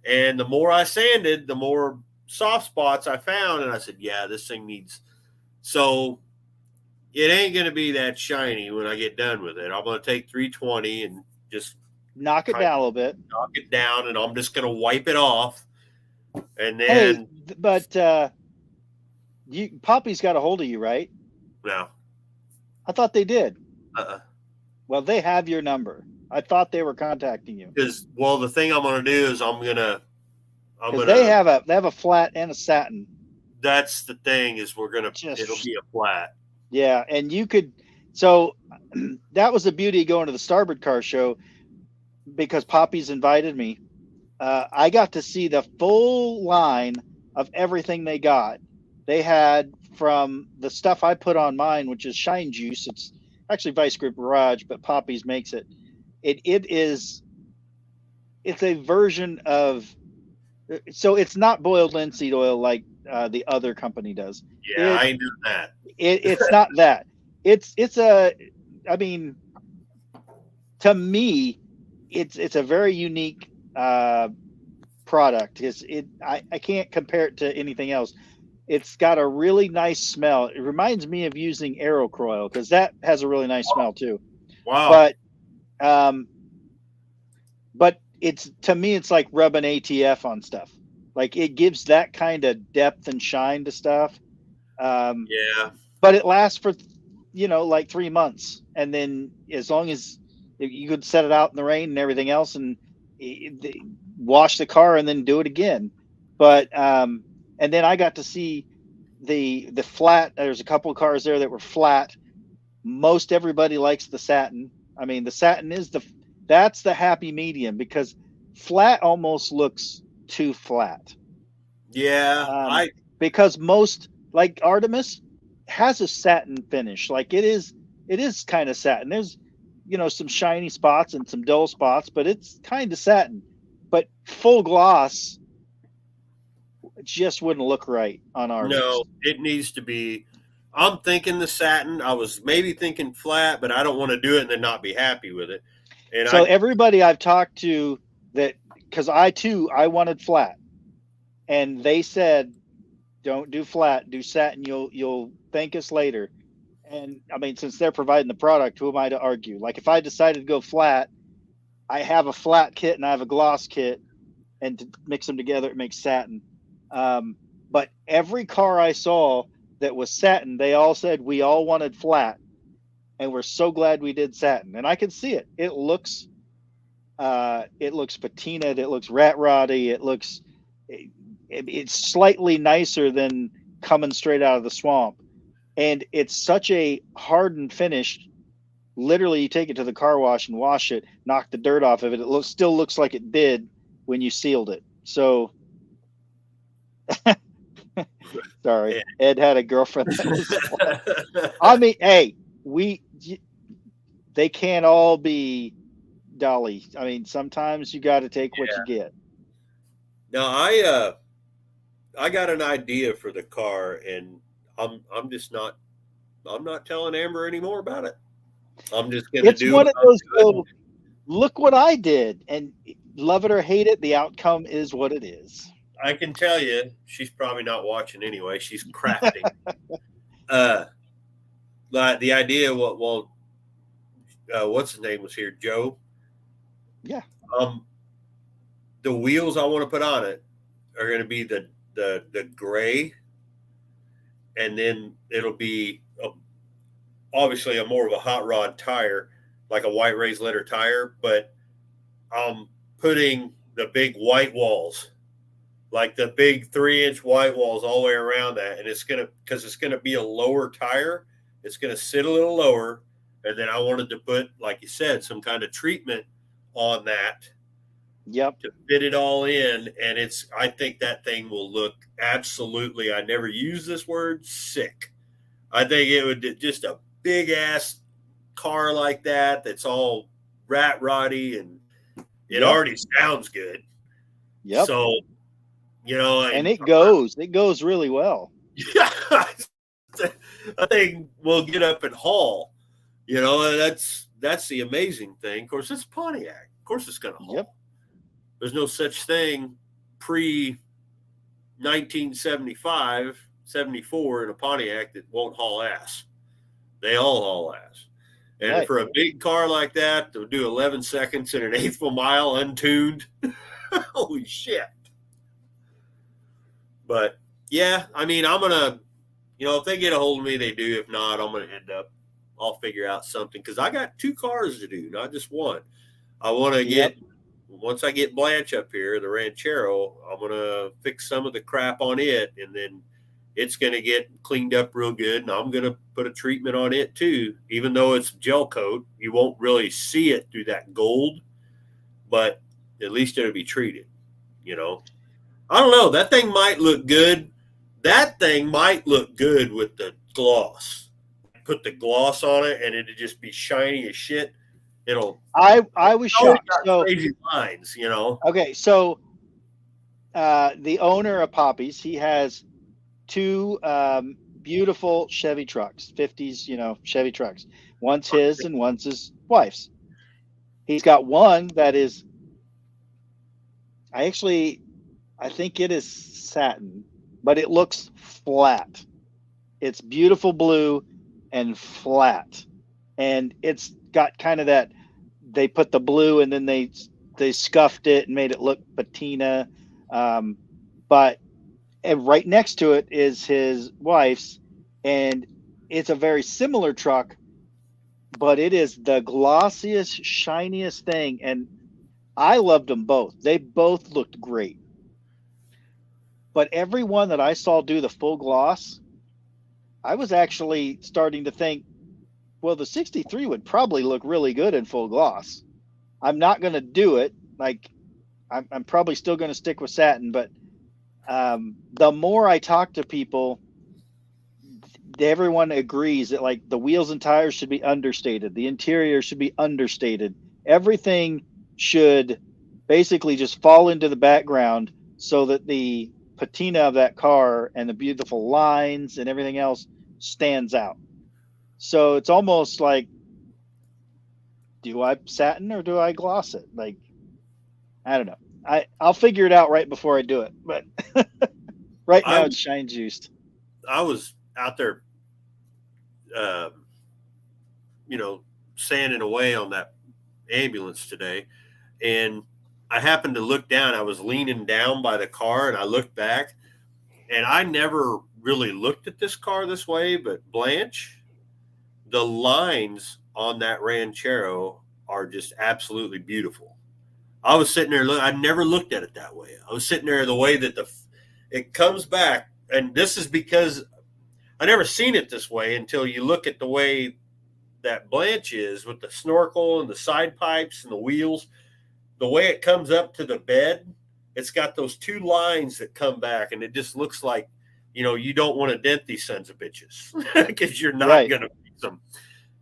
And the more I sanded, the more soft spots I found. And I said, yeah, this thing needs. So it ain't going to be that shiny when I get done with it. I'm going to take 320 and just knock it down a little bit. Knock it down, and I'm just going to wipe it off. And Hey, then. but Poppy's got a hold of you, right? No. I thought they did. Uh-uh. Well, they have your number. I thought they were contacting you. Because, well, the thing I'm going to do is They have a flat and a satin. That's the thing is it'll be a flat. Yeah, and you could. So that was the beauty of going to the Starboard Car Show because Poppy's invited me. I got to see the full line of everything they got. They had from the stuff I put on mine, which is Shine Juice. It's actually Vice Grip Garage, but Poppy's makes it. It's a version of. So it's not boiled linseed oil like the other company does. Yeah, I knew that. It's not that. It's a. I mean, to me, it's a very unique product. I can't compare it to anything else. It's got a really nice smell. It reminds me of using Aerocroil because that has a really nice smell too. Wow. But to me, it's like rubbing ATF on stuff. Like it gives that kind of depth and shine to stuff. Yeah. But it lasts for, like 3 months. And then as long as you could set it out in the rain and everything else and wash the car and then do it again. But, and then I got to see the flat. There's a couple of cars there that were flat. Most everybody likes the satin. I mean, the satin that's the happy medium because flat almost looks too flat. Yeah. Because most, like Artemis, has a satin finish. Like it is kind of satin. There's, some shiny spots and some dull spots, but it's kind of satin. But full gloss just wouldn't look right on Artemis. No, it needs to be. I'm thinking the satin. I was maybe thinking flat, but I don't want to do it and then not be happy with it. And so everybody I've talked to that, because I wanted flat, and they said, "Don't do flat, do satin. You'll thank us later." And I mean, since they're providing the product, who am I to argue? Like if I decided to go flat, I have a flat kit and I have a gloss kit, and to mix them together, it makes satin. But every car I saw that was satin, they all said we all wanted flat, and we're so glad we did satin. And I can see it. It looks patinaed. It looks rat roddy. It's slightly nicer than coming straight out of the swamp. And it's such a hardened finish. Literally, you take it to the car wash and wash it, knock the dirt off of it. It still looks like it did when you sealed it. So, sorry, yeah. Ed had a girlfriend. I mean, hey, they can't all be Dolly. I mean, sometimes you got to take what you get. Now, I got an idea for the car, and I'm not telling Amber anymore about it. I'm just going to do. It's one of those. Look what I did, and love it or hate it, the outcome is what it is. I can tell you, she's probably not watching anyway. She's crafting. Like the idea. What's his name was here? Joe. Yeah. The wheels I want to put on it are going to be the gray, and then it'll be obviously a more of a hot rod tire, like a white raised letter tire, but I'm putting the big white walls, like the big 3-inch white walls all the way around that. And because it's going to be a lower tire, it's going to sit a little lower. And then I wanted to put, like you said, some kind of treatment on that. Yep. To fit it all in. And I think that thing will look absolutely, I never use this word, sick. I think it would just a big ass car like that's all rat roddy, and it already sounds good. Yep. So, and it goes really well. Yeah. I think we'll get up and haul. That's the amazing thing. Of course, it's Pontiac. Of course, it's going to haul. Yep. There's no such thing pre 1975, 74 in a Pontiac that won't haul ass. They all haul ass. And Right. for a big car like that to do 11 seconds in an eighth of a mile untuned, holy shit. But yeah, I mean, I'm going to, if they get a hold of me, they do. If not, I'm going to I'll figure out something because I got 2 cars to do, not just one. I want to once I get Blanche up here, the Ranchero, I'm going to fix some of the crap on it, and then it's going to get cleaned up real good, and I'm going to put a treatment on it too. Even though it's gel coat, you won't really see it through that gold, but at least it'll be treated, I don't know. That thing might look good. That thing might look good with the gloss. Put the gloss on it, and it'll just be shiny as shit. I was shocked. So crazy lines, Okay, so the owner of Poppy's, he has 2 beautiful Chevy trucks, 50s, Chevy trucks. One's his and one's his wife's. He's got one that is, I think it is satin, but it looks flat. It's beautiful blue and flat. And it's got kind of that, they put the blue and then they scuffed it and made it look patina. But right next to it is his wife's, and it's a very similar truck, but it is the glossiest, shiniest thing. And I loved them both. They both looked great. But every one that I saw do the full gloss, I was actually starting to think, well, the 63 would probably look really good in full gloss. I'm not going to do it. Like, I'm probably still going to stick with satin, but the more I talk to people, everyone agrees that like the wheels and tires should be understated. The interior should be understated. Everything should basically just fall into the background so that the patina of that car and the beautiful lines and everything else stands out. So it's almost like, do I satin or do I gloss it? Like, I don't know. I'll figure it out right before I do it. But right now it's shine juiced. I was out there, sanding away on that ambulance today, and I happened to look down. I was leaning down by the car, and I looked back, and I never really looked at this car this way, but Blanche, the lines on that Ranchero are just absolutely beautiful. I was sitting there, I never looked at it that way. I was sitting there the way that it comes back, and this is because I never seen it this way until you look at the way that Blanche is with the snorkel and the side pipes and the wheels. The way it comes up to the bed, it's got those 2 lines that come back, and it just looks like, you don't want to dent these sons of bitches because you're not going to fix them.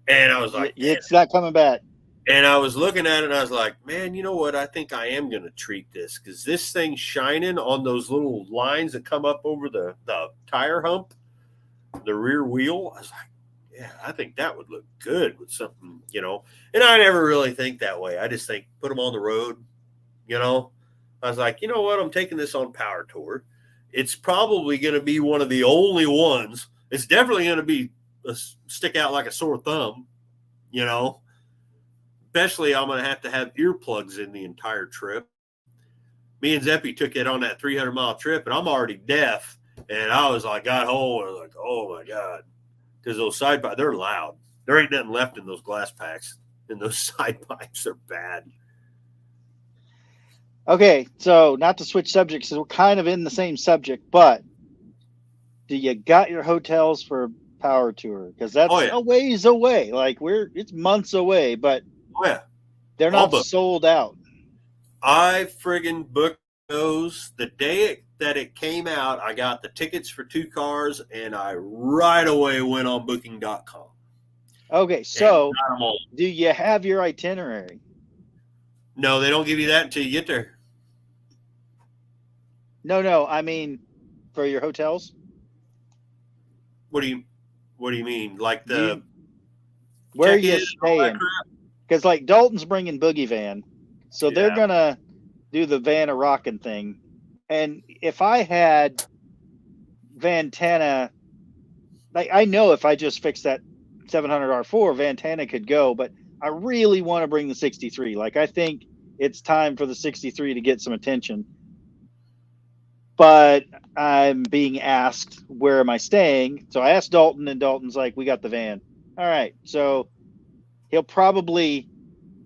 And I was like, it's not coming back. And I was looking at it, and I was like, man, you know what? I think I am going to treat this because this thing's shining on those little lines that come up over the tire hump, the rear wheel. I was like, yeah, I think that would look good with something, And I never really think that way. I just think put them on the road, I was like, you know what? I'm taking this on Power Tour. It's probably going to be one of the only ones. It's definitely going to be stick out like a sore thumb, Especially I'm going to have earplugs in the entire trip. Me and Zeppy took it on that 300-mile trip, and I'm already deaf. And I was like, got home, and I was like, oh, my God. Because those side pipes, they're loud. There ain't nothing left in those glass packs. And those side pipes are bad. Okay, so not to switch subjects, we're kind of in the same subject, but do you got your hotels for Power Tour? Because that's a ways away. Like it's months away, but they're not sold out. I friggin' booked those the day that it came out. I got the tickets for 2 cars, and I right away went on booking.com. Okay, so do you have your itinerary? No, they don't give you that until you get there. No, I mean for your hotels. What do you mean? Like where are you staying? Because like Dalton's bringing Boogie Van, so they're gonna do the Van a Rockin' thing. And if I had Vantana, like I know if I just fix that 700 R4, Vantana could go, but I really want to bring the 63. Like I think it's time for the 63 to get some attention. But I'm being asked, where am I staying? So I asked Dalton, and Dalton's like, we got the van. All right. So he'll probably,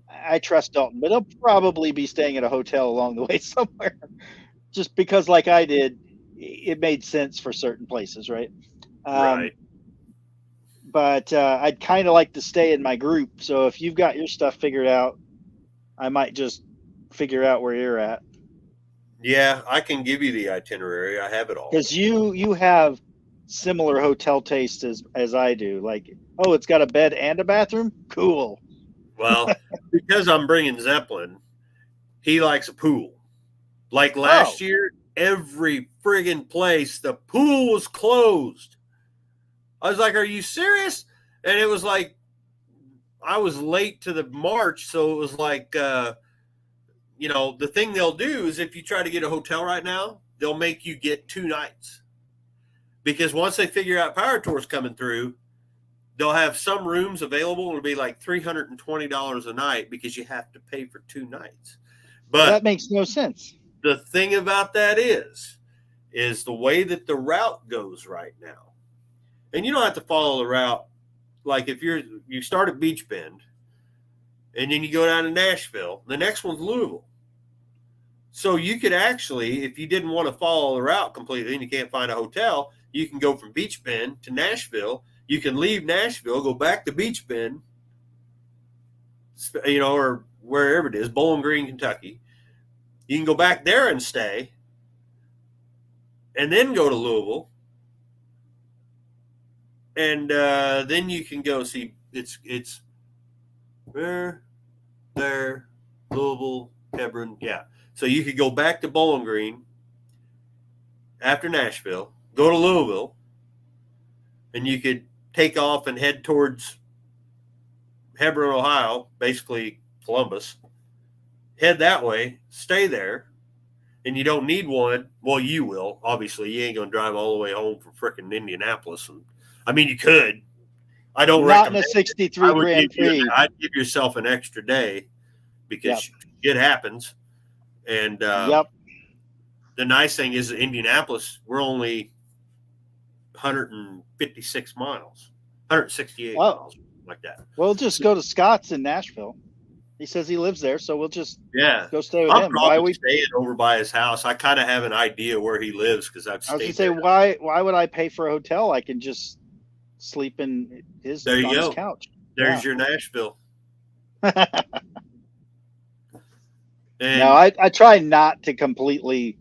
I trust Dalton, but he'll probably be staying at a hotel along the way somewhere. Just because, like I did, it made sense for certain places, right? Right. But I'd kind of like to stay in my group. So if you've got your stuff figured out, I might just figure out where you're at. Yeah, I can give you the itinerary. I have it all. Because you have similar hotel taste as I do. Like, oh, it's got a bed and a bathroom? Cool. Well, because I'm bringing Zeppelin, he likes a pool. Like last year, every friggin' place, the pool was closed. I was like, are you serious? And it was like, I was late to the march. So it was like, you know, the thing they'll do is if you try to get a hotel right now, they'll make you get 2 nights. Because once they figure out Power Tour's coming through, they'll have some rooms available. It'll be like $320 a night because you have to pay for 2 nights. But that makes no sense. The thing about that is the way that the route goes right now. And you don't have to follow the route. Like if you start at Beach Bend and then you go down to Nashville, the next one's Louisville. So you could actually, if you didn't want to follow the route completely and you can't find a hotel, you can go from Beach Bend to Nashville. You can leave Nashville, go back to Beach Bend, you know, or wherever it is, Bowling Green, Kentucky. You can go back there and stay, and then go to Louisville, and then you can go see. It's there, Louisville, Hebron, yeah. So you could go back to Bowling Green after Nashville, go to Louisville, and you could take off and head towards Hebron, Ohio, basically Columbus. Head that way, stay there, and you don't need one. Well, you will. Obviously, you ain't going to drive all the way home from frickin' Indianapolis. And I mean, you could. I don't Not recommend in a 63 Grand Prix. I'd give yourself an extra day because it happens. And the nice thing is Indianapolis, we're only 156 miles, 168 miles, like that. We'll just go to Scott's in Nashville. He says he lives there, so we'll just go stay with him. Why are we staying over by his house? I kind of have an idea where he lives because I've stayed. I was going to say, why would I pay for a hotel? I can just sleep in his couch. There's your Nashville. No, I try not to completely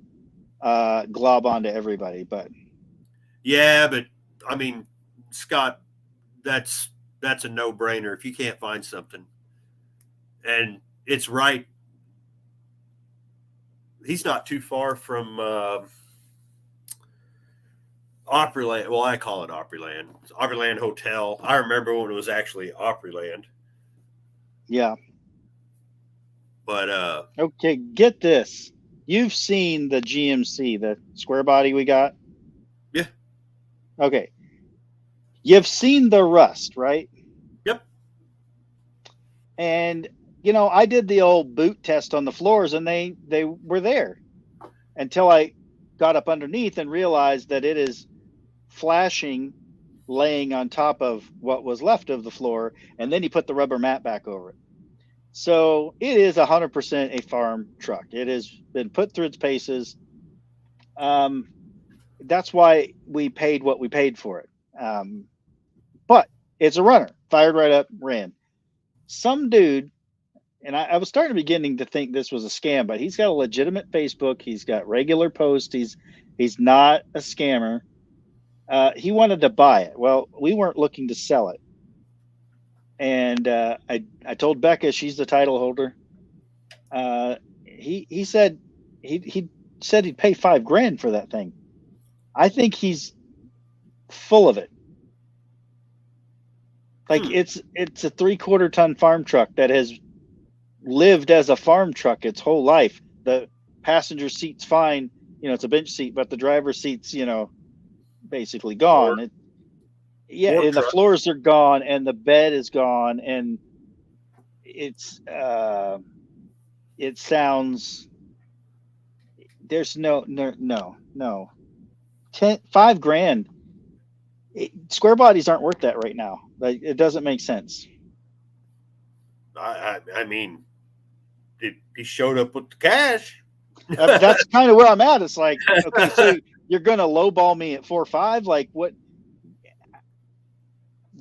glob onto everybody, but yeah, but I mean, Scott, that's a no-brainer. If you can't find something, and it's right, he's not too far from Opryland. Well, I call it Opryland. It's Opryland Hotel. I remember when it was actually Opryland. Yeah. But okay, get this. You've seen the GMC, the square body we got? Yeah. Okay. You've seen the rust, right? Yep. And you know, I did the old boot test on the floors and they were there until I got up underneath and realized that it is flashing, laying on top of what was left of the floor. And then he put the rubber mat back over it. So it is 100% a farm truck. It has been put through its paces. That's why we paid what we paid for it. But it's a runner, fired right up, ran. Some dude, and I was beginning to think this was a scam, but he's got a legitimate Facebook. He's got regular posts. He's not a scammer. He wanted to buy it. Well, we weren't looking to sell it. And I told Becca, she's the title holder. He said he said he'd pay $5,000 for that thing. I think he's full of it. Like it's a 3/4 ton farm truck that has lived as a farm truck its whole life. The passenger seat's fine. it's a bench seat, but the driver's seat's, basically gone. Or And the truck. floors are gone, and the bed is gone, and it's it sounds. There's no. 5 grand. Square bodies aren't worth that right now. Like, it doesn't make sense. I mean, he showed up with the cash. That's kind of where I'm at. It's like, okay, so you're gonna lowball me at 4.5? Like, what?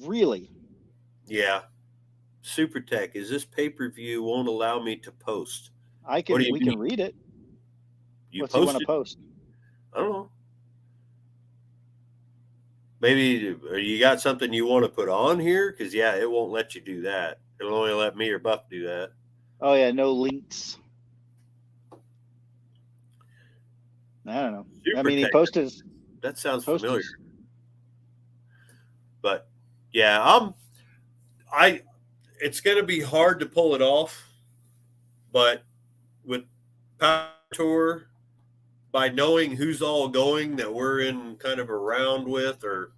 Really? Yeah. Super Tech, is this pay-per-view won't allow me to post? We can read it. What's he want to post? I don't know. Maybe you got something you want to put on here? Because, yeah, it won't let you do that. It'll only let me or Buff do that. Oh, yeah, no links. I don't know. Super He Tech, posted. that sounds familiar. But, yeah, it's going to be hard to pull it off. But with Power Tour, by knowing who's all going that we're in kind of a round with or,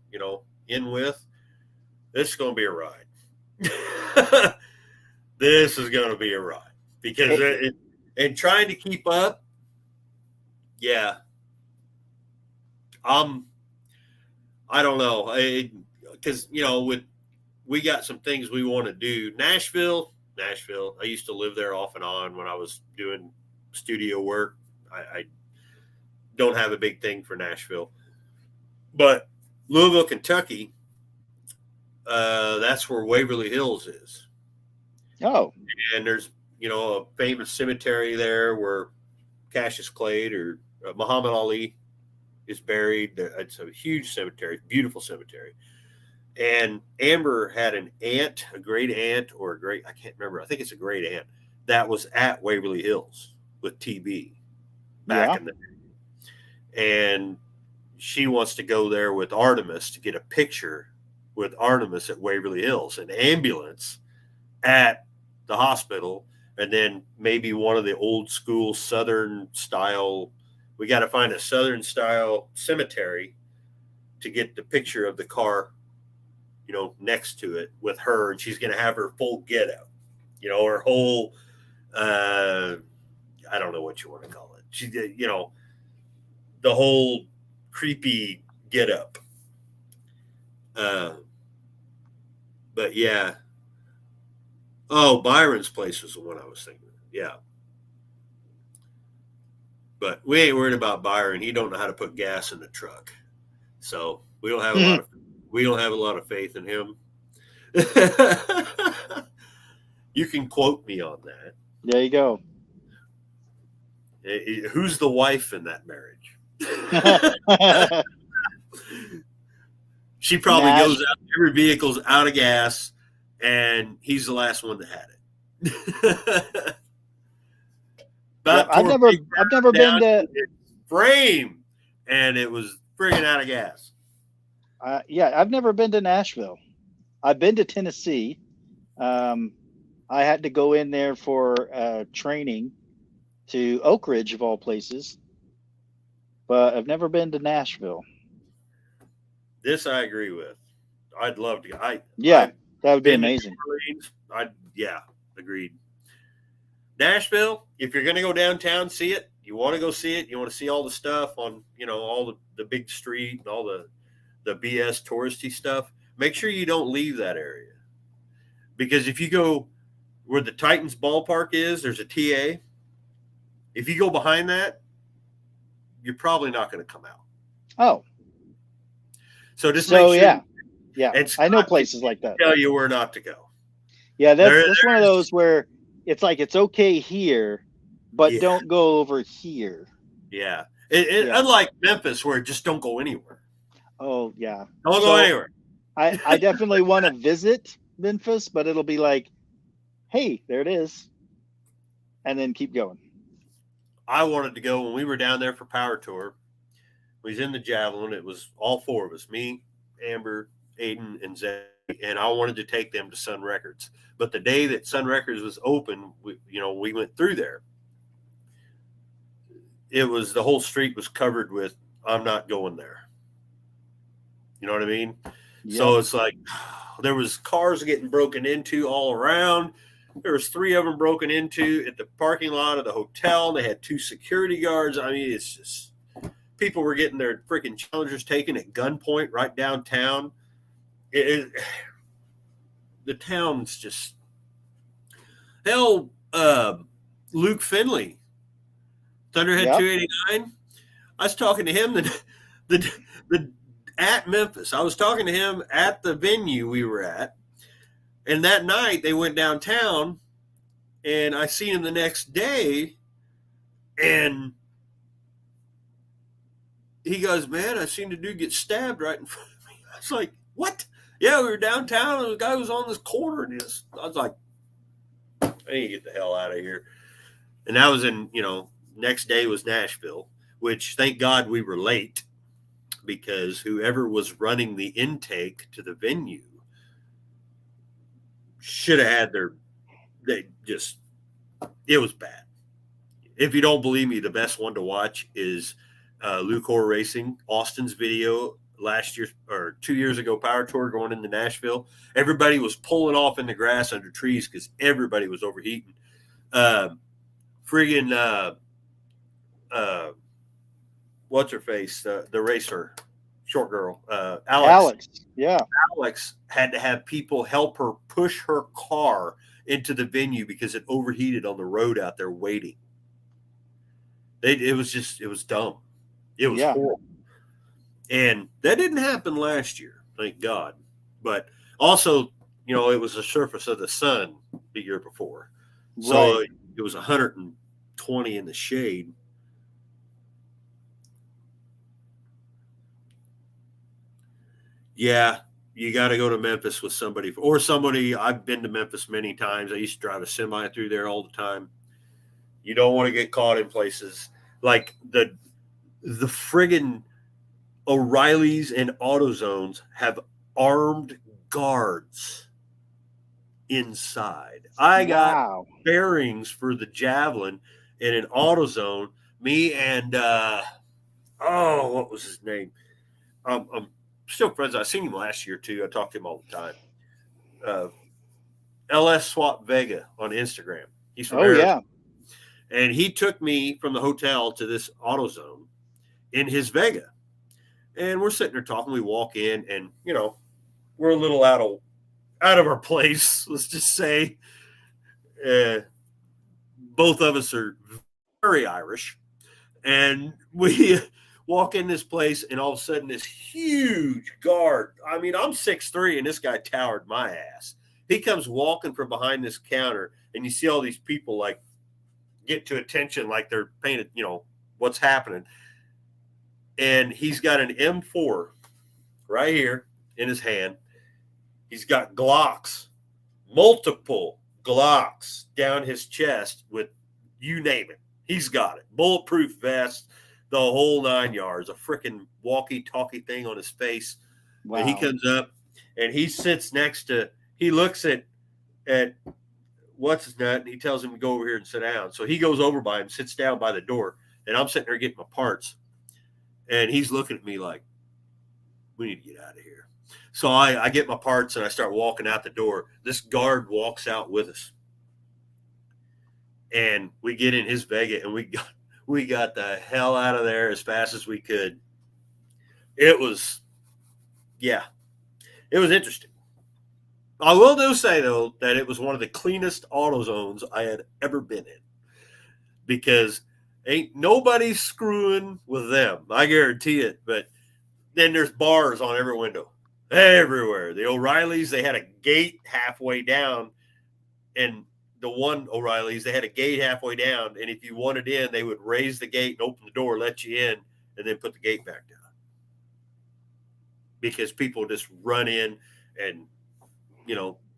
in with, this is going to be a ride. This is going to be a ride because and trying to keep up. Yeah. I don't know. Because, we got some things we want to do. Nashville. I used to live there off and on when I was doing studio work. I don't have a big thing for Nashville, but Louisville, Kentucky, that's where Waverly Hills is. Oh, and there's a famous cemetery there where Cassius Clay or Muhammad Ali is buried. It's a huge cemetery, beautiful cemetery. And Amber had an aunt, a great aunt, I can't remember. I think it's a great aunt that was at Waverly Hills with TB back in the day. And she wants to go there with Artemis to get a picture with Artemis at Waverly Hills, an ambulance at the hospital, and then maybe one of the old school Southern style. We got to find a Southern style cemetery to get the picture of the car, next to it with her. And she's going to have her full get up, her whole, I don't know what you want to call it. She did, the whole creepy get up. But yeah. Oh, Byron's place was the one I was thinking of. Yeah. But we ain't worried about Byron. He don't know how to put gas in the truck. So we don't have a lot of faith in him. You can quote me on that. There you go. Who's the wife in that marriage? She probably goes out, every vehicle's out of gas, and he's the last one that had it. I've never been to frame, and it was friggin' out of gas. I've never been to Nashville. I've been to Tennessee. I had to go in there for training to Oak Ridge, of all places. But I've never been to Nashville. This I agree with. I'd love to. That would be amazing. Agreed. Nashville, if you're going to go downtown, see it. You want to go see it. You want to see all the stuff on, all the big street and all the BS touristy stuff. Make sure you don't leave that area. Because if you go where the Titans ballpark is, there's a TA. If you go behind that, you're probably not going to come out. Oh. So make sure. Yeah. And I know places like that. Tell you where not to go. Yeah, that's one of those where it's like it's okay here, but don't go over here. Yeah. Unlike Memphis, where just don't go anywhere. Oh, yeah. Don't go anywhere. I definitely want to visit Memphis, but it'll be like, hey, there it is. And then keep going. I wanted to go when we were down there for Power Tour. We was in the Javelin. It was all four of us, me, Amber, Aiden, and Zay. And I wanted to take them to Sun Records. But the day that Sun Records was open, we went through there. it was the whole street was covered with "I'm not going there." You know what I mean? Yep. So it's like there was cars getting broken into all around. There was 3 of them broken into at the parking lot of the hotel. They had 2 security guards. I mean, it's just people were getting their freaking Challengers taken at gunpoint right downtown. The town's just hell. Luke Finley, Thunderhead Yep. 289. I was talking to him the at Memphis. I was talking to him at the venue we were at, and that night they went downtown, and I seen him the next day, and he goes, "Man, I seen the dude get stabbed right in front of me." I was like, "What?" Yeah, we were downtown, and the guy was on this corner, and I was like, "I need to get the hell out of here." And that was in, next day was Nashville, which thank God we were late, because whoever was running the intake to the venue should have had it was bad. If you don't believe me, the best one to watch is Lucor Racing, Austin's video last year or 2 years ago, Power Tour going into Nashville. Everybody was pulling off in the grass under trees because everybody was overheating. What's her face? The racer, short girl, Alex. Yeah. Alex had to have people help her push her car into the venue because it overheated on the road out there waiting. It was dumb. It was horrible. And that didn't happen last year, thank God. But also, it was the surface of the sun the year before. So it was 120 in the shade. Yeah, you got to go to Memphis with somebody. I've been to Memphis many times. I used to drive a semi through there all the time. You don't want to get caught in places like the friggin' O'Reilly's and AutoZones have armed guards inside. I got bearings for the Javelin in an AutoZone. Me and what was his name? I'm still friends. I seen him last year too. I talked to him all the time. LS Swap Vega on Instagram. He's from Arizona. And he took me from the hotel to this AutoZone in his Vega. And we're sitting there talking. We walk in, and we're a little out of our place. Let's just say, both of us are very Irish, and we walk in this place, and all of a sudden, this huge guard. I mean, I'm 6'3", and this guy towered my ass. He comes walking from behind this counter, and you see all these people like get to attention, like they're paying, what's happening. And he's got an M4 right here in his hand. He's got Glocks, multiple Glocks down his chest with you name it. He's got it. Bulletproof vest, the whole 9 yards, a freaking walkie-talkie thing on his face. Wow. And he comes up and he sits next to, he looks at what's his nut, and he tells him to go over here and sit down. So he goes over by him, sits down by the door, and I'm sitting there getting my parts. And he's looking at me like, we need to get out of here. So I get my parts and I start walking out the door. This guard walks out with us. And we get in his Vega, and we got the hell out of there as fast as we could. It was interesting. I will say, though, that it was one of the cleanest AutoZones I had ever been in, because ain't nobody screwing with them. I guarantee it. But then there's bars on every window, everywhere. The O'Reillys, they had a gate halfway down, and the one O'Reillys, they had a gate halfway down, and if you wanted in, they would raise the gate and open the door, let you in, and then put the gate back down, because people just run in and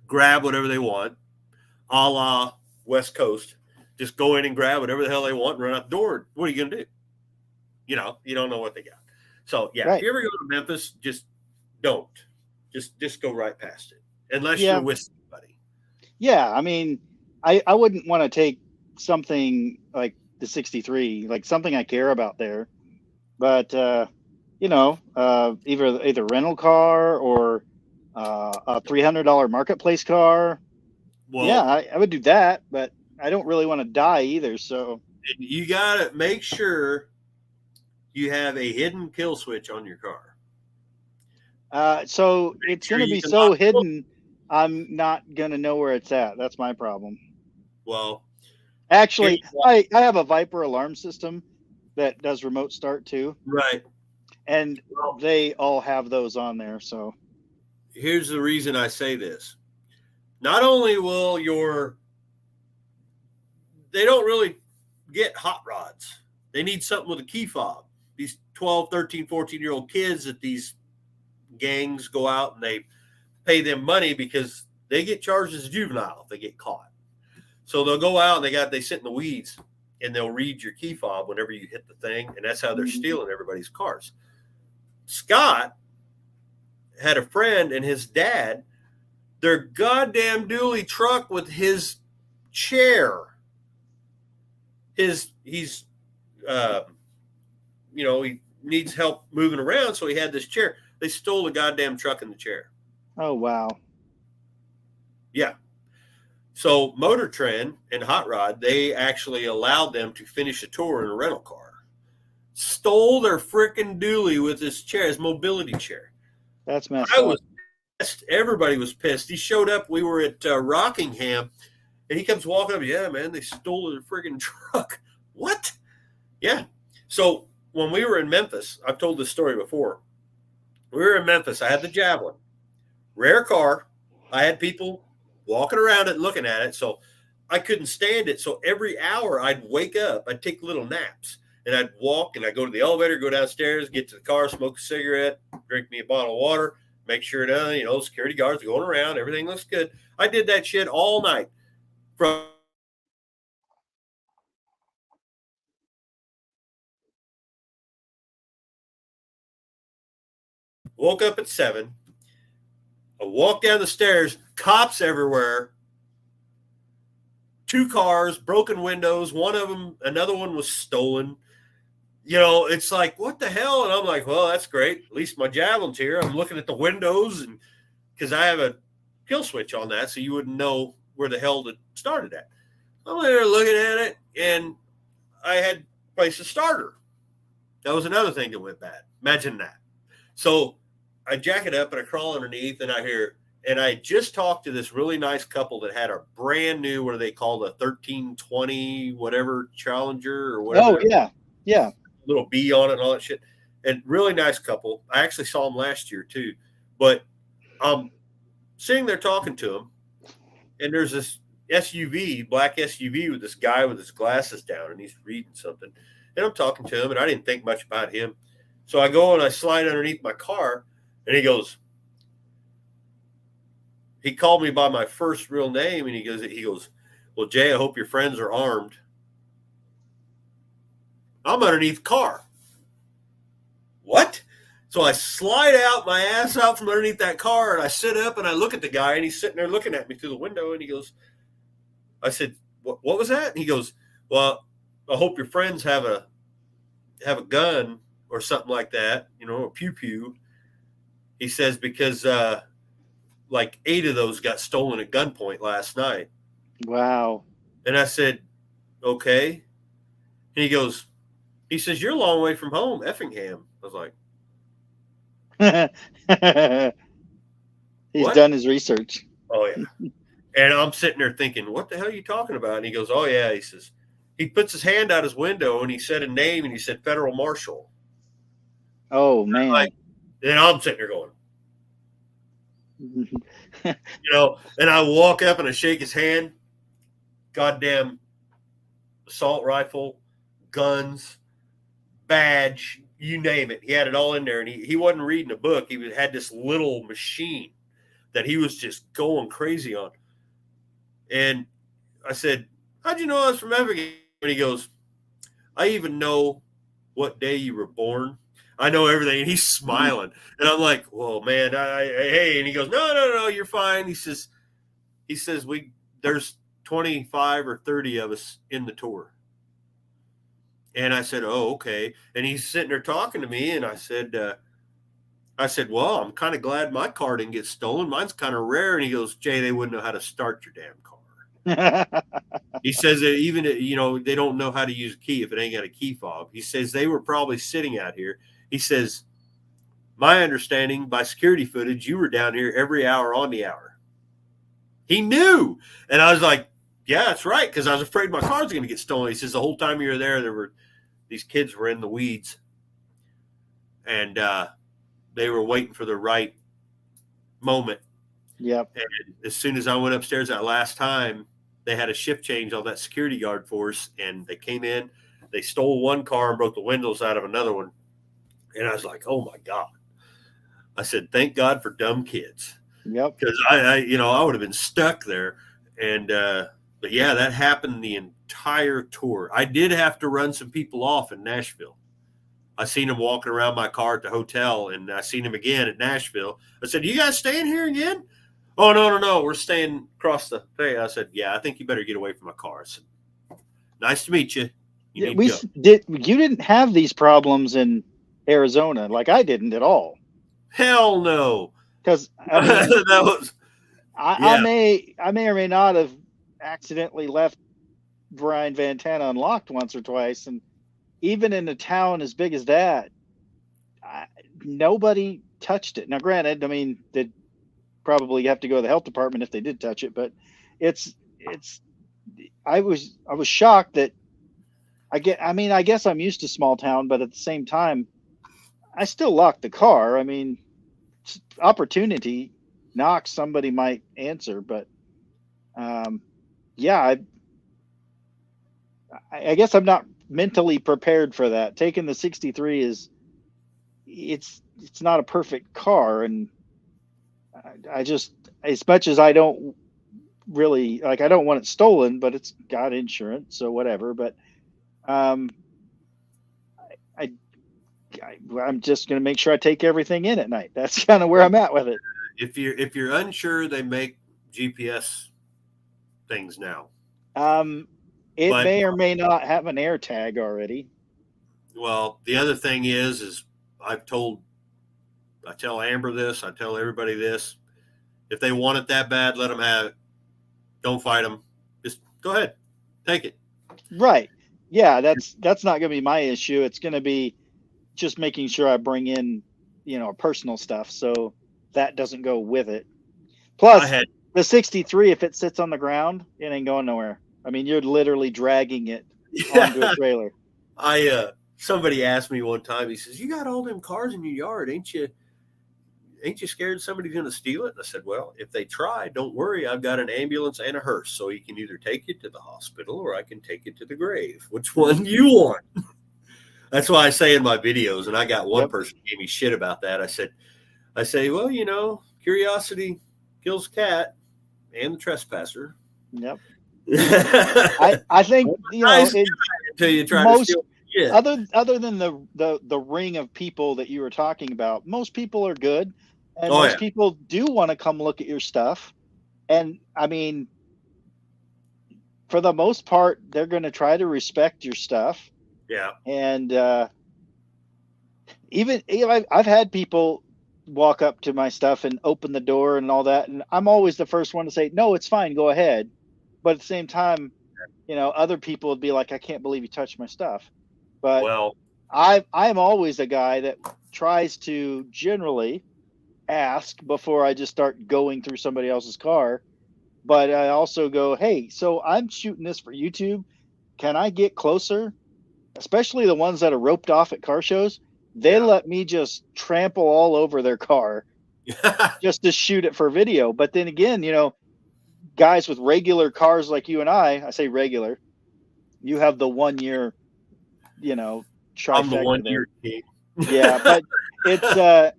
grab whatever they want, a la West Coast. Just go in and grab whatever the hell they want and run out the door. What are you going to do? You don't know what they got. So, If you ever go to Memphis, just don't. Just go right past it, unless you're with somebody. Yeah, I mean, I wouldn't want to take something like the 63, like something I care about there. But either rental car or a $300 marketplace car. Well, Yeah, I would do that, but I don't really want to die either. So you got to make sure you have a hidden kill switch on your car. so it's sure going to you be can so lock it. hidden, I'm not going to know where it's at. That's my problem. Well, Actually, here's why- I have a Viper alarm system that does remote start too, right. and Well, they all have those on there. So here's the reason I say this. Not only will they don't really get hot rods. They need something with a key fob. These 12, 13, 14-year-old kids that these gangs go out and they pay them money because they get charged as a juvenile if they get caught. So they'll go out and they sit in the weeds and they'll read your key fob whenever you hit the thing, and that's how they're stealing everybody's cars. Scott had a friend and his dad, their goddamn dually truck with his chair. He's he needs help moving around, so he had this chair. They stole the goddamn truck and the chair. oh wow. Yeah. So Motor Trend and Hot Rod, they actually allowed them to finish a tour in a rental car. Stole their freaking dually with his chair, his mobility chair. That's messed I up. was pissed. Everybody was pissed. He showed up. We were at Rockingham, and he comes walking up. Yeah, man, they stole their freaking truck. What? Yeah. So when we were in Memphis, I've told this story before. We were in Memphis. I had the Javelin, rare car. I had people walking around it, looking at it. So I couldn't stand it. So every hour I'd wake up, I'd take little naps, and I'd walk and I'd go to the elevator, go downstairs, get to the car, smoke a cigarette, drink me a bottle of water, make sure security guards are going around, everything looks good. I did that shit all night. From woke up at 7. I walked down the stairs, cops everywhere. 2 cars, broken windows. Another one was stolen. It's like, what the hell? And I'm like, well, that's great. At least my Javelin's here. I'm looking at the windows, and because I have a kill switch on that, so you wouldn't know where the hell it started at. I'm there looking at it, and I had placed a starter. That was another thing that went bad. Imagine that. So I jack it up and I crawl underneath, and I just talked to this really nice couple that had a brand new, what do they call the 1320 whatever Challenger or whatever. Oh yeah, yeah. Little B on it and all that shit. And really nice couple. I actually saw them last year too. But I'm sitting there talking to them, and there's this black SUV with this guy with his glasses down, and he's reading something. And I'm talking to him, and I didn't think much about him. So I go and I slide underneath my car, and he called me by my first real name, and he goes, well, Jay, I hope your friends are armed. I'm underneath the car. What? So I slide out my ass out from underneath that car, and I sit up and I look at the guy, and he's sitting there looking at me through the window, and he goes, I said, what was that? And he goes, well, I hope your friends have a gun or something like that, a pew-pew. He says, because like 8 of those got stolen at gunpoint last night. Wow. And I said, okay. And he says, you're a long way from home, Effingham. I was like, He's what? done his research. Oh, yeah. And I'm sitting there thinking, what the hell are you talking about? And he goes, oh, yeah. He says, he puts his hand out his window, and he said a name, and he said Federal Marshal. Oh, man. And I'm sitting there going, and I walk up and I shake his hand. Goddamn assault rifle, guns, badge, you name it. He had it all in there, and he wasn't reading a book. He had this little machine that he was just going crazy on. And I said, how'd you know I was from Effingham? And he goes, I even know what day you were born. I know everything. And he's smiling. And I'm like, well, man, hey. And he goes, no, you're fine. He says, there's 25 or 30 of us in the tour. And I said, oh, okay. And he's sitting there talking to me. And I said, well, I'm kind of glad my car didn't get stolen. Mine's kind of rare. And he goes, Jay, they wouldn't know how to start your damn car. He says that even, they don't know how to use a key if it ain't got a key fob. He says they were probably sitting out here. He says, my understanding by security footage, you were down here every hour on the hour. He knew. And I was like, yeah, that's right. Because I was afraid my car's going to get stolen. He says the whole time you were there, these kids were in the weeds. And they were waiting for the right moment. Yep. And as soon as I went upstairs that last time, they had a shift change on that security guard force. And they came in. They stole one car and broke the windows out of another one. And I was like, oh, my God. I said, thank God for dumb kids. Yep. Because I would have been stuck there. And, but yeah, that happened the entire tour. I did have to run some people off in Nashville. I seen them walking around my car at the hotel, and I seen them again at Nashville. I said, you guys staying here again? Oh, no. We're staying across the bay. I said, yeah, I think you better get away from my car. I said, nice to meet you. You didn't have these problems in Arizona like I didn't at all. Hell no. Because I may or may not have accidentally left Brian Vantana unlocked once or twice, and even in a town as big as that, nobody touched it. Now, granted, I mean, they'd probably have to go to the health department if they did touch it, but I was shocked that I guess I'm used to small town, but at the same time, I still locked the car. I mean, opportunity knocks, somebody might answer, but yeah, I guess I'm not mentally prepared for that. Taking the 63 it's not a perfect car, and I just, as much as I don't really like, I don't want it stolen, but it's got insurance, so whatever. But I'm just going to make sure I take everything in at night. That's kind of where I'm at with it. If you're unsure, they make GPS things now. It may or may not have an air tag already. Well, the other thing is I tell Amber this, I tell everybody this. If they want it that bad, let them have it. Don't fight them. Just go ahead, take it. Right. Yeah, that's not going to be my issue. It's going to be just making sure I bring in, personal stuff, so that doesn't go with it. Plus, the 63, if it sits on the ground, it ain't going nowhere. I mean, you're literally dragging it onto a trailer. Somebody asked me one time, he says, you got all them cars in your yard, ain't you scared somebody's going to steal it? And I said, well, if they try, don't worry. I've got an ambulance and a hearse, so you can either take it to the hospital or I can take it to the grave. Which one you want? That's why I say in my videos, and I got one person gave me shit about that. I say, well, curiosity kills the cat and the trespasser. Yep. I think until you try to steal shit. Other than the ring of people that you were talking about, most people are good, and most people do want to come look at your stuff. And I mean, for the most part, they're going to try to respect your stuff. Yeah. And even I've had people walk up to my stuff and open the door and all that, and I'm always the first one to say, no, it's fine, go ahead. But at the same time, other people would be like, I can't believe you touched my stuff. But I'm always a guy that tries to generally ask before I just start going through somebody else's car. But I also go, hey, so I'm shooting this for YouTube. Can I get closer? Especially the ones that are roped off at car shows. They let me just trample all over their car just to shoot it for video. But then again, guys with regular cars like you and I say regular, you have the 1 year, trifecta. I'm the 1 year king. Yeah, but it's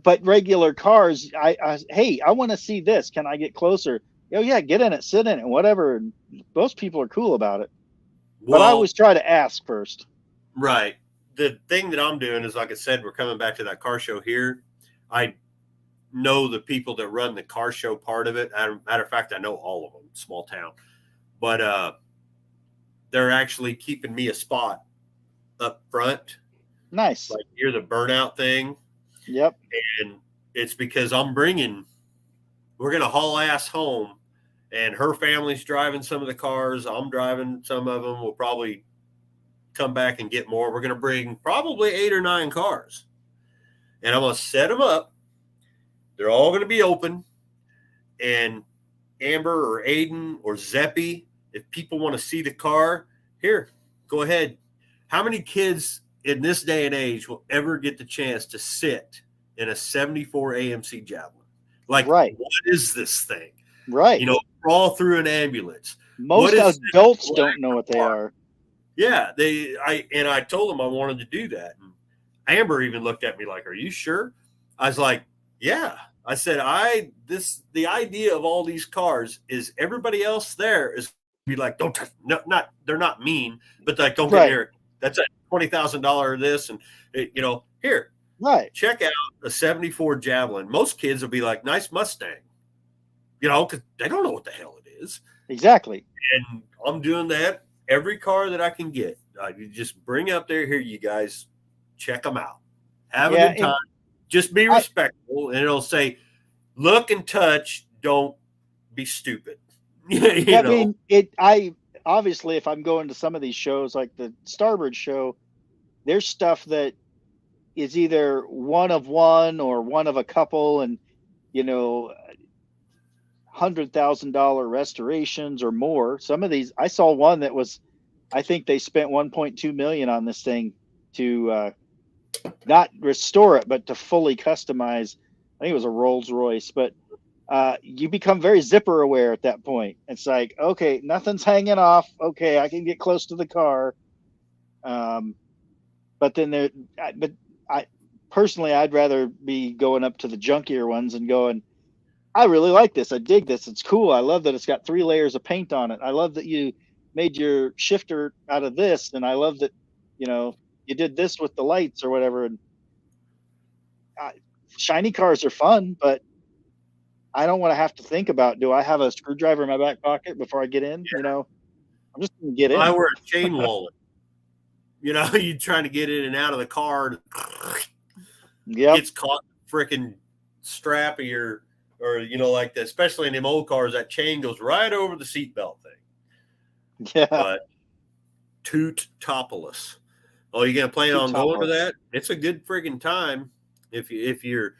but regular cars, hey, I want to see this. Can I get closer? Oh yeah, get in it, sit in it, whatever. Most people are cool about it. But I always try to ask first. Right. The thing that I'm doing is, like I said, we're coming back to that car show here. I know the people that run the car show part of it. Matter of fact, I know all of them, small town. But they're actually keeping me a spot up front, Nice. like near the burnout thing. Yep. And it's because we're going to haul ass home, and her family's driving some of the cars. I'm driving some of them. We'll probably come back and get more. We're going to bring probably 8 or 9 cars, and I'm going to set them up. They're all going to be open, and Amber or Aiden or Zeppy, if people want to see the car, here, go ahead. How many kids in this day and age will ever get the chance to sit in a 74 AMC Javelin? Like, right. What is this thing? Right. Crawl through an ambulance. Most adults don't know what they are. Yeah, I told them I wanted to do that. And Amber even looked at me like, "Are you sure?" I was like, "Yeah." I said, the idea of all these cars is everybody else there is be like, don't touch, no, they're not mean, but like, don't get near it. That's a $20,000 this, and here, right. Check out a 74 Javelin. Most kids will be like, nice Mustang, because they don't know what the hell it is. Exactly. And I'm doing that every car that I can get. You just bring up there, here, you guys, check them out, have a good time. Just be respectful, and it'll say, look and touch, don't be stupid. I mean, I obviously, if I'm going to some of these shows, like the Starboard show, there's stuff that is either one of one or one of a couple, and $100,000 restorations or more. Some of these, I saw one that was, I think they spent 1.2 million on this thing to not restore it, but to fully customize. I think it was a Rolls Royce, but you become very zipper aware at that point. It's like, okay, nothing's hanging off. Okay, I can get close to the car. But then I personally, I'd rather be going up to the junkier ones and going, I really like this. I dig this. It's cool. I love that it's got 3 layers of paint on it. I love that you made your shifter out of this, and I love that you did this with the lights or whatever. And shiny cars are fun, but I don't want to have to think about, do I have a screwdriver in my back pocket before I get in? Yeah. I'm just going to get in. I wear a chain wallet. You trying to get in and out of the car. Yeah, Gets caught freaking strap of your, or like that. Especially in them old cars, that chain goes right over the seatbelt thing. Yeah, but tootopoulos. Oh, you gonna plan on going to that? It's a good friggin' time. If you're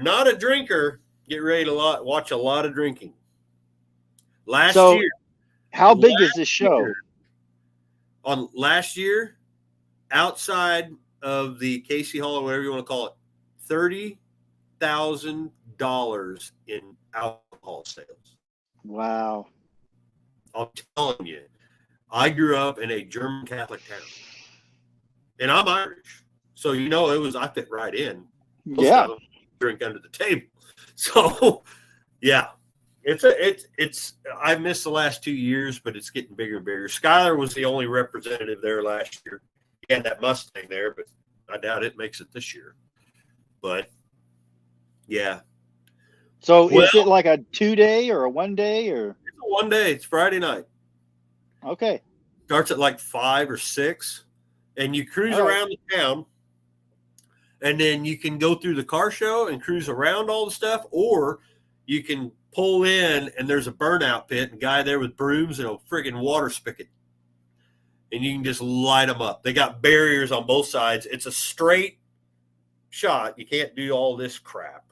not a drinker, get ready to watch a lot of drinking. Last year, how big is this show? Last year, outside of the Casey Hall or whatever you want to call it, $30,000 in alcohol sales. Wow. I'm telling you, I grew up in a German Catholic town, and I'm Irish, so I fit right in. Most of them drink under the table, so yeah, it's. I've missed the last 2 years, but it's getting bigger and bigger. Skylar was the only representative there last year. He had that Mustang there, but I doubt it makes it this year. But yeah. So is it like a 2-day or a 1-day or? It's a 1 day. It's Friday night. Okay. Starts at like 5 or 6, and you cruise around the town, and then you can go through the car show and cruise around all the stuff, or you can pull in and there's a burnout pit and a guy there with brooms and a friggin' water spigot, and you can just light them up. They got barriers on both sides. It's a straight shot. You can't do all this crap.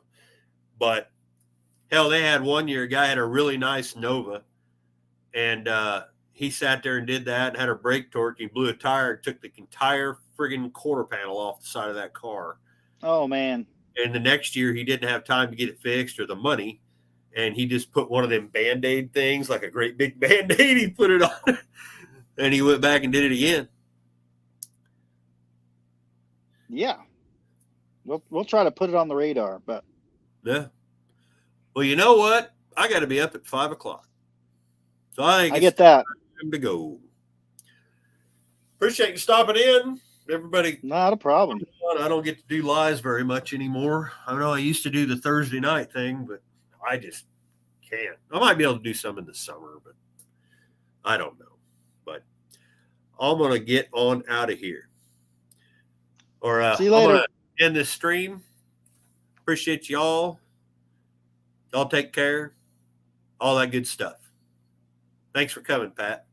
But hell, they had one year, a guy had a really nice Nova, and he sat there and did that and had a brake torque. He blew a tire and took the entire friggin' quarter panel off the side of that car. Oh, man. And the next year, he didn't have time to get it fixed or the money, and he just put one of them Band-Aid things, like a great big Band-Aid. He put it on, and he went back and did it again. Yeah. We'll try to put it on the radar, but. Yeah. Well, you know what? I got to be up at 5 o'clock. So I get that. Time to go. Appreciate you stopping in, everybody. Not a problem. I don't get to do lives very much anymore. I know I used to do the Thursday night thing, but I just can't. I might be able to do some in the summer, but I don't know. But I'm going to get on out of here. Or See you I'm later. gonna end this stream. Appreciate y'all. Y'all take care. All that good stuff. Thanks for coming, Pat.